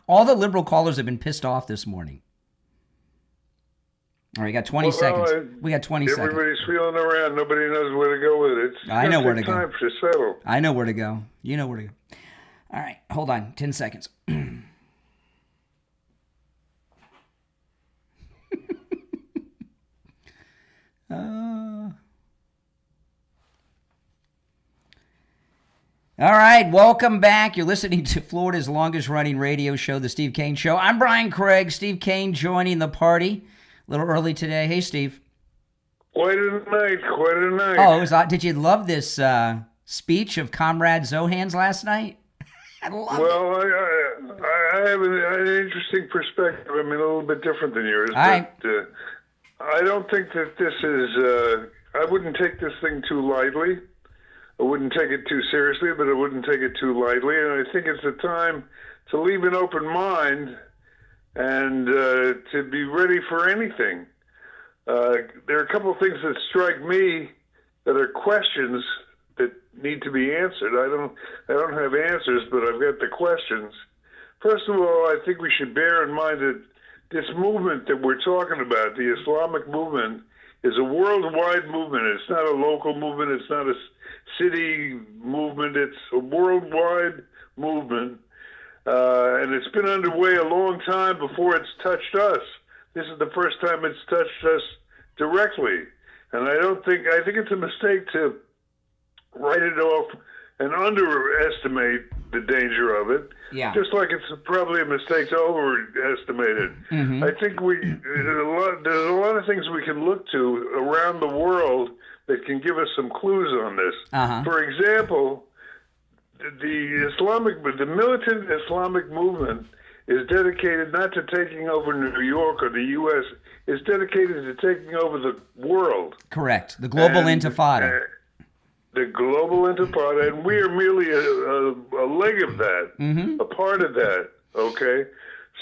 All the liberal callers have been pissed off this morning. All right, we got 20 seconds. We got 20 seconds. Everybody's feeling around. Nobody knows where to go with it. I know where to go. Time to settle. I know where to go. You know where to go. All right, hold on. 10 seconds. All right, welcome back. You're listening to Florida's longest running radio show, The Steve Kane Show. I'm Brian Craig. Steve Kane joining the party a little early today. Hey, Steve. Quite a night. Oh, it was, did you love this speech of Comrade Zohan's last night? I loved it. I have an interesting perspective. I mean, a little bit different than yours. I don't think that this is, I wouldn't take this thing too lightly. I wouldn't take it too seriously, but I wouldn't take it too lightly. And I think it's a time to leave an open mind and to be ready for anything. There are a couple of things that strike me that are questions that need to be answered. I don't have answers, but I've got the questions. First of all, I think we should bear in mind that this movement that we're talking about, the Islamic movement, is a worldwide movement. It's not a local movement. It's not a city movement. It's a worldwide movement. And it's been underway a long time before it's touched us. This is the first time it's touched us directly. And I think it's a mistake to write it off and underestimate the danger of it. Yeah. Just like it's probably a mistake to overestimate it. Mm-hmm. I think there's a lot of things we can look to around the world that can give us some clues on this. Uh-huh. For example, the militant Islamic movement is dedicated not to taking over New York or the U.S. It's dedicated to taking over the world. Correct. The global intifada. The global intifada, and we are merely a leg of that, a part of that, okay?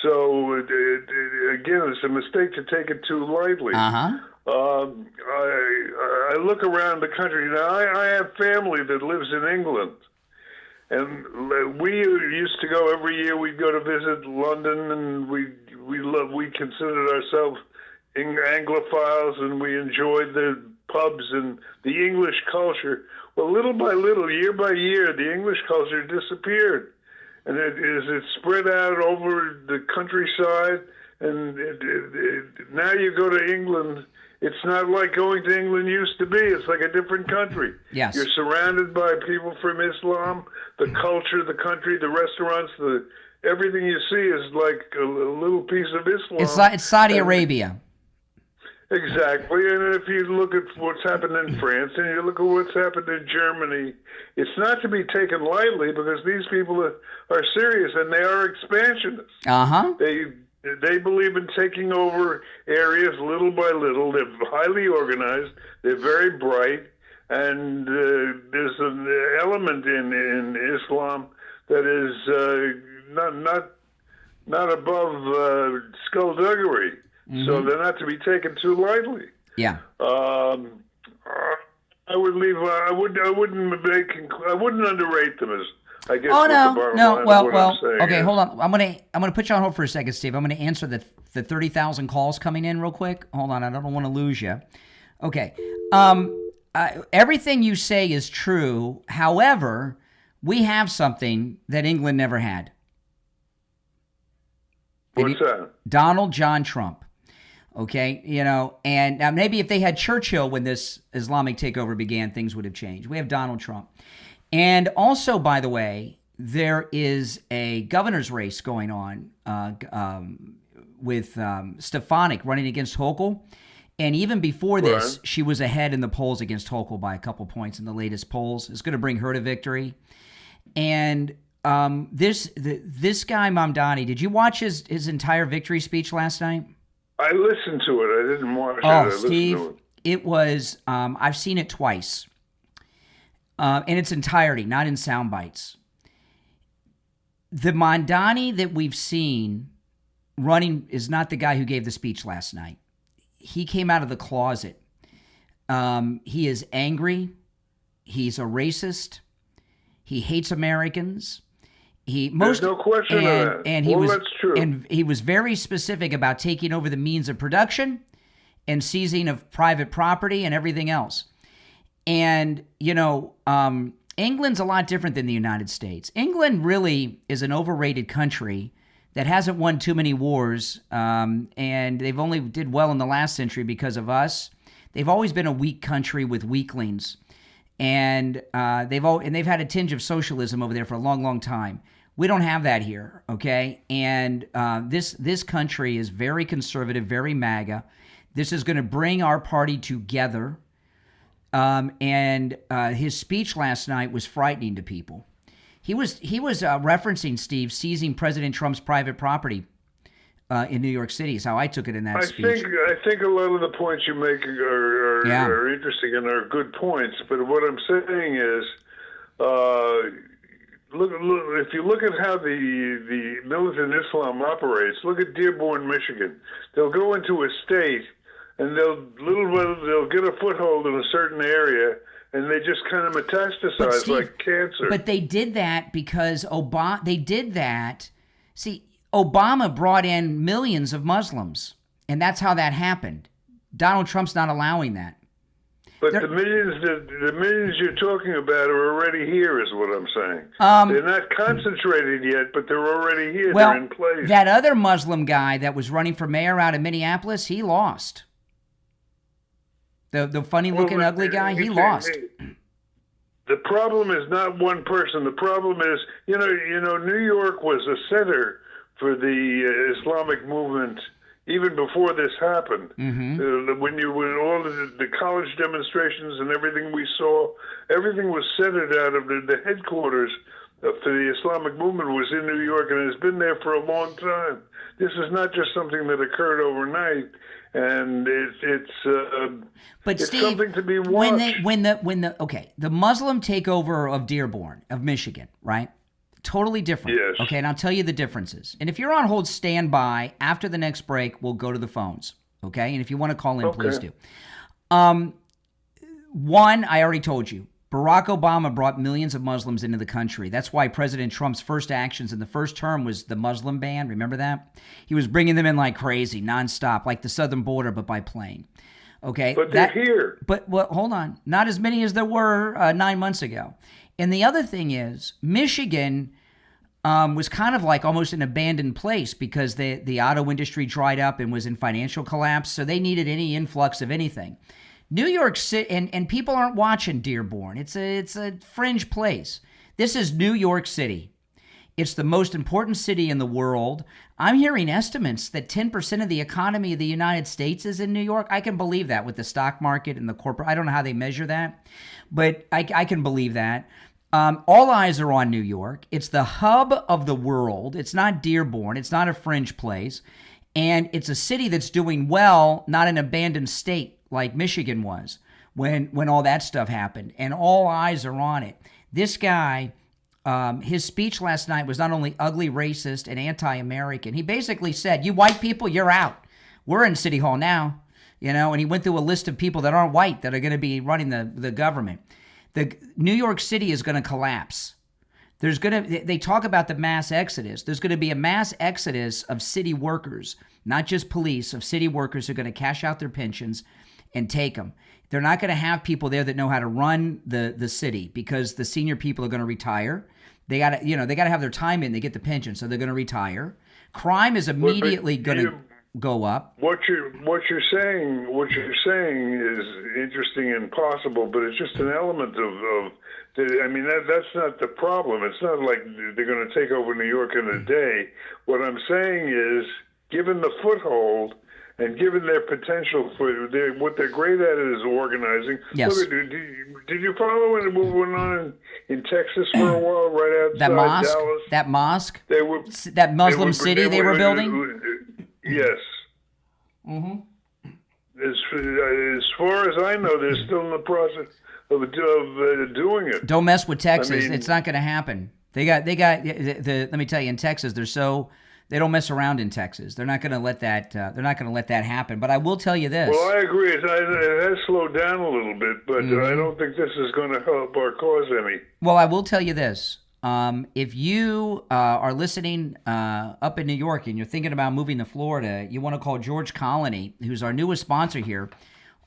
So, again, it's a mistake to take it too lightly. Uh-huh. I look around the country. Now, I have family that lives in England, and we used to go every year. We'd go to visit London, and we considered ourselves Anglophiles, and we enjoyed the pubs and the English culture. Well, little by little, year by year, the English culture disappeared, and it spread out over the countryside. And now you go to England, it's not like going to England used to be. It's like a different country. Yes. You're surrounded by people from Islam, the culture, the country, the restaurants, everything you see is like a little piece of Islam. It's Saudi Arabia. Exactly, and if you look at what's happened in France and you look at what's happened in Germany, it's not to be taken lightly because these people are serious and they are expansionists. Uh-huh. They believe in taking over areas little by little. They're highly organized. They're very bright, and there's an element in Islam that is not above skullduggery. Mm-hmm. So they're not to be taken too lightly. Yeah. I would leave. I wouldn't underrate them as. I guess. Oh no. Well. Saying, okay, hold on. I'm gonna put you on hold for a second, Steve. I'm gonna answer the 30,000 calls coming in real quick. Hold on. I don't want to lose you. Okay. everything you say is true. However, we have something that England never had. What's that? Donald John Trump. Okay, and maybe if they had Churchill when this Islamic takeover began, things would have changed. We have Donald Trump. And also, by the way, there is a governor's race going on with Stefanik running against Hochul. And even before this, she was ahead in the polls against Hochul by a couple points in the latest polls. It's going to bring her to victory. And this guy, Mamdani, did you watch his entire victory speech last night? I listened to it. I didn't watch it. Oh, Steve, it was, I've seen it twice. In its entirety, not in sound bites. The Mamdani that we've seen running is not the guy who gave the speech last night. He came out of the closet. He is angry. He's a racist. He hates Americans. There's no question of that. And that's true. And he was very specific about taking over the means of production and seizing of private property and everything else. And, England's a lot different than the United States. England really is an overrated country that hasn't won too many wars, and they've only did well in the last century because of us. They've always been a weak country with weaklings, and they've had a tinge of socialism over there for a long, long time. We don't have that here, okay? And this country is very conservative, very MAGA. This is going to bring our party together. And his speech last night was frightening to people. He was referencing, Steve, seizing President Trump's private property in New York City is how I took it in that speech. I think a lot of the points you make are interesting and are good points. But what I'm saying is, look, if you look at how the militant Islam operates, look at Dearborn, Michigan. They'll go into a state and they'll get a foothold in a certain area, and they just kind of metastasize Steve, like cancer. But they did that because Obama brought in millions of Muslims, and that's how that happened. Donald Trump's not allowing that. But the millions you're talking about are already here, is what I'm saying. They're not concentrated yet, but they're already here. Well, they're in place. That other Muslim guy that was running for mayor out of Minneapolis, he lost. The funny-looking, ugly guy, he lost. The problem is not one person. The problem is, New York was a center for the Islamic movement even before this happened. Mm-hmm. When all the college demonstrations and everything we saw, everything was centered out of the headquarters for the Islamic movement was in New York, and it's been there for a long time. This is not just something that occurred overnight. And it's Steve, something to be watched. The Muslim takeover of Dearborn, of Michigan, right? Totally different. Yes. Okay, and I'll tell you the differences. And if you're on hold, stand by. After the next break, we'll go to the phones. Okay, and if you want to call in, please do. One, I already told you. Barack Obama brought millions of Muslims into the country. That's why President Trump's first actions in the first term was the Muslim ban. Remember that? He was bringing them in like crazy, nonstop, like the southern border, but by plane. Okay? But they're here. But hold on. Not as many as there were 9 months ago. And the other thing is, Michigan was kind of like almost an abandoned place because the auto industry dried up and was in financial collapse, so they needed any influx of anything. New York City, and people aren't watching Dearborn. It's a fringe place. This is New York City. It's the most important city in the world. I'm hearing estimates that 10% of the economy of the United States is in New York. I can believe that with the stock market and the corporate. I don't know how they measure that, but I can believe that. All eyes are on New York. It's the hub of the world. It's not Dearborn. It's not a fringe place. And it's a city that's doing well, not an abandoned state like Michigan was when all that stuff happened. And all eyes are on it. This guy, his speech last night was not only ugly, racist, and anti-American. He basically said, you white people, you're out. We're in City Hall now. And he went through a list of people that aren't white that are going to be running the government. The New York City is going to collapse. They talk about the mass exodus. There's going to be a mass exodus of city workers, not just police, of city workers who are going to cash out their pensions and take them. They're not going to have people there that know how to run the city because the senior people are going to retire. They got to, they got to have their time in. They get the pension, so they're going to retire. Crime is immediately going to go up. What you're saying is interesting and possible, but it's just an element of I mean, that's not the problem. It's not like they're going to take over New York in a day. What I'm saying is, given the foothold and given their potential for what they're great at is organizing. Yes. Look, did you follow what went on in Texas for a while, right outside Dallas? That mosque? That Muslim city they were building? Yes. Mm-hmm. As far as I know, they're still in the process of doing it. Don't mess with Texas. I mean, it's not going to happen. Let me tell you, in Texas, they don't mess around in Texas. They're not going to let that. They're not going to let that happen. But I will tell you this. Well, I agree. It has slowed down a little bit, but I don't think this is going to help our cause any. Well, I will tell you this. If you are listening up in New York and you're thinking about moving to Florida, you want to call George Colony, who's our newest sponsor here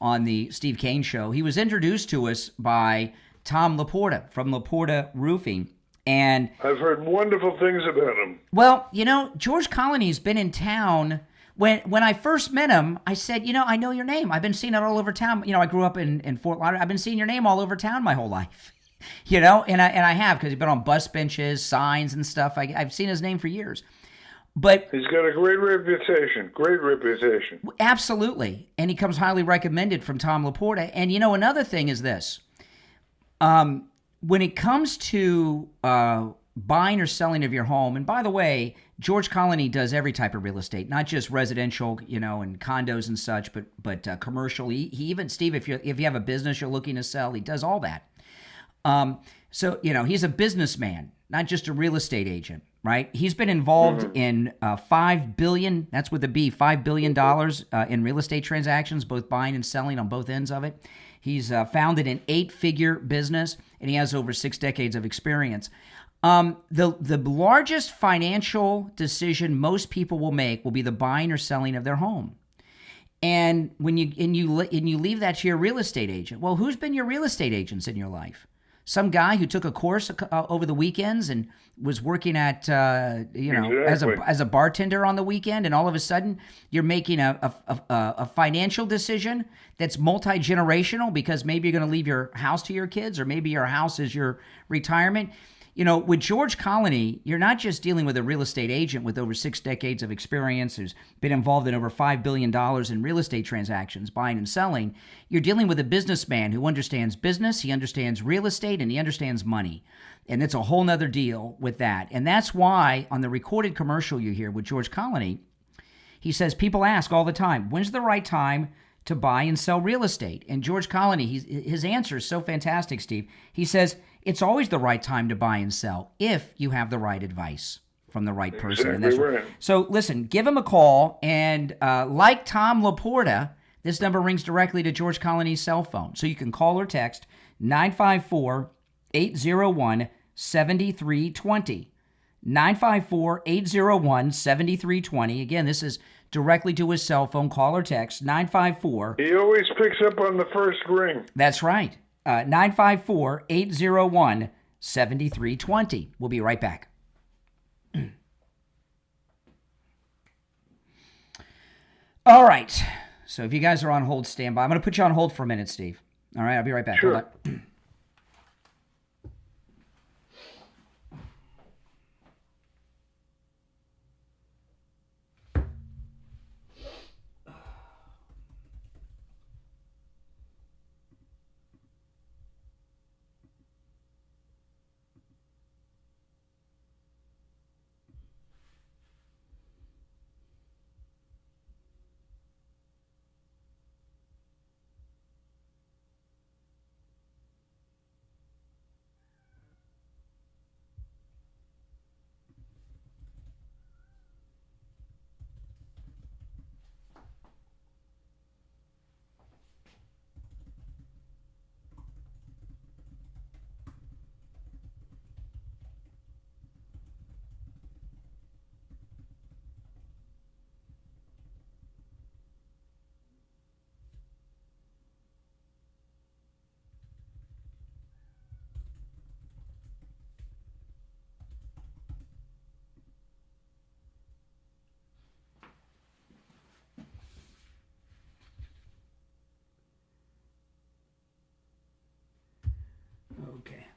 on the Steve Kane Show. He was introduced to us by Tom Laporta from Laporta Roofing. And I've heard wonderful things about him. Well, George Colony's been in town. When I first met him, I said, I know your name. I've been seeing it all over town. I grew up in Fort Lauderdale. I've been seeing your name all over town my whole life. And I have, because he's been on bus benches, signs and stuff. I've seen his name for years. But he's got a great reputation. Great reputation. Absolutely. And he comes highly recommended from Tom Laporta. And another thing is this. When it comes to buying or selling of your home, and by the way, George Colony does every type of real estate, not just residential, and condos and such, but commercial. He even, Steve, if you have a business you're looking to sell, he does all that. So he's a businessman, not just a real estate agent, right? He's been involved in $5 billion, that's with a B, $5 billion in real estate transactions, both buying and selling on both ends of it. He's founded an 8-figure business, and he has over 6 decades of experience. The largest financial decision most people will make will be the buying or selling of their home. And when you leave that to your real estate agent, well, who's been your real estate agents in your life? Some guy who took a course over the weekends and was working at Exactly. as a bartender on the weekend, and all of a sudden you're making a financial decision that's multi-generational because maybe you're going to leave your house to your kids, or maybe your house is your retirement. With George Colony, you're not just dealing with a real estate agent with over 6 decades of experience who's been involved in over $5 billion in real estate transactions, buying and selling. You're dealing with a businessman who understands business, he understands real estate, and he understands money. And it's a whole nother deal with that. And that's why on the recorded commercial you hear with George Colony, he says, people ask all the time, when's the right time to buy and sell real estate? And George Colony, his answer is so fantastic, Steve. He says, it's always the right time to buy and sell if you have the right advice from the right person. Exactly, and that's right. So listen, give him a call, and like Tom Laporta, this number rings directly to George Colony's cell phone. So you can call or text 954-801-7320. 954-801-7320. Again, this is directly to his cell phone. Call or text 954. He always picks up on the first ring. That's right. 954-801-7320. We'll be right back. All right. So if you guys are on hold, stand by. I'm going to put you on hold for a minute, Steve. All right, I'll be right back. Sure. Hold on.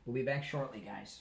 We'll be back shortly, guys.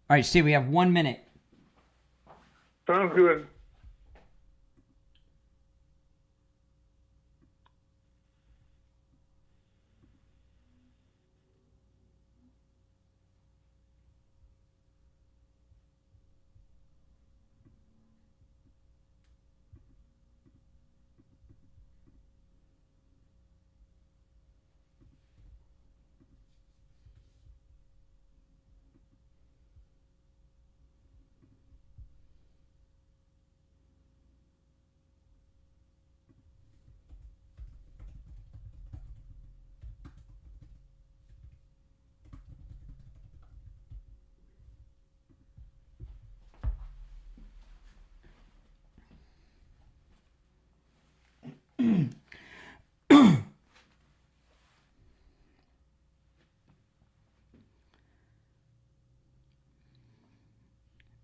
All right, Steve, we have 1 minute. Sounds good.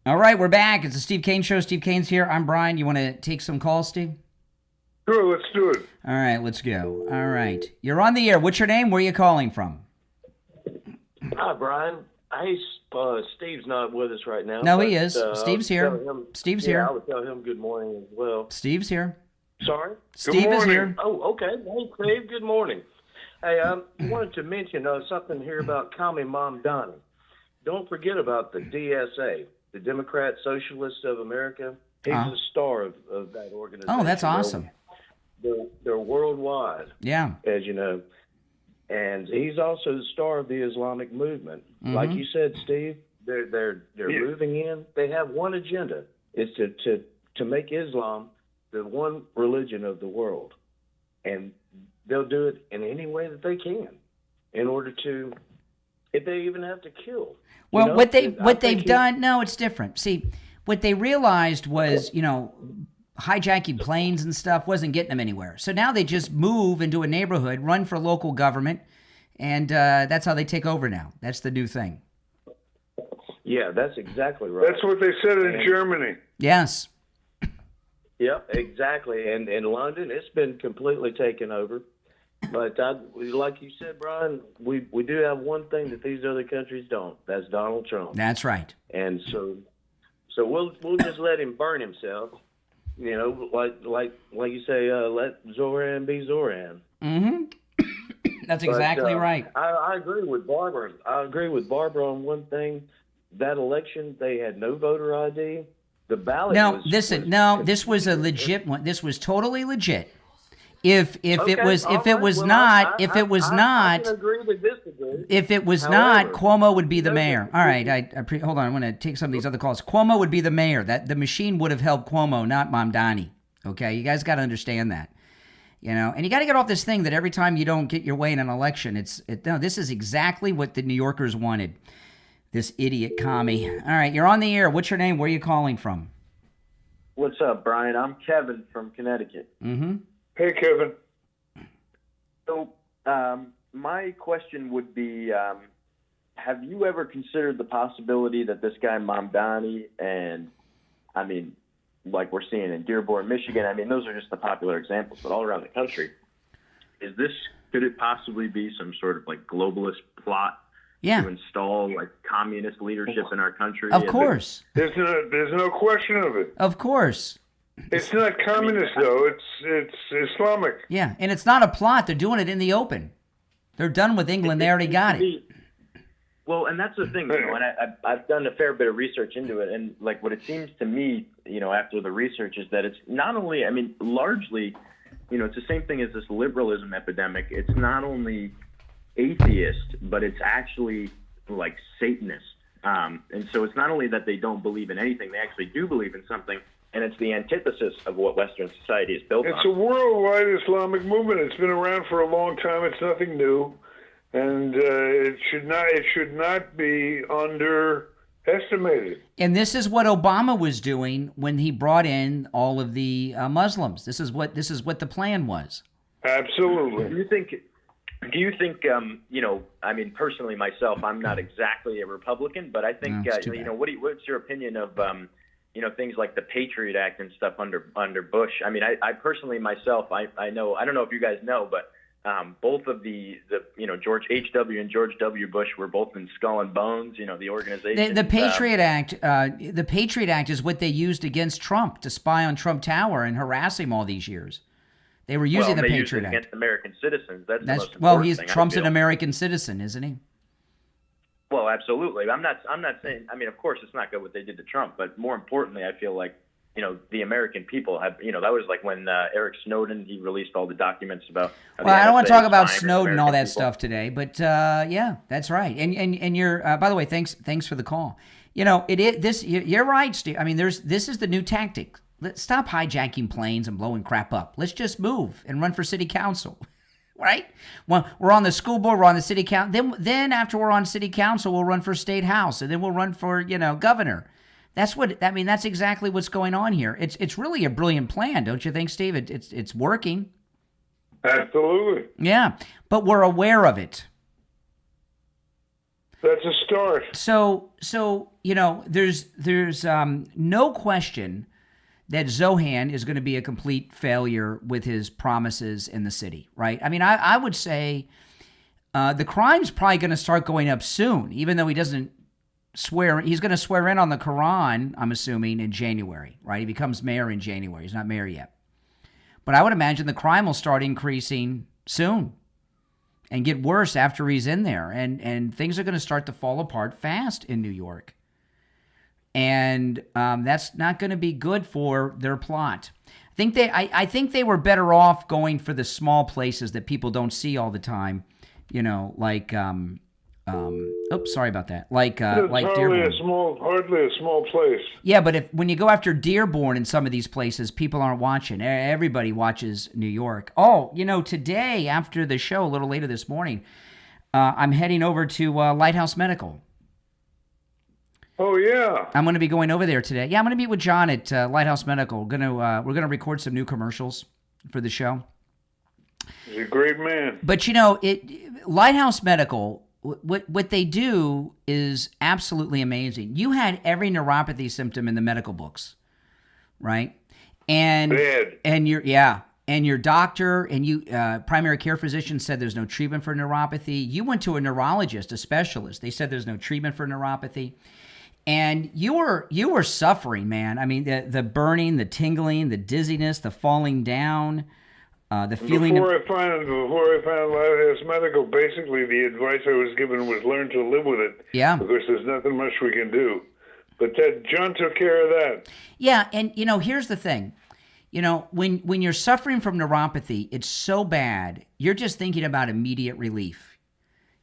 All right, we're back. It's the Steve Kane Show. Steve Kane's here. I'm Brian. You want to take some calls, Steve? Sure, let's do it. All right, let's go. All right. You're on the air. What's your name? Where are you calling from? Hi, Brian. Hey, Steve's not with us right now. No, he is. Steve's here. Steve's here. I would tell him good morning as well. Steve's here. Sorry? Steve is here. Oh, okay. Hey, Steve, good morning. Hey, I wanted to mention something here about Zohran Mamdani. Don't forget about the DSA, the Democrat Socialist of America. He's the star of that organization. Oh, that's awesome. They're worldwide. Yeah. As you know. And he's also the star of the Islamic movement. Mm-hmm. Like you said, Steve, they're moving in. They have one agenda. It's to make Islam the one religion of the world. And they'll do it in any way that they can in order to, if they even have to kill. Well, what they've done, no, it's different. See, what they realized was, hijacking planes and stuff wasn't getting them anywhere. So now they just move into a neighborhood, run for local government, and that's how they take over now. That's the new thing. Yeah, that's exactly right. That's what they said in Germany. Yes. Yep, exactly. And in London, it's been completely taken over. But like you said, Brian, we do have one thing that these other countries don't. That's Donald Trump. That's right. And so we'll just let him burn himself. Like you say, let Zohran be Zohran. Mm-hmm. That's exactly right. I agree with Barbara. I agree with Barbara on one thing. That election, they had no voter ID. The ballot. This was a legit one. This was totally legit. If it was not, Cuomo would be the mayor. All right, hold on. I'm going to take some of these other calls. Cuomo would be the mayor. That the machine would have helped Cuomo, not Mamdani. Okay, you guys got to understand that. And you got to get off this thing that every time you don't get your way in an election, no. This is exactly what the New Yorkers wanted. This idiot commie. All right, you're on the air. What's your name? Where are you calling from? What's up, Brian? I'm Kevin from Connecticut. Mm-hmm. Hey, Kevin. So, my question would be, have you ever considered the possibility that this guy Mamdani and, like we're seeing in Dearborn, Michigan, those are just the popular examples, but all around the country, could it possibly be some sort of like globalist plot to install like communist leadership in our country? Of course. There's no question of it. Of course. It's not communist, though. It's Islamic. Yeah, and it's not a plot. They're doing it in the open. They're done with England. They already got it. Well, and that's the thing, and I've done a fair bit of research into it, and like what it seems to me, after the research is that it's not only, largely, it's the same thing as this liberalism epidemic. It's not only atheist, but it's actually like Satanist. And so it's not only that they don't believe in anything, they actually do believe in something, and it's the antithesis of what Western society is built on. It's a worldwide Islamic movement. It's been around for a long time. It's nothing new, and it should not be underestimated. And this is what Obama was doing when he brought in all of the Muslims. This is what the plan was. Absolutely. Do you think, personally myself, I'm not exactly a Republican, but I think, what's your opinion of, things like the Patriot Act and stuff under Bush? I personally myself, I know, I don't know if you guys know, but both of the George H.W. and George W. Bush were both in Skull and Bones, the organization. The Patriot Act is what they used against Trump to spy on Trump Tower and harass him all these years. They were using the Patriot Act against American citizens. That's the most important thing. Trump's an American citizen, isn't he? Well, absolutely. I'm not saying. Of course, it's not good what they did to Trump, but more importantly, I feel like the American people have. That was like when Eric Snowden, he released all the documents about. Well, I don't want to talk about Snowden and all that stuff today, but yeah, that's right. And you're by the way, thanks for the call. You're right, Steve. This is the new tactic. Let's stop hijacking planes and blowing crap up. Let's just move and run for city council, right? Well, we're on the school board, we're on the city council. Then after we're on city council, we'll run for state house, and then we'll run for governor. That's exactly what's going on here. It's really a brilliant plan, don't you think, Steve? It's working. Absolutely. Yeah, but we're aware of it. That's a start. So there's no question that Zohran is going to be a complete failure with his promises in the city, right? I would say the crime's probably going to start going up soon, even though he doesn't swear. He's going to swear in on the Quran, I'm assuming, in January, right? He becomes mayor in January. He's not mayor yet. But I would imagine the crime will start increasing soon and get worse after he's in there. And things are going to start to fall apart fast in New York. And that's not going to be good for their plot. I think they were better off going for the small places that people don't see all the time, like sorry about that, like Dearborn. Hardly a small place. Yeah, but when you go after Dearborn in some of these places, people aren't watching. Everybody watches New York. Oh, today after the show, a little later this morning, I'm heading over to Lighthouse Medical. Oh yeah, I'm going to be going over there today. Yeah, I'm going to meet with John at Lighthouse Medical. We're going to record some new commercials for the show. He's a great man. But Lighthouse Medical, what they do is absolutely amazing. You had every neuropathy symptom in the medical books, right? And your doctor and primary care physician said there's no treatment for neuropathy. You went to a neurologist, a specialist. They said there's no treatment for neuropathy. And you were suffering, man. The burning, the tingling, the dizziness, the falling down, the feeling. Before I found Lighthouse Medical, basically the advice I was given was learn to live with it. Yeah. Because there's nothing much we can do. But John took care of that. Yeah, and here's the thing. When you're suffering from neuropathy, it's so bad, you're just thinking about immediate relief.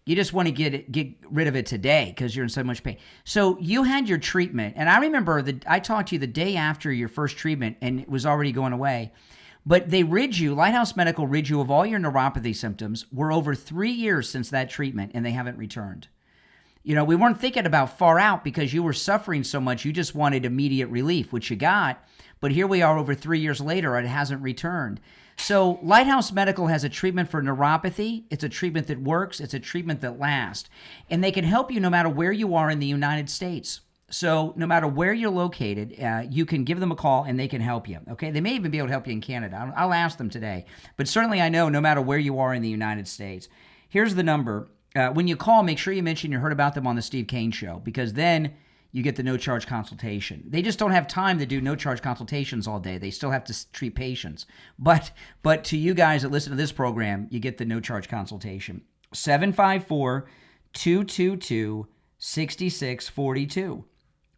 You just want to get rid of it today because you're in so much pain. So you had your treatment, and I remember that I talked to you the day after your first treatment, and it was already going away. But they rid you, Lighthouse Medical rid you of all your neuropathy symptoms. We're over 3 years since that treatment, and they haven't returned. We weren't thinking about far out because you were suffering so much. You just wanted immediate relief, which you got. But here we are over 3 years later, and it hasn't returned. So Lighthouse Medical has a treatment for neuropathy. It's a treatment that works. It's a treatment that lasts. And they can help you no matter where you are in the United States. So no matter where you're located, you can give them a call and they can help you. Okay? They may even be able to help you in Canada. I'll ask them today. But certainly I know no matter where you are in the United States. Here's the number. When you call, make sure you mention you heard about them on the Steve Kane Show, because then you get the no-charge consultation. They just don't have time to do no-charge consultations all day. They still have to treat patients. But to you guys that listen to this program, you get the no-charge consultation. 754-222 754-222-6642.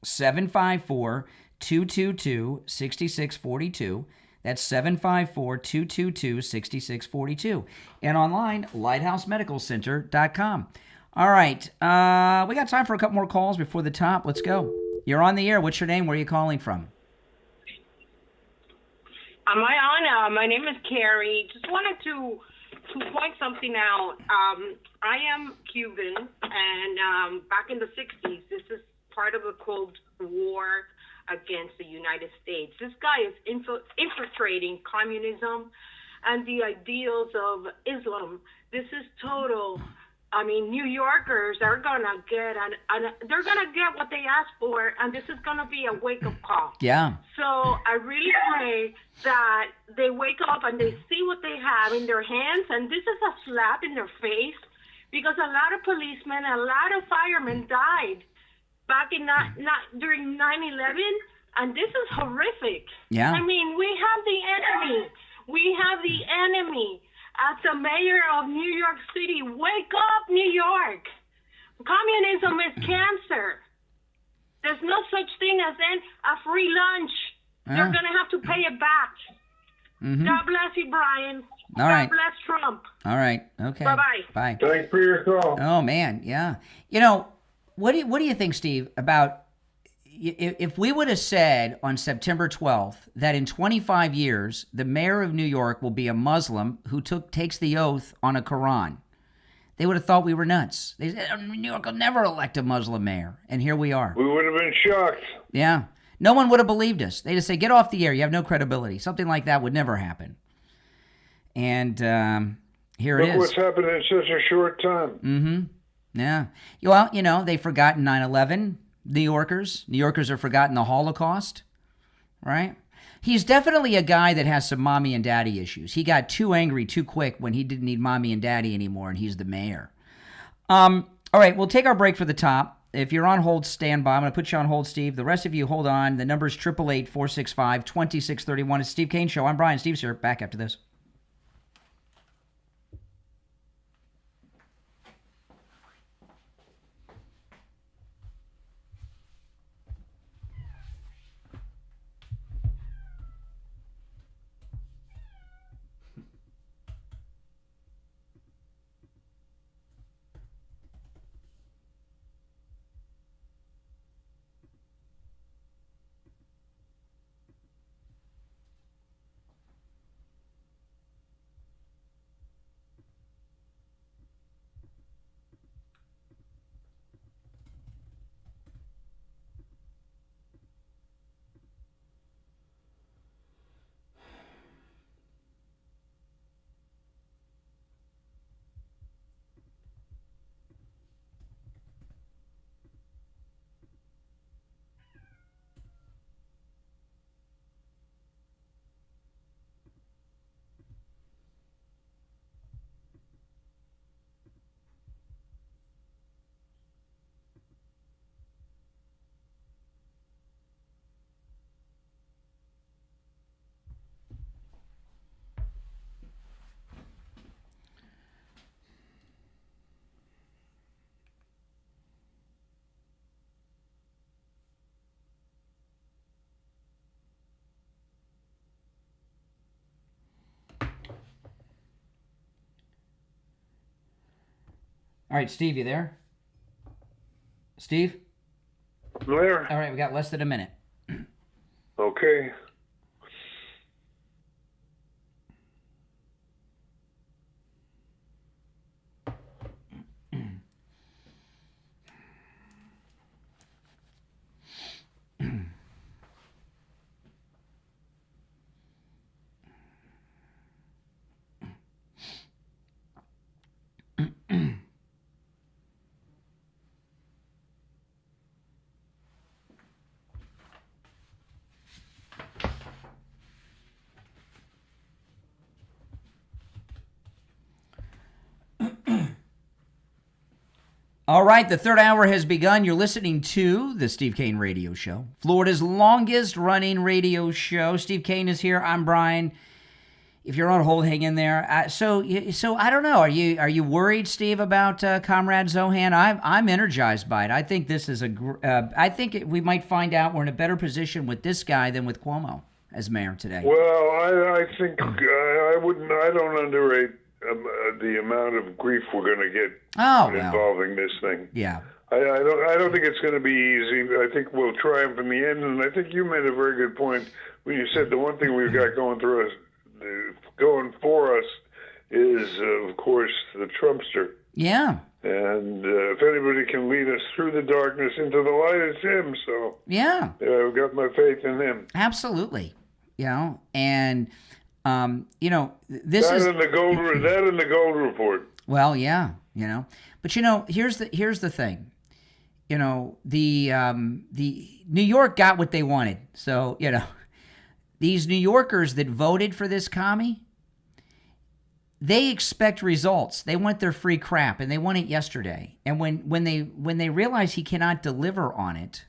754-222-6642. That's 754-222-6642. And online, lighthousemedicalcenter.com. All right. We got time for a couple more calls before the top. Let's go. You're on the air. What's your name? Where are you calling from? Am I on? My name is Carrie. Just wanted to point something out. I am Cuban, and back in the 60s, this is part of the Cold War against the United States. This guy is infiltrating communism and the ideals of Islam. This is total. I mean, New Yorkers are gonna get they're gonna get what they asked for, and this is gonna be a wake-up call. Yeah. So I really pray that they wake up and they see what they have in their hands, and this is a slap in their face, because a lot of policemen, a lot of firemen died back in during 9/11, and this is horrific. Yeah. I mean, we have the enemy. We have the enemy. As the mayor of New York City, wake up, New York. Communism is cancer. There's no such thing as a free lunch. They're going to have to pay it back. Mm-hmm. God bless you, Brian. All right. God bless Trump. All right. Okay. Bye-bye. Bye. Thanks for your call. Oh, man. Yeah. You know, what do you think, Steve, about if we would have said on September 12th that in 25 years, the mayor of New York will be a Muslim who takes the oath on a Quran? They would have thought we were nuts. They said, New York will never elect a Muslim mayor. And here we are. We would have been shocked. Yeah. No one would have believed us. They just say, get off the air. You have no credibility. Something like that would never happen. And here it is. Look what's happened in such a short time. Mm-hmm. Yeah. Well, you know, they've forgotten 9/11. New Yorkers have forgotten the Holocaust, right? He's definitely a guy that has some mommy and daddy issues. He got too angry too quick when he didn't need mommy and daddy anymore, and he's the mayor. All right, we'll take our break for the top. If you're on hold, stand by. I'm going to put you on hold, Steve. The rest of you, hold on. The number is 888-465-2631. It's Steve Kane Show. I'm Brian. Steve's here. Back after this. All right, Steve, you there? Steve? There. All right, we got less than a minute. Okay. All right, the third hour has begun. You're listening to the Steve Kane Radio Show, Florida's longest running radio show. Steve Kane is here. I'm Brian. if you're on hold, hang in there. So I don't know. Are you worried, Steve, about Comrade Zohran? I'm energized by it. I think this is I think we might find out we're in a better position with this guy than with Cuomo as mayor today. Well, I think I don't underrate the amount of grief we're going to get involving this thing. Yeah. I don't think it's going to be easy. I think we'll triumph in the end, and I think you made a very good point when you said the one thing we've got going for us is, of course, the Trumpster. Yeah. And if anybody can lead us through the darkness into the light, it's him. So yeah, I've got my faith in him. Absolutely. And this that is in the gold report. Well, yeah, but here's the thing. The New York got what they wanted. So, these New Yorkers that voted for this commie, they expect results. They want their free crap, and they want it yesterday. And when they realize he cannot deliver on it,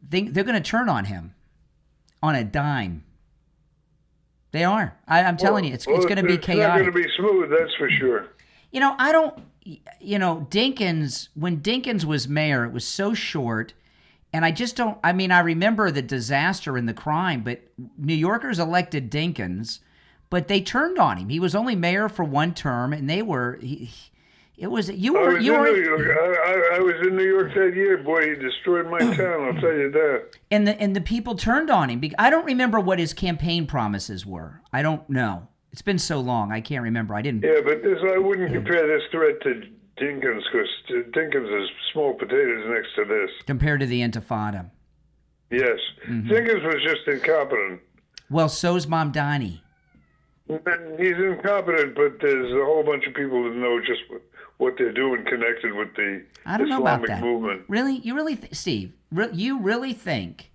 they're going to turn on him on a dime. They are. I'm telling you, it's going to be chaotic. It's not going to be smooth, that's for sure. I don't. Dinkins, when Dinkins was mayor, it was so short. And I just don't, I remember the disaster and the crime, but New Yorkers elected Dinkins, but they turned on him. He was only mayor for one term, and I was in New York that year. Boy, he destroyed my town, I'll tell you that. And the people turned on him. I don't remember what his campaign promises were. I don't know. It's been so long, I can't remember. I didn't. Yeah, but I wouldn't compare this threat to Dinkins, because Dinkins is small potatoes next to this. Compared to the Intifada. Yes. Mm-hmm. Dinkins was just incompetent. Well, so's Mamdani. He's incompetent, but there's a whole bunch of people that know just what they're doing connected with the Islamic movement. Really? You really, Steve, you really think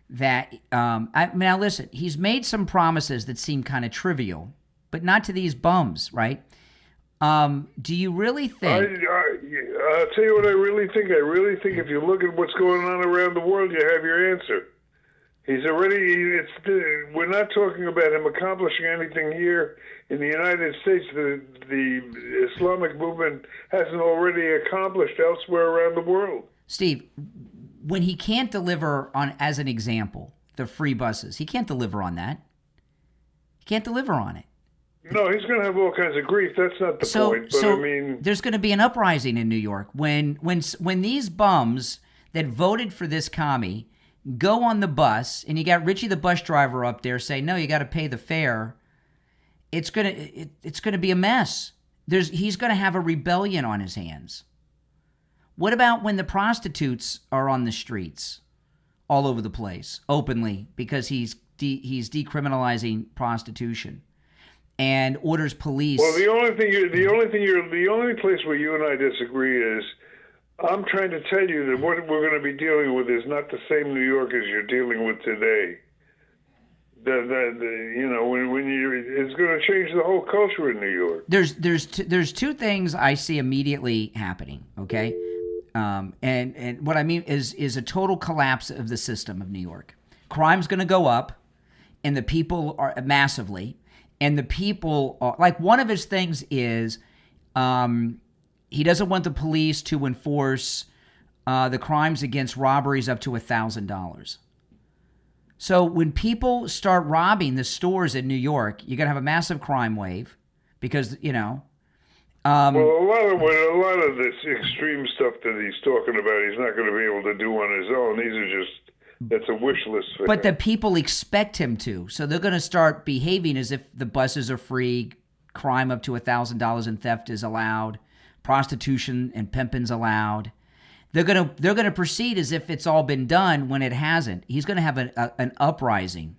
that, now listen, he's made some promises that seem kind of trivial, but not to these bums, right? Do you really think? I'll tell you what I really think. I really think if you look at what's going on around the world, you have your answer. We're not talking about him accomplishing anything here in the United States that the Islamic movement hasn't already accomplished elsewhere around the world. Steve, when he can't deliver on, as an example, the free buses, he can't deliver on that. He can't deliver on it. No, he's going to have all kinds of grief. That's not the point. But there's going to be an uprising in New York when these bums that voted for this commie go on the bus, and you got Richie the bus driver up there saying, "No, you got to pay the fare." It's gonna be a mess. He's going to have a rebellion on his hands. What about when the prostitutes are on the streets, all over the place, openly, because he's decriminalizing prostitution? And orders police. Well, the only place where you and I disagree is, I'm trying to tell you that what we're going to be dealing with is not the same New York as you're dealing with today. It's going to change the whole culture in New York. There's two things I see immediately happening. Okay, and what I mean is a total collapse of the system of New York. Crime's going to go up, and the people are massively. And the people are, like, one of his things is he doesn't want the police to enforce the crimes against robberies up to $1,000. So when people start robbing the stores in New York, you're going to have a massive crime wave because, well, a lot of this extreme stuff that he's talking about, he's not going to be able to do on his own. These are just... That's a wish list for But him. the people expect him to. So they're going to start behaving as if the buses are free, crime up to $1,000 and theft is allowed, prostitution and pimping's allowed. They're going to proceed as if it's all been done when it hasn't. He's going to have an uprising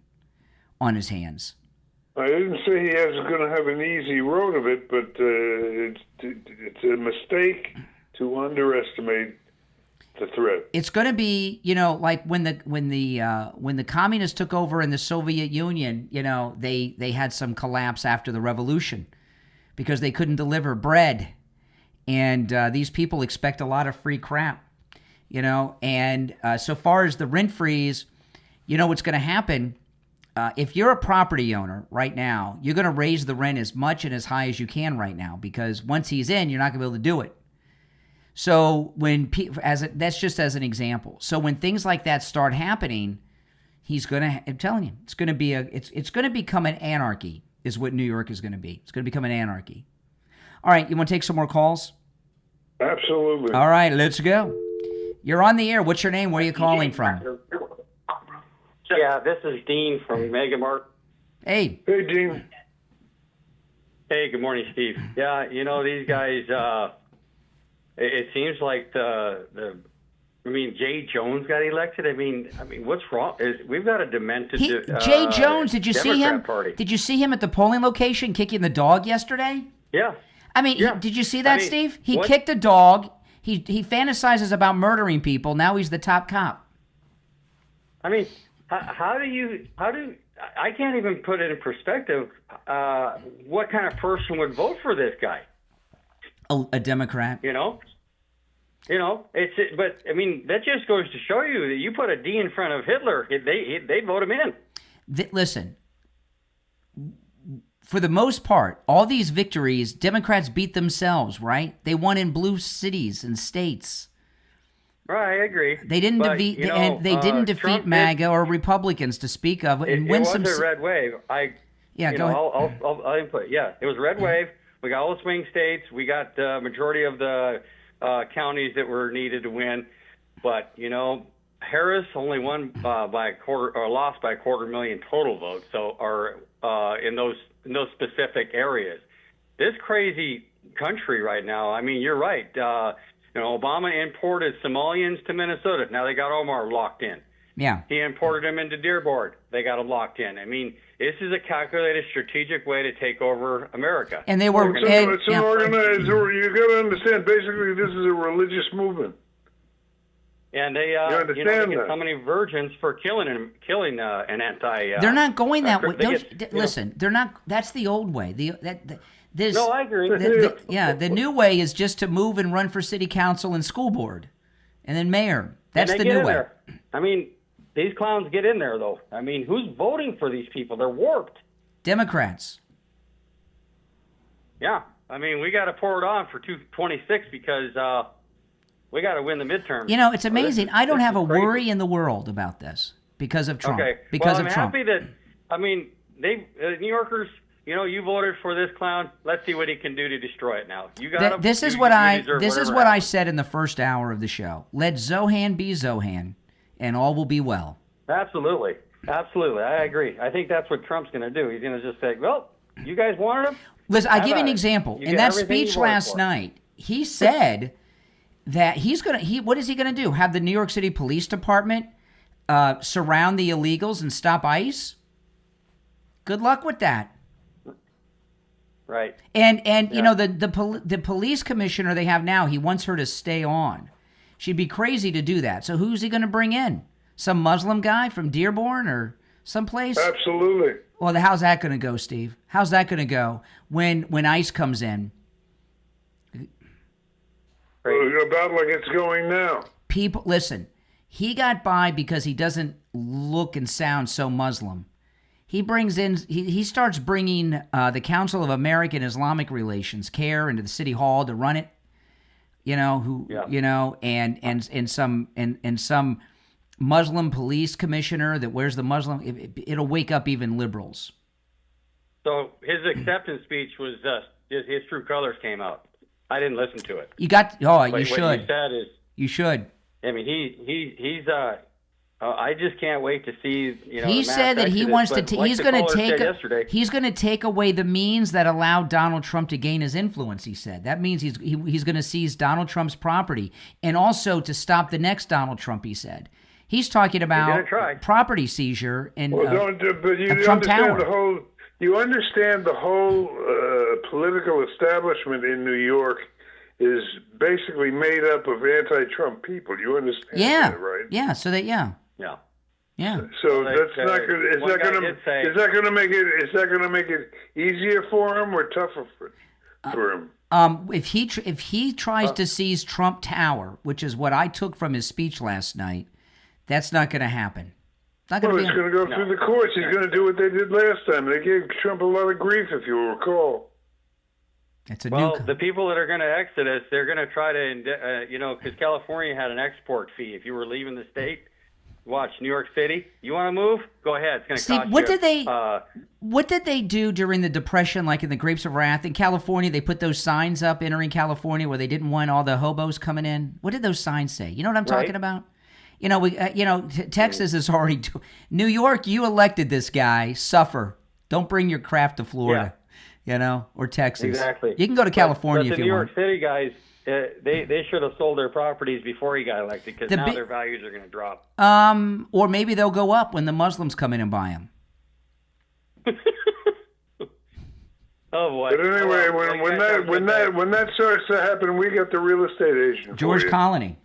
on his hands. I didn't say he is going to have an easy road of it, but it's a mistake to underestimate the threat. It's going to be, like when the communists took over in the Soviet Union, they had some collapse after the revolution because they couldn't deliver bread, and these people expect a lot of free crap, and so far as the rent freeze, what's going to happen? if you're a property owner right now, you're going to raise the rent as much and as high as you can right now, because once he's in, you're not going to be able to do it. So that's just as an example. So when things like that start happening, I'm telling you, it's going to become an anarchy, is what New York is going to be. It's going to become an anarchy. All right, you want to take some more calls? Absolutely. All right, let's go. You're on the air. What's your name? Where are you calling from? Yeah, this is Dean from Megamart. Hey. Hey, Dean. Hey, good morning, Steve. Yeah, these guys, it seems like Jay Jones got elected. I mean, what's wrong? We've got a demented Jay Jones, did you see him? Party. Did you see him at the polling location kicking the dog yesterday? Yeah. Did you see that, Steve? He kicked a dog. He fantasizes about murdering people. Now he's the top cop. I mean, how do I can't even put it in perspective. What kind of person would vote for this guy? A Democrat. But I mean, that just goes to show you that you put a D in front of Hitler, they'd vote him in. Listen, for the most part, all these victories, Democrats beat themselves, right? They won in blue cities and states. Right, I agree. They didn't defeat, and they didn't defeat Trump or Republicans to speak of, and it win was some. a red wave. Go ahead. I'll input. Yeah, it was red wave. We got all the swing states. We got the majority of the counties that were needed to win, but Harris only won by a quarter, or lost by 250,000 total votes. So, in those specific areas, this crazy country right now. I mean, you're right. Obama imported Somalians to Minnesota. Now they got Omar locked in. Yeah. He imported them into Dearborn. They got them locked in. I mean, this is a calculated, strategic way to take over America. And they were. It's an organized. You got to understand. Basically, this is a religious movement. And they, they get so many virgins for killing an anti. They're not going that way. Listen, they're not. That's the old way. No, I agree. The new way is just to move and run for city council and school board, and then mayor. That's the new way. There. I mean, these clowns get in there, though. I mean, who's voting for these people? They're warped. Democrats. Yeah. I mean, we got to pour it on for 226 because we got to win the midterm. It's amazing. I don't have a worry in the world about this because of Trump. Okay. Because I'm of Trump. happy that, New Yorkers, you voted for this clown. Let's see what he can do to destroy it now. You got him. This is what I said in the first hour of the show. Let Zohan be Zohan, and all will be well. Absolutely. I agree. I think that's what Trump's going to do. He's going to just say, well, you guys wanted him? Listen, I'll give you an example. In that speech last night, he said that what is he going to do? Have the New York City Police Department surround the illegals and stop ICE? Good luck with that. Right. And the police commissioner they have now, he wants her to stay on. She'd be crazy to do that. So who's he going to bring in? Some Muslim guy from Dearborn or someplace? Absolutely. Well, how's that going to go, Steve? How's that going to go when ICE comes in? About like it's going now. People, listen, he got by because he doesn't look and sound so Muslim. He brings in, he starts bringing the Council of American Islamic Relations, CARE, into the city hall to run it. And some Muslim police commissioner that wears the Muslim. It'll wake up even liberals. So his acceptance speech was his true colors came out. I didn't listen to it. You should. What he said is, you should. I mean, he's. I just can't wait to see. He said that he wants to. He's going to take away the means that allowed Donald Trump to gain his influence. He said that means he's going to seize Donald Trump's property and also to stop the next Donald Trump. He said he's talking about property seizure and Trump Tower. You understand the whole political establishment in New York is basically made up of anti-Trump people. You understand that, right? Yeah. So that Yeah. So that's not good. Is that going to make it easier for him or tougher for him? If he tries to seize Trump Tower, which is what I took from his speech last night, that's not going to happen. Not going to be. It's going to go through the courts. He's going to do what they did last time. They gave Trump a lot of grief, if you'll recall. The people that are going to exit us, they're going to try to, because California had an export fee. If you were leaving the state, watch New York City. You want to move? Go ahead. It's going to cost you. What did they do during the Depression, like in the Grapes of Wrath in California? They put those signs up entering California where they didn't want all the hobos coming in. What did those signs say? You know what I'm talking about? Texas is already. New York, you elected this guy. Suffer. Don't bring your crap to Florida. Or Texas. Exactly. You can go to California if the you New want. York City guys, they should have sold their properties before he got elected because now their values are going to drop. Or maybe they'll go up when the Muslims come in and buy them. Oh boy! But anyway, when that starts to happen, we got the real estate agent. George Colony.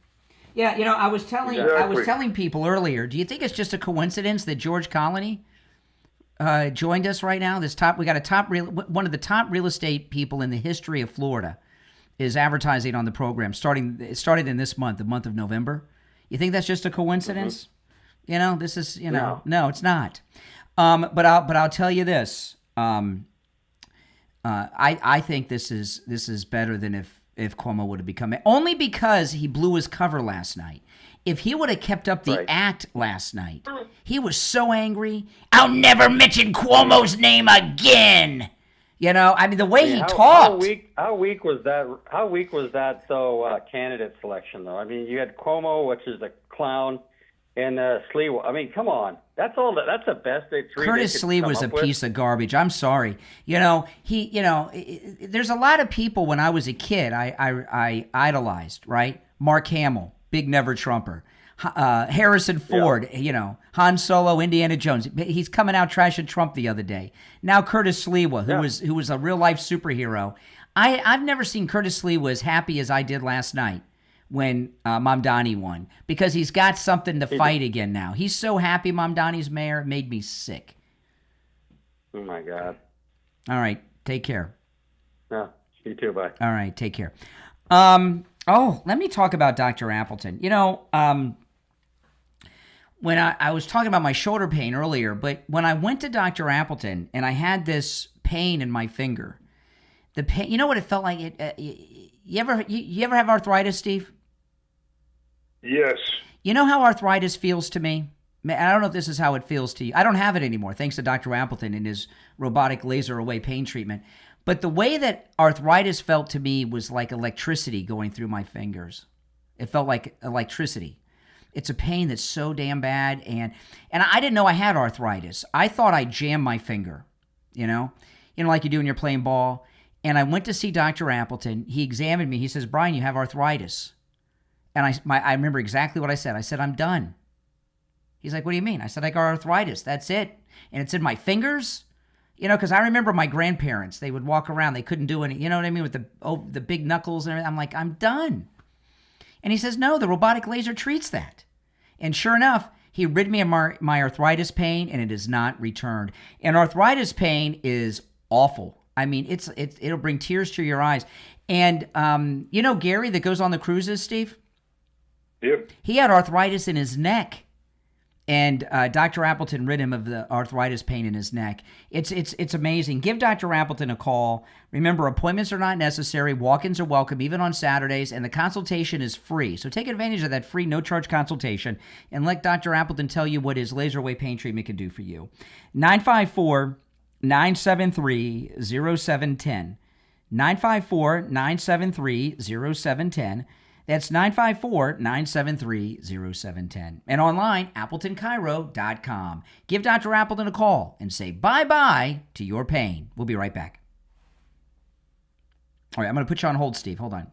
Yeah, I was telling people earlier. Do you think it's just a coincidence that George Colony joined us right now? We got one of the top real estate people in the history of Florida is advertising on the program. It started in this month, the month of November. You think that's just a coincidence? Mm-hmm. This is no, it's not. But I'll tell you this. I think this is better than if Cuomo would have become only because he blew his cover last night. If he would have kept up the act last night, he was so angry. I'll never mention Cuomo's name again. The way he talked. How weak was that? How weak was that? Candidate selection though. You had Cuomo, which is a clown, and Slee. Come on. That's all. That's the best they three. Curtis Slee was a piece of garbage. I'm sorry. There's a lot of people when I was a kid I idolized. Right, Mark Hamill. Big never Trumper. Harrison Ford, Han Solo, Indiana Jones. He's coming out trashing Trump the other day. Now Curtis Sliwa, who was a real life superhero. I've never seen Curtis Sliwa as happy as I did last night when Mamdani won, because he's got something to fight again now. He's so happy Mamdani's mayor. It made me sick. Oh my God. All right, take care. Yeah, you too. Bye. All right, take care. Let me talk about Dr. Appleton. When I was talking about my shoulder pain earlier, but when I went to Dr. Appleton and I had this pain in my finger, the pain, you know what it felt like? You ever have arthritis, Steve? Yes. You know how arthritis feels to me? I don't know if this is how it feels to you. I don't have it anymore, thanks to Dr. Appleton and his robotic laser away pain treatment. But the way that arthritis felt to me was like electricity going through my fingers. It felt like electricity. It's a pain that's so damn bad. And I didn't know I had arthritis. I thought I jammed my finger, like you do when you're playing ball. And I went to see Dr. Appleton. He examined me. He says, Brian, you have arthritis. And I remember exactly what I said. I said, I'm done. He's like, what do you mean? I said, I got arthritis. That's it. And it's in my fingers. Because I remember my grandparents, they would walk around. They couldn't do any, you know what I mean, with the big knuckles and everything. I'm like, I'm done. And he says, no, the robotic laser treats that. And sure enough, he rid me of my arthritis pain, and it has not returned. And arthritis pain is awful. It'll bring tears to your eyes. And Gary that goes on the cruises, Steve? Yep. He had arthritis in his neck. And Dr. Appleton rid him of the arthritis pain in his neck. It's amazing. Give Dr. Appleton a call. Remember, appointments are not necessary. Walk-ins are welcome, even on Saturdays, and the consultation is free. So take advantage of that free, no-charge consultation, and let Dr. Appleton tell you what his laser away pain treatment can do for you. 954-973-0710. 954-973-0710. That's 954-973-0710. And online, AppletonCairo.com. Give Dr. Appleton a call and say bye-bye to your pain. We'll be right back. All right, I'm going to put you on hold, Steve. Hold on.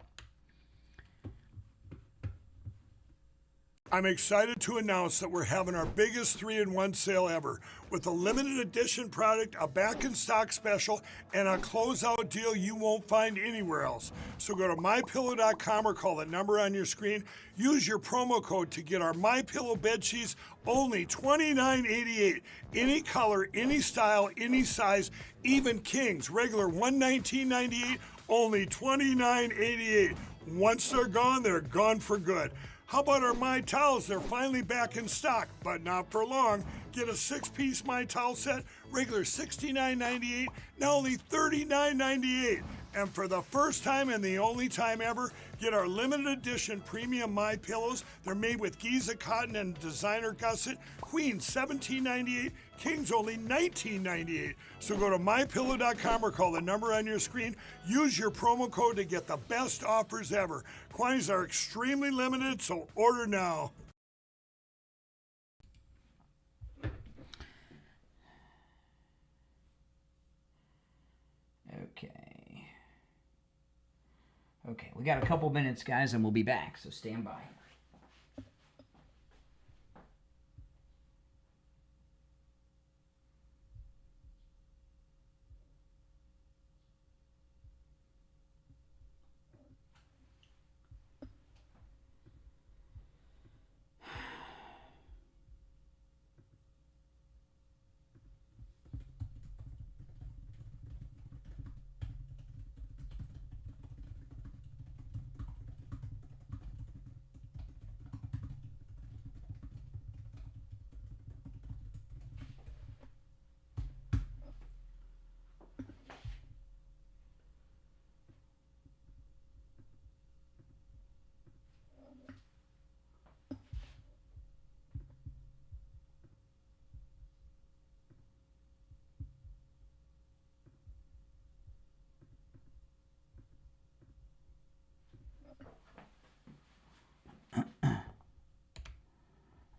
I'm excited to announce that we're having our biggest 3-in-1 sale ever with a limited edition product, a back-in-stock special, and a closeout deal you won't find anywhere else. So go to MyPillow.com or call the number on your screen. Use your promo code to get our MyPillow bed sheets, only $29.88. Any color, any style, any size, even kings. Regular $119.98, only $29.88. Once they're gone for good. How about our My Towels? They're finally back in stock, but not for long. Get a 6-piece My Towel set, regular $69.98, now only $39.98. And for the first time and the only time ever, get our limited edition premium My Pillows. They're made with Giza cotton and designer gusset. Queen $17.98, Kings only $19.98. So go to mypillow.com or call the number on your screen. Use your promo code to get the best offers ever. Quantities are extremely limited, so order now. Okay, we got a couple minutes, guys, and we'll be back, so stand by.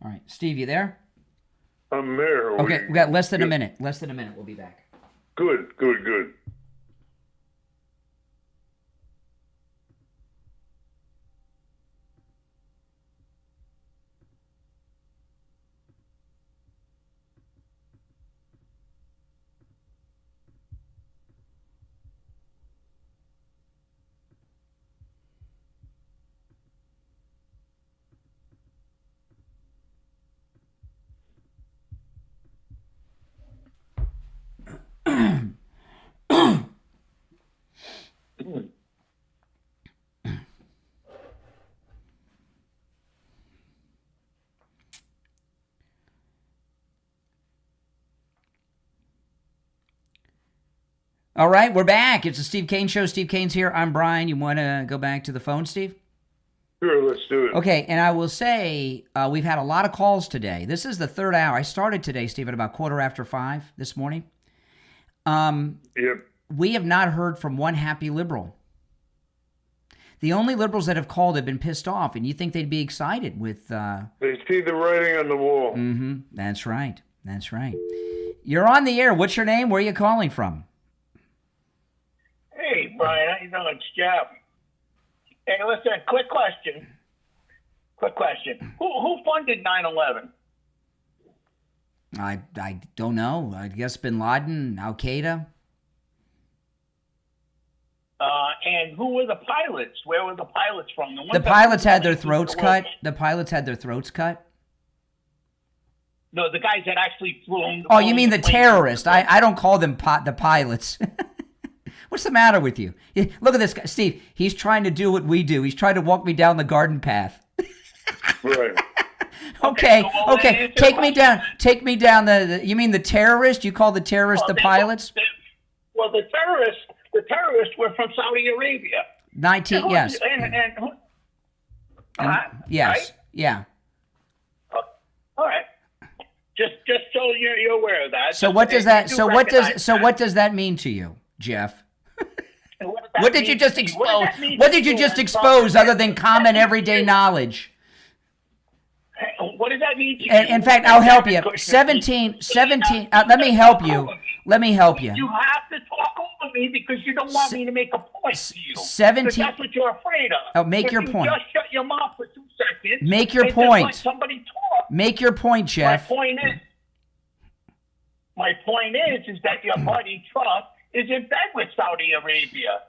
All right, Steve, you there? I'm there. Okay, we got less than a minute. Less than a minute. We'll be back. Good. All right, we're back. It's the Steve Kane Show. Steve Kane's here. I'm Brian. You want to go back to the phone, Steve? Sure, let's do it. Okay, and I will say we've had a lot of calls today. This is the third hour. I started today, Steve, at about 5:15 this morning. Yep. We have not heard from one happy liberal. The only liberals that have called have been pissed off, and you think they'd be excited with... They see the writing on the wall. Mm-hmm. That's right. That's right. You're on the air. What's your name? Where are you calling from? Hey, Brian, how you doing? It's Jeff. Hey, listen, quick question. Who funded 9/11? I don't know. I guess Bin Laden, Al-Qaeda. And who were the pilots? Where were the pilots from? The pilots had their throats cut. The pilots had their throats cut. No, the guys that actually flew. Oh, you mean the terrorists? I don't call them the pilots. What's the matter with you? Look at this guy, Steve. He's trying to do what we do. He's trying to walk me down the garden path. Right. Okay. Take me down. You mean the terrorist? You call the terrorists the pilots? Well, the terrorists were from Saudi Arabia. Yes. Yes. Right? Yeah. All right. Just so you're aware of that. So what does that mean to you, Jeff? What did you just expose? What did you just expose other than common everyday knowledge? What does that mean to you? In fact, I'll help you. 17, let me help you. You have to talk over me because you don't want me to make a point to you. 17. Because that's what you're afraid of. Oh, make your point. Just shut your mouth for 2 seconds. Make your and point. Just let somebody talk. Make your point, Jeff. My point is that your buddy Trump is in bed with Saudi Arabia.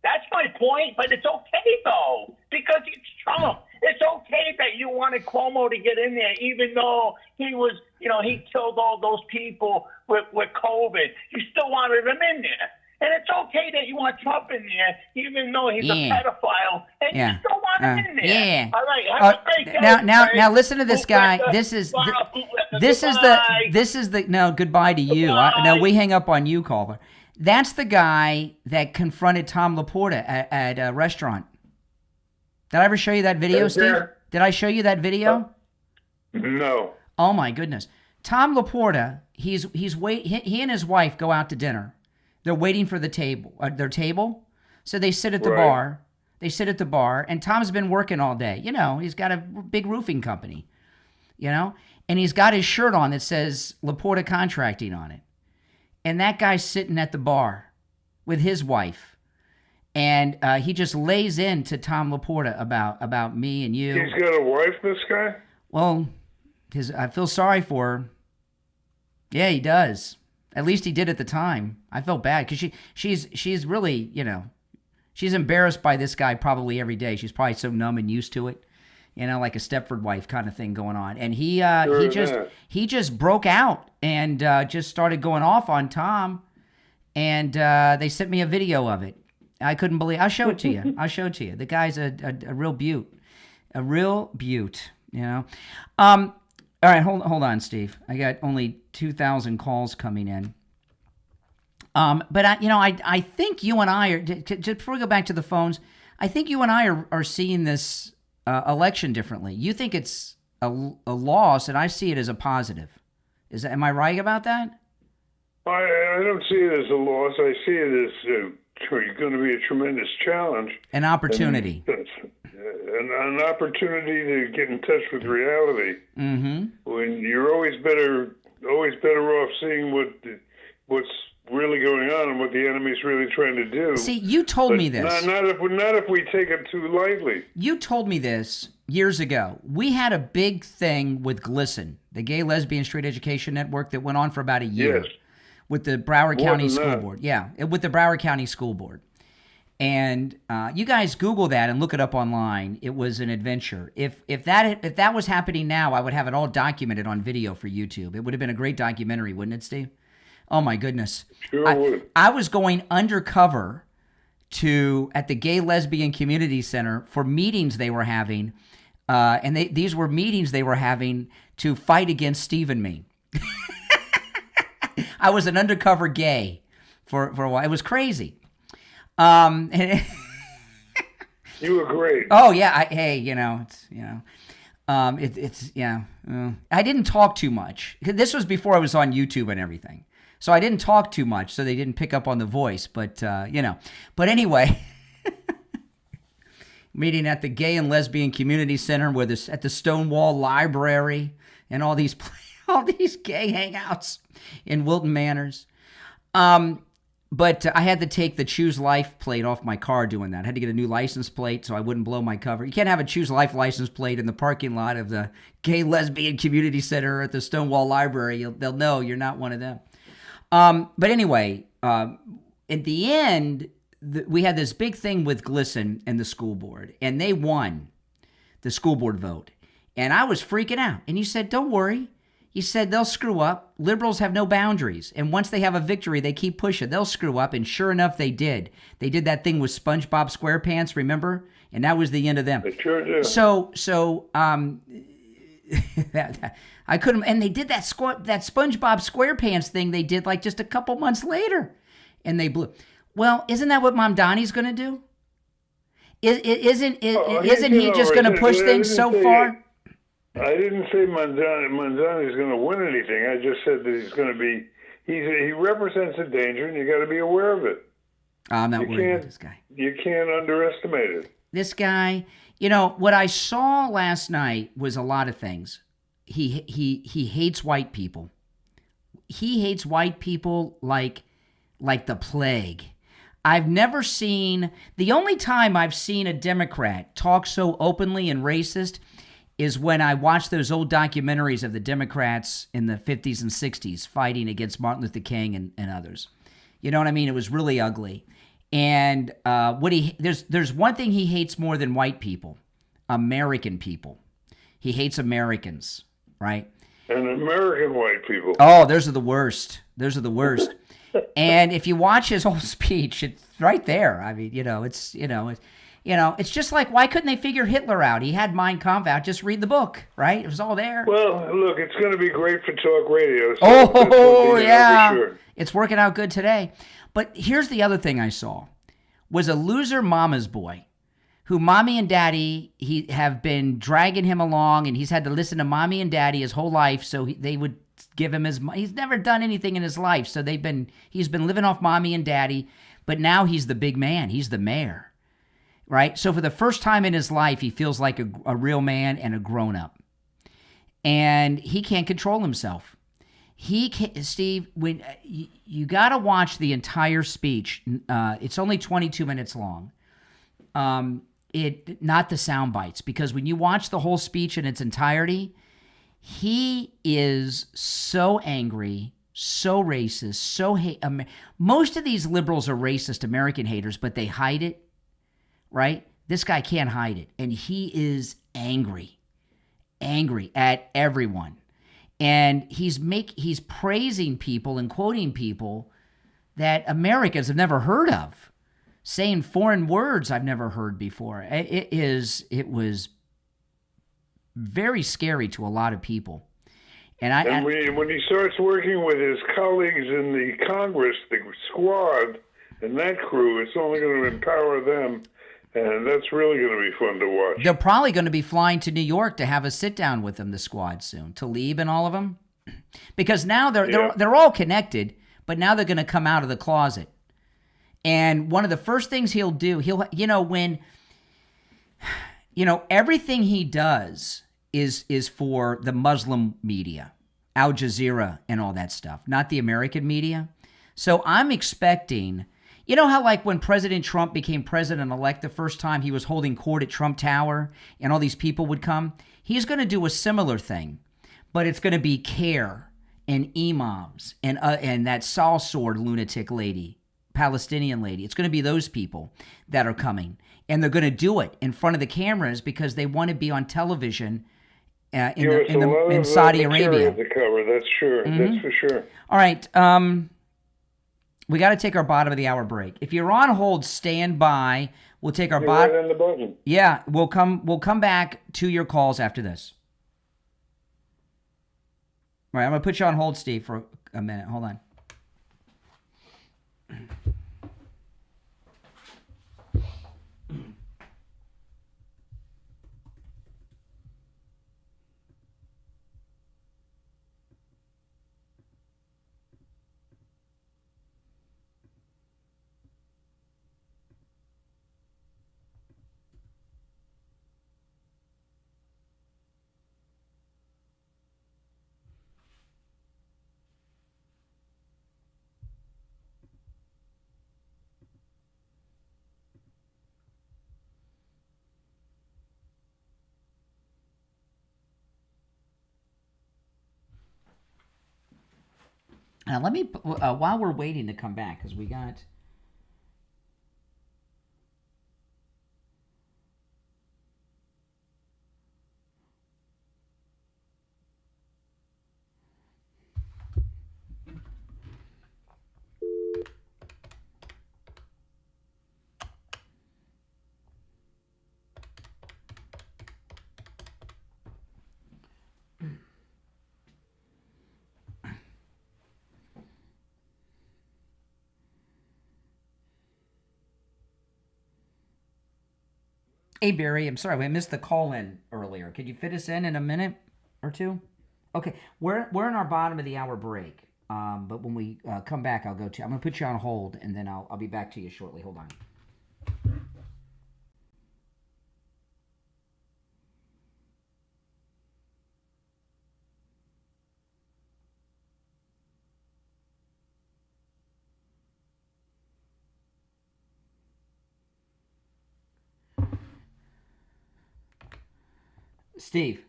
That's my point, but it's okay, though, because it's Trump. It's okay that you wanted Cuomo to get in there, even though he was, he killed all those people with COVID. You still wanted him in there. And it's okay that you want Trump in there, even though he's a pedophile, and you still want I'm in there. Yeah. All right. Have a great day. Now, listen to this guy. This is the no. Goodbye to you. No, we hang up on you, caller. That's the guy that confronted Tom Laporta at a restaurant. Did I ever show you that video, Steve? Did I show you that video? No. Oh my goodness. Tom Laporta, he and his wife go out to dinner. They're waiting for their table. So they sit at the bar. They sit at the bar, and Tom's been working all day. You know, he's got a big roofing company, you know, and he's got his shirt on that says Laporta Contracting on it. And that guy's sitting at the bar with his wife. And he just lays into Tom Laporta about me and you. He's got a wife, this guy? Well, I feel sorry for her. Yeah, he does. At least he did at the time. I felt bad because she's really, you know, she's embarrassed by this guy probably every day. She's probably so numb and used to it, you know, like a Stepford wife kind of thing going on. And he just broke out and just started going off on Tom. And they sent me a video of it. I couldn't believe. I'll show it to you. I'll show it to you. The guy's a real beaut, you know. All right, hold on, Steve. I got only 2,000 calls coming in. But I think you and I are, just before we go back to the phones, I think you and I are seeing this election differently. You think it's a loss, and I see it as a positive. Am I right about that? I don't see it as a loss. I see it as going to be a tremendous challenge. An opportunity. An opportunity to get in touch with reality. Mm-hmm. When you're always better off seeing what's really going on and what the enemy's really trying to do. See, you told me this. Not if we take it too lightly. You told me this years ago. We had a big thing with GLSEN, the Gay, Lesbian, Straight Education Network, that went on for about a year. Yes. With the Broward County School Board. Yeah, with the Broward County School Board. And you guys Google that and look it up online. It was an adventure. If that was happening now, I would have it all documented on video for YouTube. It would have been a great documentary, wouldn't it, Steve? Oh my goodness. Sure would. I was going undercover at the Gay Lesbian Community Center for meetings they were having, and these were meetings they were having to fight against Steve and me. I was an undercover gay for a while. It was crazy. You were great. Oh yeah. I didn't talk too much. This was before I was on YouTube and everything. So I didn't talk too much, so they didn't pick up on the voice. But, But anyway, meeting at the Gay and Lesbian Community Center, at the Stonewall Library, and all these gay hangouts in Wilton Manors. But I had to take the Choose Life plate off my car doing that. I had to get a new license plate so I wouldn't blow my cover. You can't have a Choose Life license plate in the parking lot of the Gay Lesbian Community Center at the Stonewall Library. They'll know you're not one of them. But anyway, at the end, we had this big thing with GLSEN and the school board, and they won the school board vote. And I was freaking out. And you said, don't worry. You said they'll screw up. Liberals have no boundaries. And once they have a victory, they keep pushing. They'll screw up. And sure enough, they did. They did that thing with SpongeBob SquarePants, remember? And that was the end of them. They sure did. So I couldn't. And they did that SpongeBob SquarePants thing they did like just a couple months later. And they blew. Well, isn't that what Mamdani's going to do? Isn't he just going to push things so far? I didn't say Mamdani's going to win anything. I just said that he's going to be. He represents a danger, and you got to be aware of it. I'm not worried about this guy. You can't underestimate it. This guy, what I saw last night was a lot of things. He hates white people. He hates white people like the plague. I've never seen. The only time I've seen a Democrat talk so openly and racist is when I watched those old documentaries of the Democrats in the 50s and 60s fighting against Martin Luther King and others. You know what I mean? It was really ugly. And there's one thing he hates more than white people: American people. He hates Americans, right? And American white people. Oh, those are the worst. Those are the worst. And if you watch his whole speech, it's right there. I mean, You know, it's just like, why couldn't they figure Hitler out? He had Mein Kampf out. Just read the book, right? It was all there. Well, look, it's going to be great for talk radio. So Oh, yeah. Sure. It's working out good today. But here's the other thing I saw, was a loser mama's boy who mommy and daddy have been dragging him along, and he's had to listen to mommy and daddy his whole life, so they would give him his money. He's never done anything in his life, so he's been living off mommy and daddy, but now he's the big man. He's the mayor. Right? So for the first time in his life, he feels like a real man and a grown-up. And he can't control himself. Steve, when you got to watch the entire speech. It's only 22 minutes long. Not the sound bites, because when you watch the whole speech in its entirety, he is so angry, so racist, so most of these liberals are racist American haters, but they hide it. Right? This guy can't hide it. And he is angry at everyone. And he's praising people and quoting people that Americans have never heard of, saying foreign words I've never heard before. It was very scary to a lot of people. And when he starts working with his colleagues in the Congress, the squad, and that crew, it's only going to empower them. And that's really going to be fun to watch. They're probably going to be flying to New York to have a sit down with them, the squad soon. Talib and all of them. Because now they're all connected, but now they're going to come out of the closet. And one of the first things he'll do, everything he does is for the Muslim media, Al Jazeera and all that stuff, not the American media. So I'm expecting... You know how, like, when President Trump became president-elect the first time, he was holding court at Trump Tower and all these people would come? He's going to do a similar thing, but it's going to be CARE and imams and that saw sword lunatic lady, Palestinian lady. It's going to be those people that are coming, and they're going to do it in front of the cameras because they want to be on television in Saudi Arabia. To cover, that's sure. Mm-hmm. That's for sure. All right. We got to take our bottom of the hour break. If you're on hold, stand by. We'll take our bottom. Right on the button. Yeah, we'll come back to your calls after this. All right, I'm gonna put you on hold, Steve, for a minute. Hold on. Now, let me, while we're waiting to come back, because we got... Hey, Barry, I'm sorry, we missed the call-in earlier. Could you fit us in a minute or two? Okay, we're in our bottom of the hour break, but when we come back, I'm going to put you on hold, and then I'll be back to you shortly. Hold on. Steve,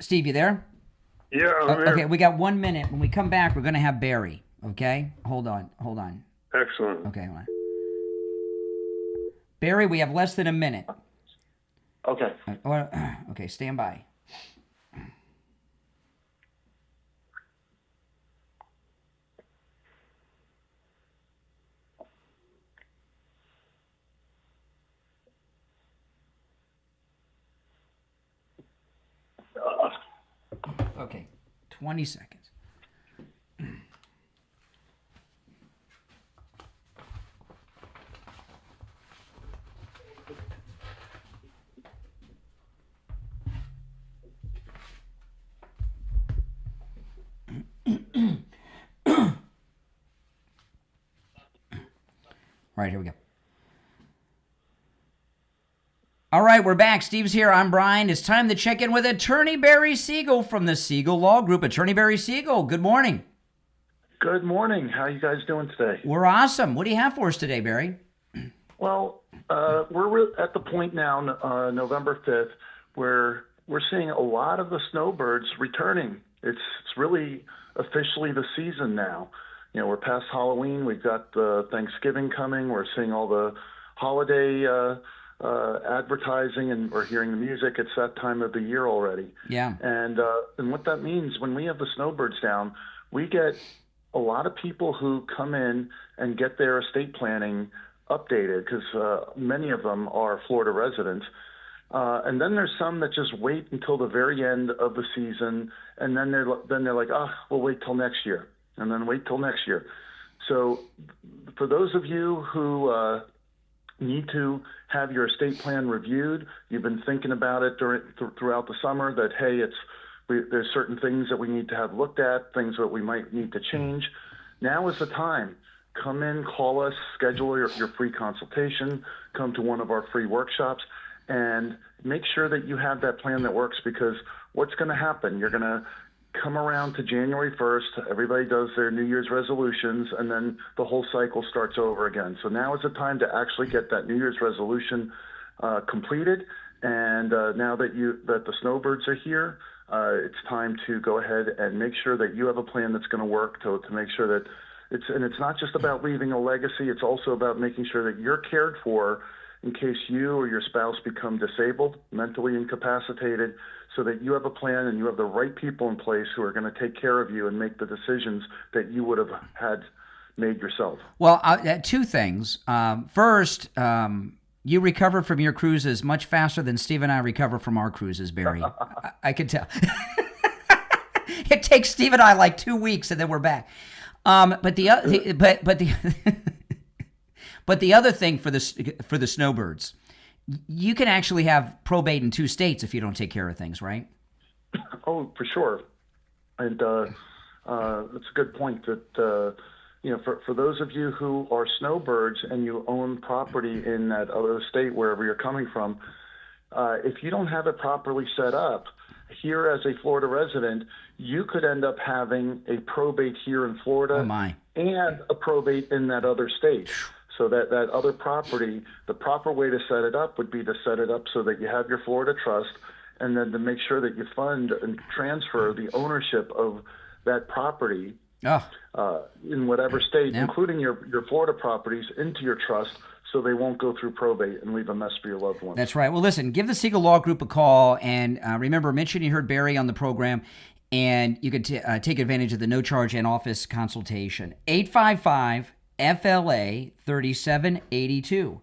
you there? Yeah, I'm here. Okay, we got 1 minute. When we come back, we're going to have Barry, okay? Hold on. Excellent. Okay, hold on. Barry, we have less than a minute. Okay. Okay, stand by. Okay, 20 seconds. All right, here we go. All right, we're back. Steve's here. I'm Brian. It's time to check in with Attorney Barry Siegel from the Siegel Law Group. Attorney Barry Siegel, good morning. Good morning. How are you guys doing today? We're awesome. What do you have for us today, Barry? Well, we're at the point now, November 5th, where we're seeing a lot of the snowbirds returning. It's really officially the season now. You know, we're past Halloween. We've got Thanksgiving coming. We're seeing all the holiday advertising, and we're hearing the music. It's that time of the year already. Yeah. And what that means, when we have the snowbirds down, we get a lot of people who come in and get their estate planning updated, because many of them are Florida residents. And then there's some that just wait until the very end of the season, and then they're like, oh, we'll wait till next year, and then wait till next year. So for those of you who need to have your estate plan reviewed, you've been thinking about it throughout the summer, that, hey, there's certain things that we need to have looked at, things that we might need to change. Now is the time. Come in, call us, schedule your free consultation, come to one of our free workshops, and make sure that you have that plan that works, because what's going to happen, you're going to come around to January 1st, everybody does their New Year's resolutions, and then the whole cycle starts over again. So now is the time to actually get that New Year's resolution completed, and now that the snowbirds are here, it's time to go ahead and make sure that you have a plan that's going to work to make sure that it's not just about leaving a legacy, it's also about making sure that you're cared for in case you or your spouse become disabled, mentally incapacitated, so that you have a plan and you have the right people in place who are going to take care of you and make the decisions that you would have had made yourself. Well, two things. First, you recover from your cruises much faster than Steve and I recover from our cruises, Barry. I can tell. It takes Steve and I like 2 weeks, and then we're back. But the other thing for the snowbirds, you can actually have probate in 2 states if you don't take care of things, right? Oh, for sure. And that's a good point. That for those of you who are snowbirds and you own property in that other state, wherever you're coming from, if you don't have it properly set up, here as a Florida resident, you could end up having a probate here in Florida and a probate in that other state. So that other property, the proper way to set it up would be to set it up so that you have your Florida trust, and then to make sure that you fund and transfer the ownership of that property in whatever state, including your Florida properties, into your trust, so they won't go through probate and leave a mess for your loved ones. That's right. Well, listen, give the Siegel Law Group a call, and remember, mention you heard Barry on the program, and you could take advantage of the no-charge in-office consultation. 855-FLA-3782.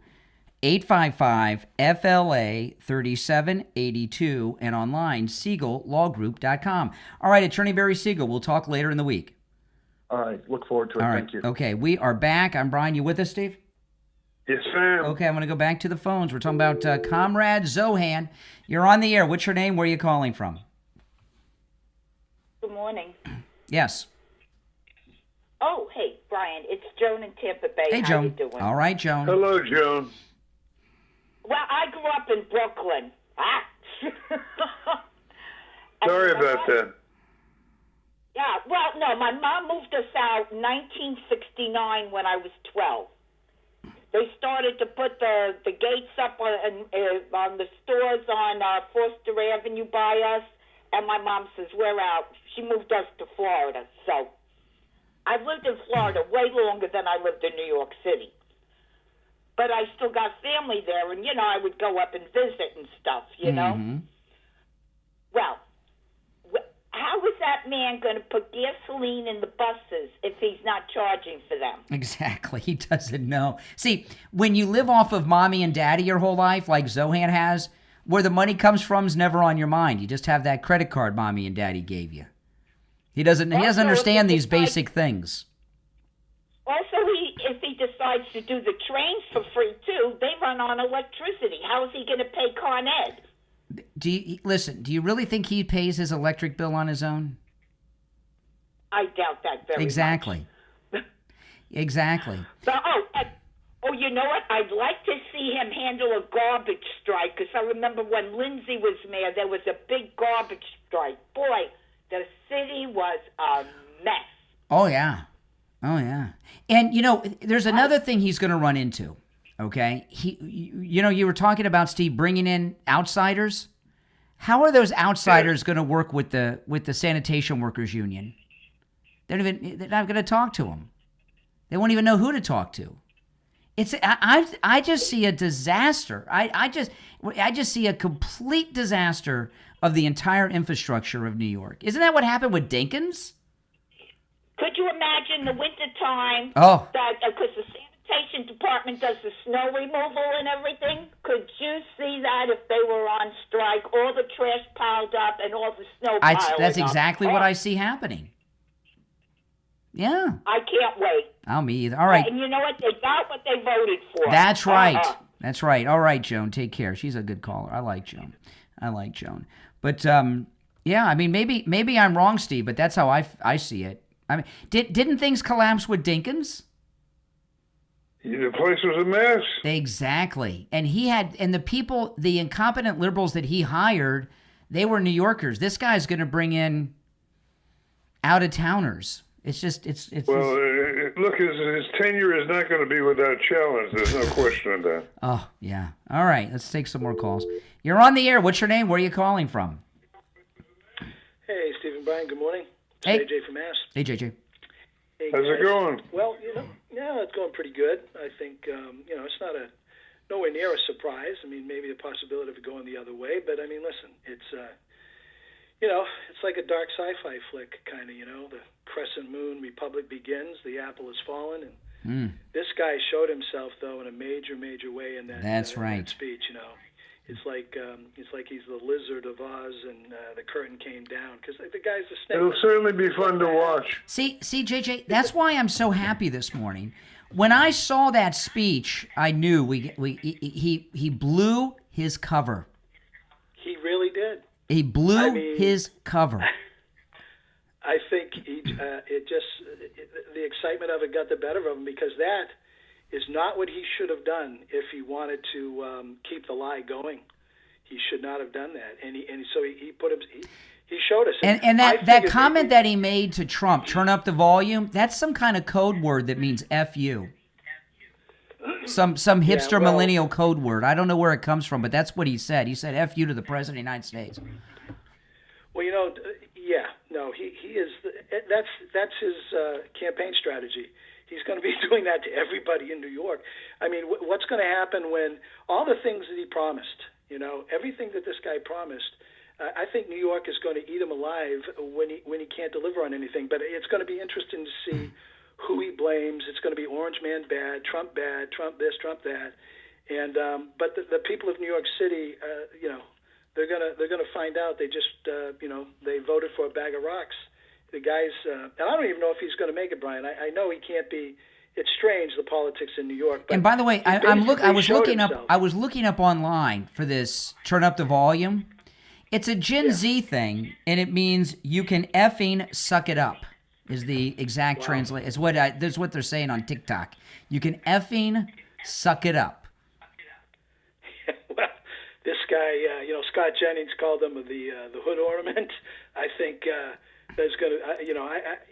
855-FLA-3782, and online, SiegelLawGroup.com. All right, Attorney Barry Siegel, we'll talk later in the week. All right, look forward to it. All right. Thank you. Okay, we are back. I'm Brian. You with us, Steve? Yes, ma'am. Okay, I'm going to go back to the phones. We're talking about Comrade Zohran. You're on the air. What's your name? Where are you calling from? Good morning. Yes. Oh, hey, Brian. It's Joan in Tampa Bay. Hey, How Joan. you doing? All right, Joan. Hello, Joan. Well, I grew up in Brooklyn. Sorry about that. Yeah, well, no, my mom moved us out in 1969 when I was 12. They started to put the gates up on the stores on Foster Avenue by us, and my mom says, we're out. She moved us to Florida. So I've lived in Florida way longer than I lived in New York City. But I still got family there, and, I would go up and visit and stuff, you know? Well, how is that man going to put gasoline in the buses if he's not charging for them? Exactly. He doesn't know. See, when you live off of mommy and daddy your whole life, like Zohan has, where the money comes from is never on your mind. You just have that credit card mommy and daddy gave you. He doesn't understand these basic things. Also, if he decides to do the trains for free too, they run on electricity. How is he going to pay Con Ed? Do you really think he pays his electric bill on his own? I doubt that very Exactly. Exactly. But, you know what? I'd like to see him handle a garbage strike, because I remember when Lindsay was mayor, there was a big garbage strike. Boy, the city was a mess. Oh, yeah. Oh, yeah. And, there's another thing he's going to run into, okay? You were talking about, Steve, bringing in outsiders. How are those outsiders going to work with the sanitation workers union? They're not going to talk to them. They won't even know who to talk to. I just see a disaster. I just see a complete disaster of the entire infrastructure of New York. Isn't that what happened with Dinkins? Could you imagine the winter time? Oh. That because the sanitation department does the snow removal and everything. Could you see that if they were on strike? All the trash piled up and all the snow piled up. That's exactly what I see happening. Yeah. I can't wait. Oh, me either. All right. And you know what? They got what they voted for. That's right. That's right. All right, Joan. Take care. She's a good caller. I like Joan. But yeah, I mean, maybe I'm wrong, Steve, but that's how I see it. I mean, didn't things collapse with Dinkins? The place was a mess. Exactly. And the incompetent liberals that he hired, they were New Yorkers. This guy's going to bring in out-of-towners. It's just, well, look, his tenure is not going to be without challenge. There's no question of that. Oh, yeah. All right. Let's take some more calls. You're on the air. What's your name? Where are you calling from? Hey, Stephen Bryan. Good morning. Hey. AJ from Mass. Hey, JJ. Hey, how's it going? Well, yeah, it's going pretty good. I think, it's nowhere near a surprise. I mean, maybe the possibility of it going the other way, but I mean, listen, it's, it's like a dark sci-fi flick, kind of, the crescent moon, republic begins, the apple has fallen, and this guy showed himself, though, in a major, major way in that, That's right. that speech, It's like he's the Lizard of Oz, and the curtain came down, because the guy's a snake. It'll certainly be fun to watch. See, JJ, that's why I'm so happy this morning. When I saw that speech, I knew he blew his cover. He really did. He blew his cover. I think the excitement of it got the better of him, because that is not what he should have done if he wanted to keep the lie going. He should not have done that, and so he showed us. And that comment that he made to Trump, turn up the volume, that's some kind of code word that means F you. Some hipster millennial code word. I don't know where it comes from, but that's what he said. He said F you to the President of the United States. Well, he is. That's his campaign strategy. He's going to be doing that to everybody in New York. I mean, what's going to happen when all the things that he promised, everything that this guy promised, I think New York is going to eat him alive when he can't deliver on anything. But it's going to be interesting to see who he blames. It's going to be Orange Man bad, Trump this, Trump that. And but the people of New York City, they're gonna find out. They just they voted for a bag of rocks. The guys, and I don't even know if he's going to make it, Brian. I know he can't be. It's strange, the politics in New York. But and by the way, I was looking up online for this. Turn up the volume. It's a Gen Z thing, and it means you can effing suck it up. Is the exact translation? Is that's what they're saying on TikTok. You can effing suck it up. Well, this guy, Scott Jennings called him the hood ornament. I think there's going to,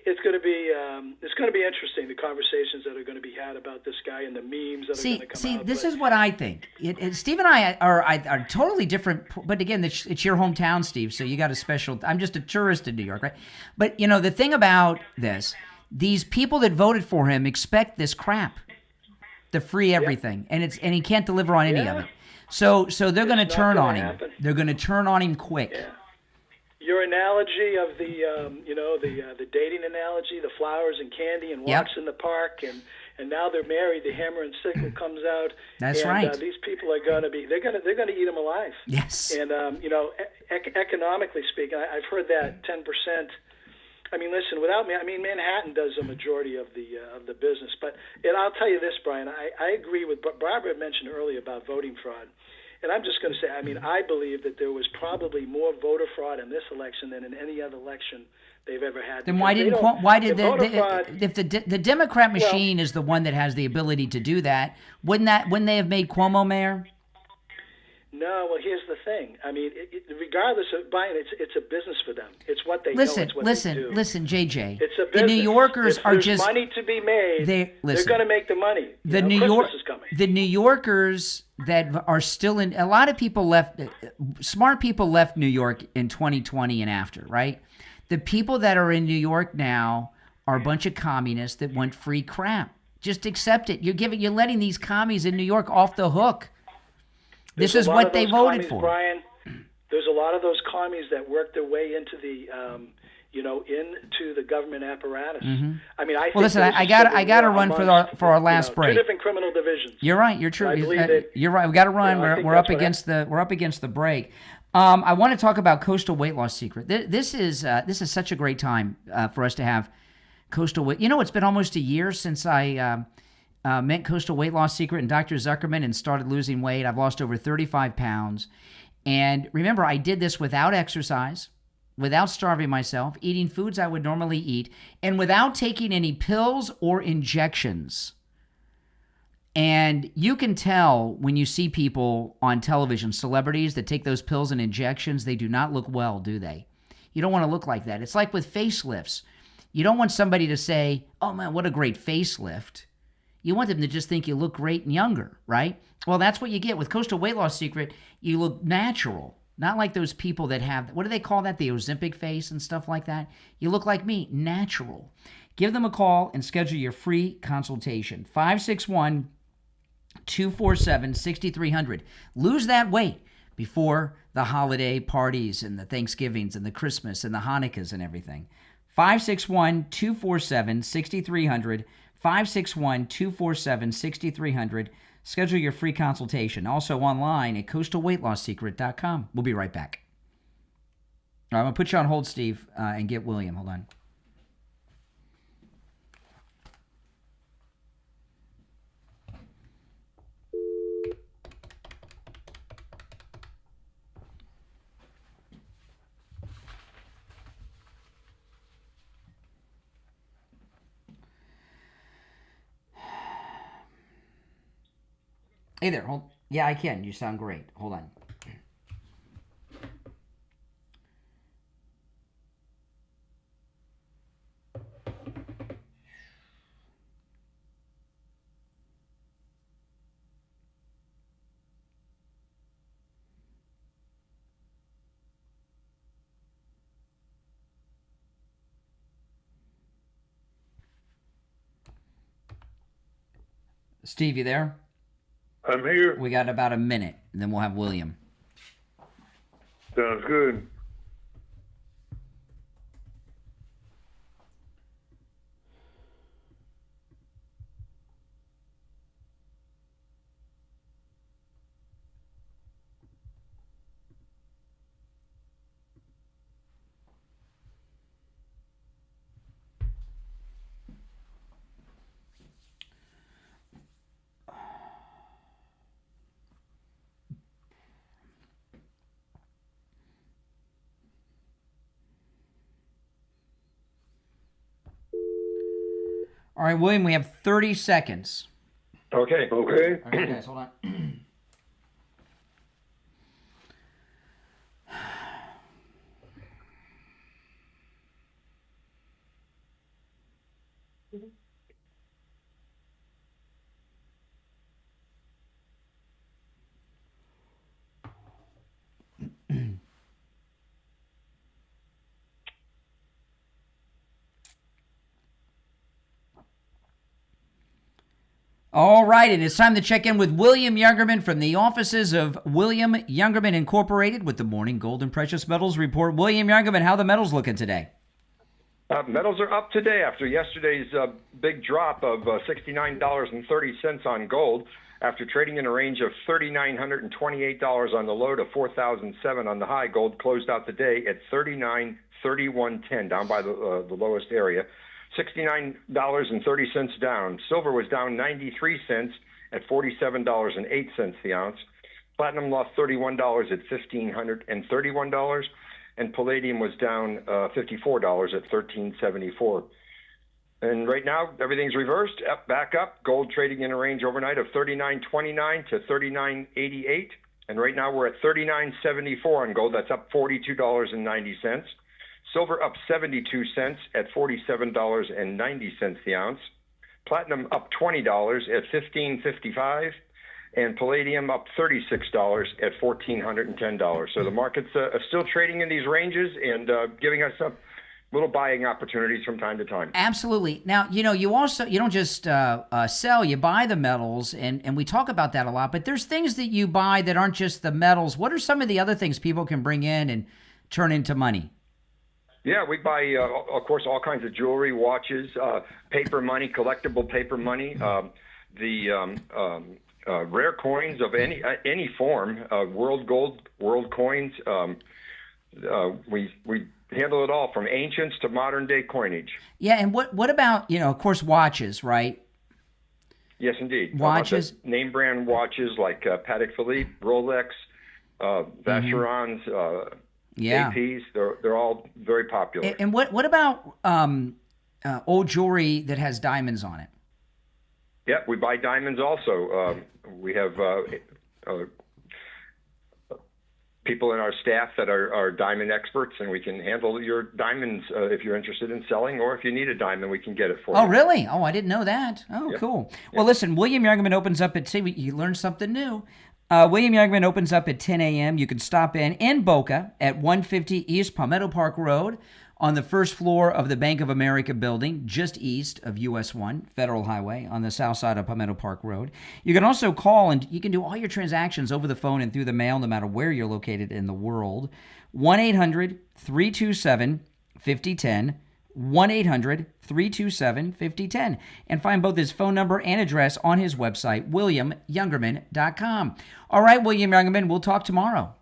it's going to be interesting, the conversations that are going to be had about this guy and the memes that are going to come out. This is what I think. Steve and I are totally different, but again, it's your hometown, Steve, so you got a special. I'm just a tourist in New York, right? But the thing about this, these people that voted for him expect this crap, the free everything, and he can't deliver on any of it. So they're going to turn on him. They're going to turn on him quick. Your analogy of the dating analogy, the flowers and candy and walks in the park, and now they're married. The hammer and sickle comes out. That's right. These people are going to be they're going to eat them alive. Yes. And economically speaking, I've heard that 10%. I mean, listen, without me, I mean, Manhattan does a majority of the business. But I'll tell you this, Brian, I agree with what Barbara mentioned earlier about voting fraud. And I'm just going to say, I mean, I believe that there was probably more voter fraud in this election than in any other election they've ever had. Then why did if the Democrat machine is the one that has the ability to do that, wouldn't they have made Cuomo mayor? No, well, here's the thing. I mean, regardless of Brian, it's a business for them. It's what they know. It's what they do. Listen, JJ. It's a business. The New Yorkers if are there's just money to be made. They're going to make the money. The New Yorkers that are still in. A lot of people left. Smart people left New York in 2020 and after, right? The people that are in New York now are a bunch of communists that want free crap. Just accept it. You're letting these commies in New York off the hook. This is what they voted for. Brian, there's a lot of those commies that work their way into the, into the government apparatus. Mm-hmm. I mean, I think listen. I got to run for our last break. Two different criminal divisions. You're right. You're true. You're right. We got to run. We're up against the break. I want to talk about Coastal Weight Loss Secret. This is such a great time for us to have Coastal Weight. It's been almost a year since I. Met Coastal Weight Loss Secret and Dr. Zuckerman and started losing weight. I've lost over 35 pounds. And remember, I did this without exercise, without starving myself, eating foods I would normally eat, and without taking any pills or injections. And you can tell when you see people on television, celebrities that take those pills and injections, they do not look well, do they? You don't want to look like that. It's like with facelifts. You don't want somebody to say, oh man, what a great facelift. You want them to just think you look great and younger, right? Well, that's what you get. With Coastal Weight Loss Secret, you look natural. Not like those people that have, what do they call that? The Ozempic face and stuff like that. You look like me, natural. Give them a call and schedule your free consultation. 561-247-6300. Lose that weight before the holiday parties and the Thanksgivings and the Christmas and the Hanukkahs and everything. 561-247-6300. 561-247-6300. Schedule your free consultation. Also online at coastalweightlossecret.com. We'll be right back. All right, I'm going to put you on hold, Steve, and get William. Hold on. Hey there. Yeah, I can. You sound great. Hold on. Steve, you there? I'm here. We got about a minute, and then we'll have William. Sounds good. All right, William, we have 30 seconds. Okay. All right, guys, hold on. All right, and it's time to check in with William Youngerman from the offices of William Youngerman Incorporated with the Morning Gold and Precious Metals Report. William Youngerman, how are the metals looking today? Metals are up today after yesterday's big drop of $69.30 on gold, after trading in a range of $3,928 on the low to $4,007 on the high. Gold closed out the day at $39.3110, down by the lowest area. $69.30 down. Silver was down 93 cents at $47.08 the ounce. Platinum lost $31 at $1,531. And palladium was down $54 at $13.74. And right now, everything's reversed, back up. Gold trading in a range overnight of $39.29 to $39.88. And right now, we're at $39.74 on gold. That's up $42.90. Silver up 72 cents at $47.90 the ounce. Platinum up $20 at $15.55. And palladium up $36 at $1,410. So the market's still trading in these ranges and giving us some little buying opportunities from time to time. Absolutely. Now, you don't just sell, you buy the metals, and we talk about that a lot, but there's things that you buy that aren't just the metals. What are some of the other things people can bring in and turn into money? Yeah, we buy, of course, all kinds of jewelry, watches, paper money, collectible paper money, rare coins of any form, world gold, world coins. We handle it all from ancients to modern day coinage. Yeah, and what about, of course, watches, right? Yes, indeed. Watches, name brand watches like Patek Philippe, Rolex, Vacherons, APs. They're all very popular. And what about old jewelry that has diamonds on it? Yeah, we buy diamonds also. We have people in our staff that are diamond experts, and we can handle your diamonds if you're interested in selling, or if you need a diamond, we can get it for you. Oh, really? Oh, I didn't know that. Oh, Yep. Cool. Well, listen, William Youngerman opens up at, you learned something new. William Youngerman opens up at 10 a.m. You can stop in Boca at 150 East Palmetto Park Road on the first floor of the Bank of America building, just east of US 1, Federal Highway, on the south side of Palmetto Park Road. You can also call, and you can do all your transactions over the phone and through the mail, no matter where you're located in the world. 1-800-327-5010, 1-800-327-5010, and find both his phone number and address on his website, williamyoungerman.com. All right, William Youngerman, we'll talk tomorrow.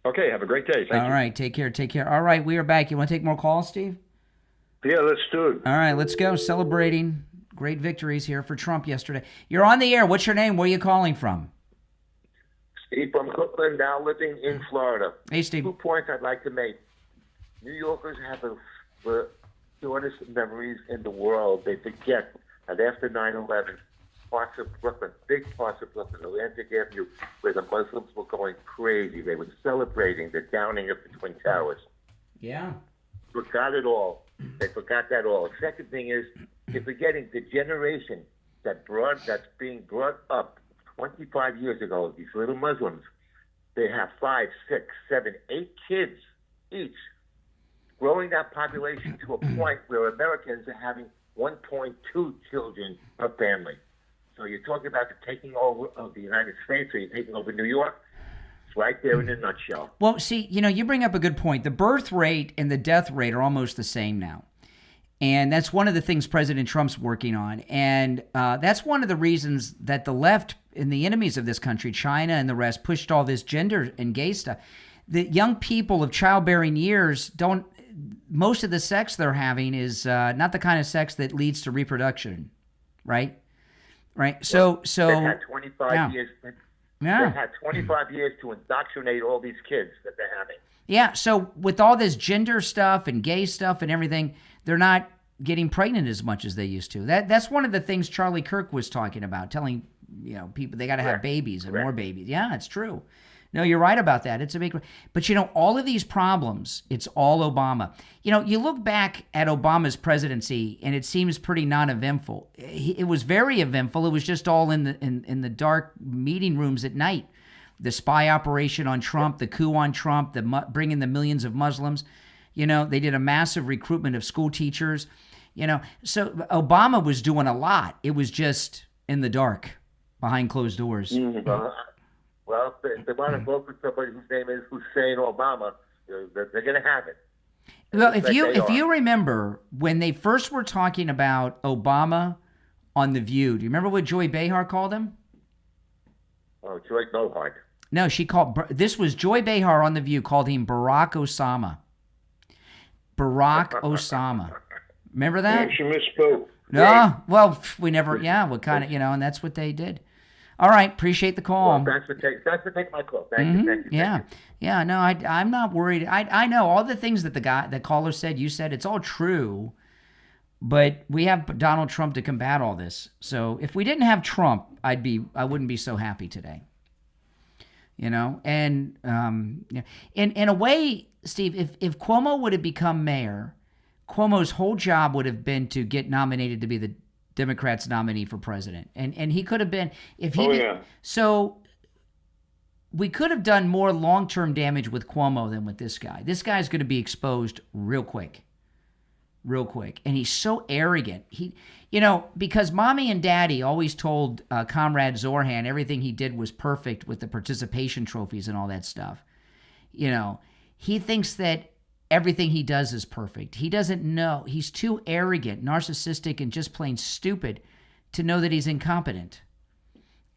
Okay, have a great day. Thank you. All right, take care. All right, we are back. You want to take more calls, Steve? Yeah, let's do it. All right, let's go. Celebrating great victories here for Trump yesterday. You're on the air. What's your name? Where are you calling from? Steve from Brooklyn, now living in Florida. Hey, Steve. 2 points I'd like to make. New Yorkers have the shortest memories in the world. They forget that after 9/11, parts of Brooklyn, big parts of Brooklyn, Atlantic Avenue, where the Muslims were going crazy. They were celebrating the downing of the Twin Towers. Yeah. Forgot it all. They forgot that all. The second thing is, you're forgetting the generation that's being brought up 25 years ago, these little Muslims. They have 5, 6, 7, 8 kids each, growing that population to a point where Americans are having 1.2 children per family. So you're talking about the taking over of the United States, or you're taking over New York. It's right there in a nutshell. Well, see, you bring up a good point. The birth rate and the death rate are almost the same now. And that's one of the things President Trump's working on. And that's one of the reasons that the left and the enemies of this country, China and the rest, pushed all this gender and gay stuff. The young people of childbearing years most of the sex they're having is not the kind of sex that leads to reproduction, right? Right. So they've had 25 years. Yeah. They've had 25 years to indoctrinate all these kids that they're having. Yeah. So with all this gender stuff and gay stuff and everything, they're not getting pregnant as much as they used to. That's one of the things Charlie Kirk was talking about, telling people they got to have babies and more babies. Yeah, it's true. No, you're right about that. It's a big, but all of these problems, it's all Obama. You look back at Obama's presidency, and it seems pretty non-eventful. It was very eventful. It was just all in the dark meeting rooms at night. The spy operation on Trump, the coup on Trump, bringing the millions of Muslims. They did a massive recruitment of school teachers. So Obama was doing a lot. It was just in the dark, behind closed doors. Well, if they want to vote for somebody whose name is Hussein Obama, they're going to have it. Well, if you remember when they first were talking about Obama on The View, do you remember what Joy Behar called him? Oh, Joy Behar. No, this was Joy Behar on The View, called him Barack Osama. Barack Osama. Remember that? Yeah, she misspoke. No, well, we never, what kind of, and that's what they did. All right, appreciate the call. Well, thanks for taking my call. Thank you. Yeah, no, I'm not worried. I know all the things that the caller said, you said, it's all true, but we have Donald Trump to combat all this. So if we didn't have Trump, I wouldn't be so happy today. And in a way, Steve, if Cuomo would have become mayor, Cuomo's whole job would have been to get nominated to be the Democrats' nominee for president. And he could have been, if he did. So we could have done more long-term damage with Cuomo than with this guy. This guy's going to be exposed real quick. And he's so arrogant. Because mommy and daddy always told Comrade Zohran everything he did was perfect with the participation trophies and all that stuff. He thinks that everything he does is perfect. He doesn't know. He's too arrogant, narcissistic, and just plain stupid to know that he's incompetent.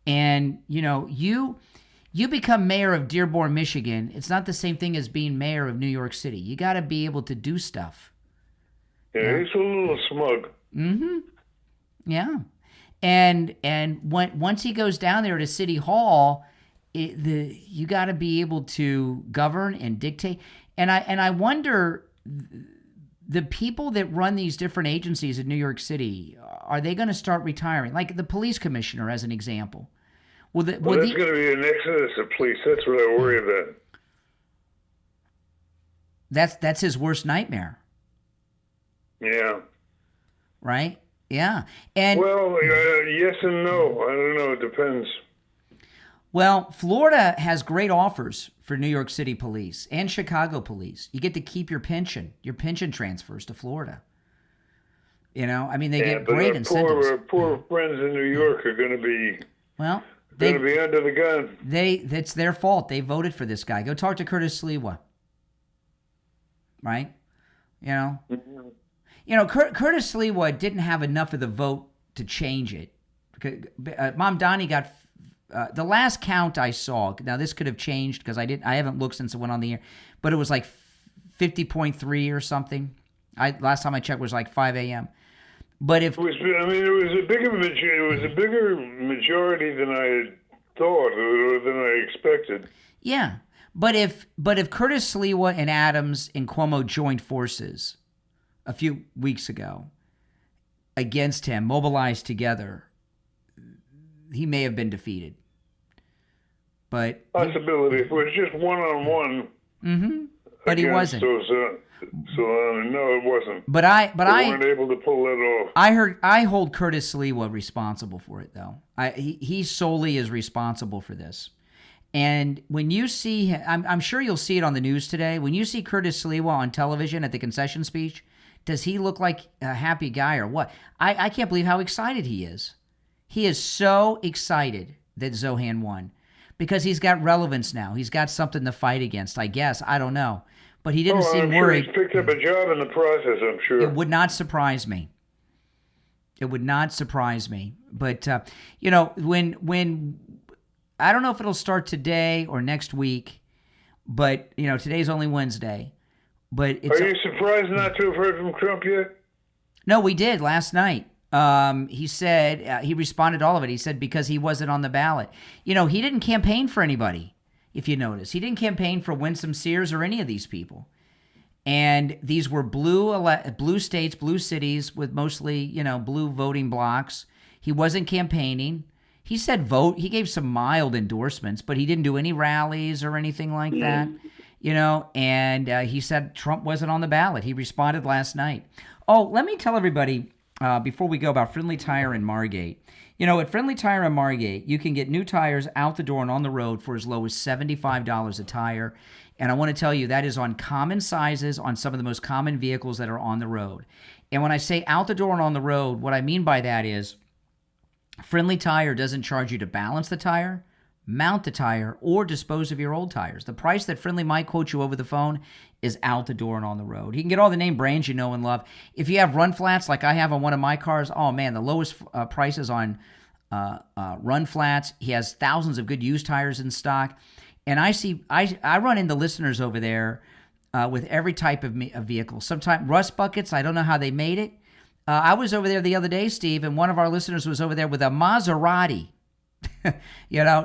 And, you become mayor of Dearborn, Michigan. It's not the same thing as being mayor of New York City. You got to be able to do stuff. Yeah, he's a little smug. Mm-hmm. Yeah. And once he goes down there to City Hall, you got to be able to govern and dictate. And I wonder, the people that run these different agencies in New York City, are they going to start retiring? Like the police commissioner, as an example. Well, that's going to be an exodus of police. That's what I worry about. That's his worst nightmare. Yeah. Right? Yeah. And well, yes and no. I don't know. It depends. Well, Florida has great offers for New York City police and Chicago police. You get to keep your pension transfers to Florida. They get great incentives. Poor friends in New York are going to be under the gun. It's their fault. They voted for this guy. Go talk to Curtis Sliwa. Right? Curtis Sliwa didn't have enough of the vote to change it. Mamdani got the last count I saw. Now this could have changed because I haven't looked since it went on the air, but it was like 50.3 or something. Last time I checked was like 5 a.m. But if it was a bigger majority than I had thought or than I expected. Yeah, but if Curtis Sliwa and Adams and Cuomo joined forces a few weeks ago against him, mobilized together, he may have been defeated. But possibility. If it was just one-on-one. Mm-hmm. But he wasn't. No, it wasn't. But they weren't able to pull that off. I hold Curtis Sliwa responsible for it, though. He solely is responsible for this. And when you see him, I'm sure you'll see it on the news today. When you see Curtis Sliwa on television at the concession speech, does he look like a happy guy or what? I can't believe how excited he is. He is so excited that Zohran won because he's got relevance now. He's got something to fight against, I guess. I don't know. But he didn't seem worried. He's picked up a job in the process, I'm sure. It would not surprise me. It would not surprise me. But, when I don't know if it'll start today or next week, but, today's only Wednesday. But are you surprised not to have heard from Trump yet? No, we did last night. He said, he responded to all of it. He said because he wasn't on the ballot. He didn't campaign for anybody, if you notice. He didn't campaign for Winsome Sears or any of these people. And these were blue states, blue cities with mostly, blue voting blocks. He wasn't campaigning. He said vote. He gave some mild endorsements, but he didn't do any rallies or anything like that. And he said Trump wasn't on the ballot. He responded last night. Oh, let me tell everybody before we go about Friendly Tire in Margate. At Friendly Tire in Margate, you can get new tires out the door and on the road for as low as $75 a tire. And I want to tell you that is on common sizes on some of the most common vehicles that are on the road. And when I say out the door and on the road, what I mean by that is Friendly Tire doesn't charge you to balance the tire, mount the tire, or dispose of your old tires. The price that Friendly might quote you over the phone is out the door and on the road. You can get all the name brands you know and love. If you have run flats like I have on one of my cars, oh man, the lowest prices on run flats. He has thousands of good used tires in stock. And I run into listeners over there with every type of vehicle. Sometimes rust buckets, I don't know how they made it. I was over there the other day, Steve, and one of our listeners was over there with a Maserati.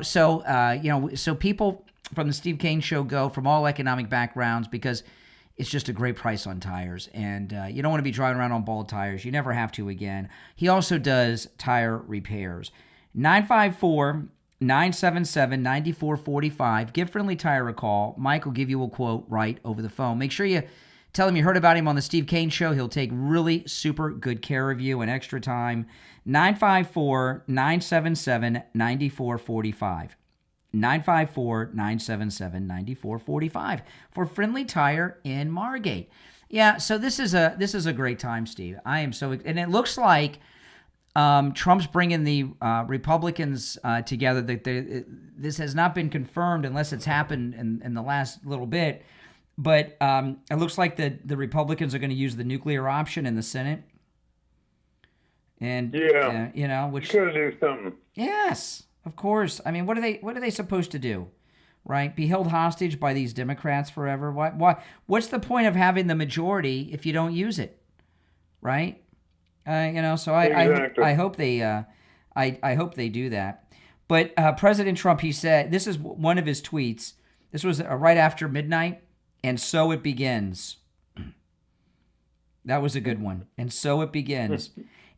So people from the Steve Kane Show go from all economic backgrounds because it's just a great price on tires. And you don't want to be driving around on bald tires. You never have to again. He also does tire repairs. 954-977-9445. Give Friendly Tire a call. Mike will give you a quote right over the phone. Make sure you tell him you heard about him on the Steve Kane Show. He'll take really super good care of you and extra time. 954-977-9445. 954-977-9445 for Friendly Tire in Margate. Yeah, so this is a great time, Steve. I am so, and it looks like Trump's bringing the Republicans together. This has not been confirmed unless it's happened in the last little bit. But it looks like the Republicans are going to use the nuclear option in the Senate. And which got to do something. Yes, of course. I mean, what are they supposed to do? Right? Be held hostage by these Democrats forever? Why? What's the point of having the majority if you don't use it? Right? So Exactly. I hope they do that. But President Trump, he said, this is one of his tweets. This was right after midnight. And so it begins. That was a good one. And so it begins.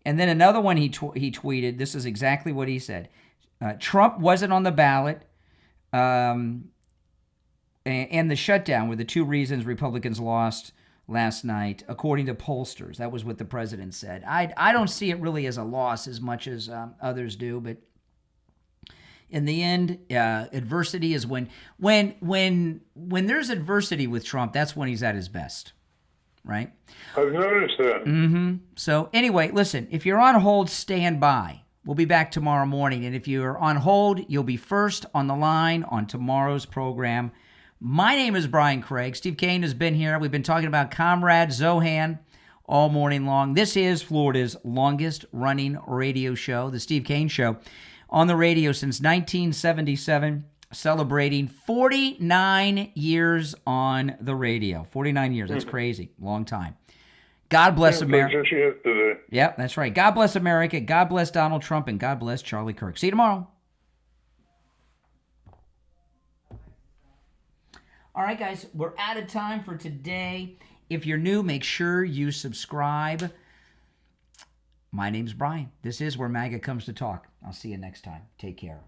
And then another one he tweeted. This is exactly what he said. Trump wasn't on the ballot. And the shutdown were the two reasons Republicans lost last night, according to pollsters. That was what the president said. I don't see it really as a loss as much as others do, but in the end, adversity is when there's adversity with Trump, that's when he's at his best, right? I've noticed that. Mm-hmm. So anyway, listen, if you're on hold, stand by. We'll be back tomorrow morning, and if you're on hold, you'll be first on the line on tomorrow's program. My name is Brian Craig. Steve Kane has been here. We've been talking about Comrade Zohran all morning long. This is Florida's longest-running radio show, The Steve Kane Show, on the radio since 1977, celebrating 49 years on the radio. 49 years. That's crazy. Long time. God bless America. Yep, that's right. God bless America. God bless Donald Trump. And God bless Charlie Kirk. See you tomorrow. All right, guys. We're out of time for today. If you're new, make sure you subscribe. My name's Brian. This is where MAGA comes to talk. I'll see you next time. Take care.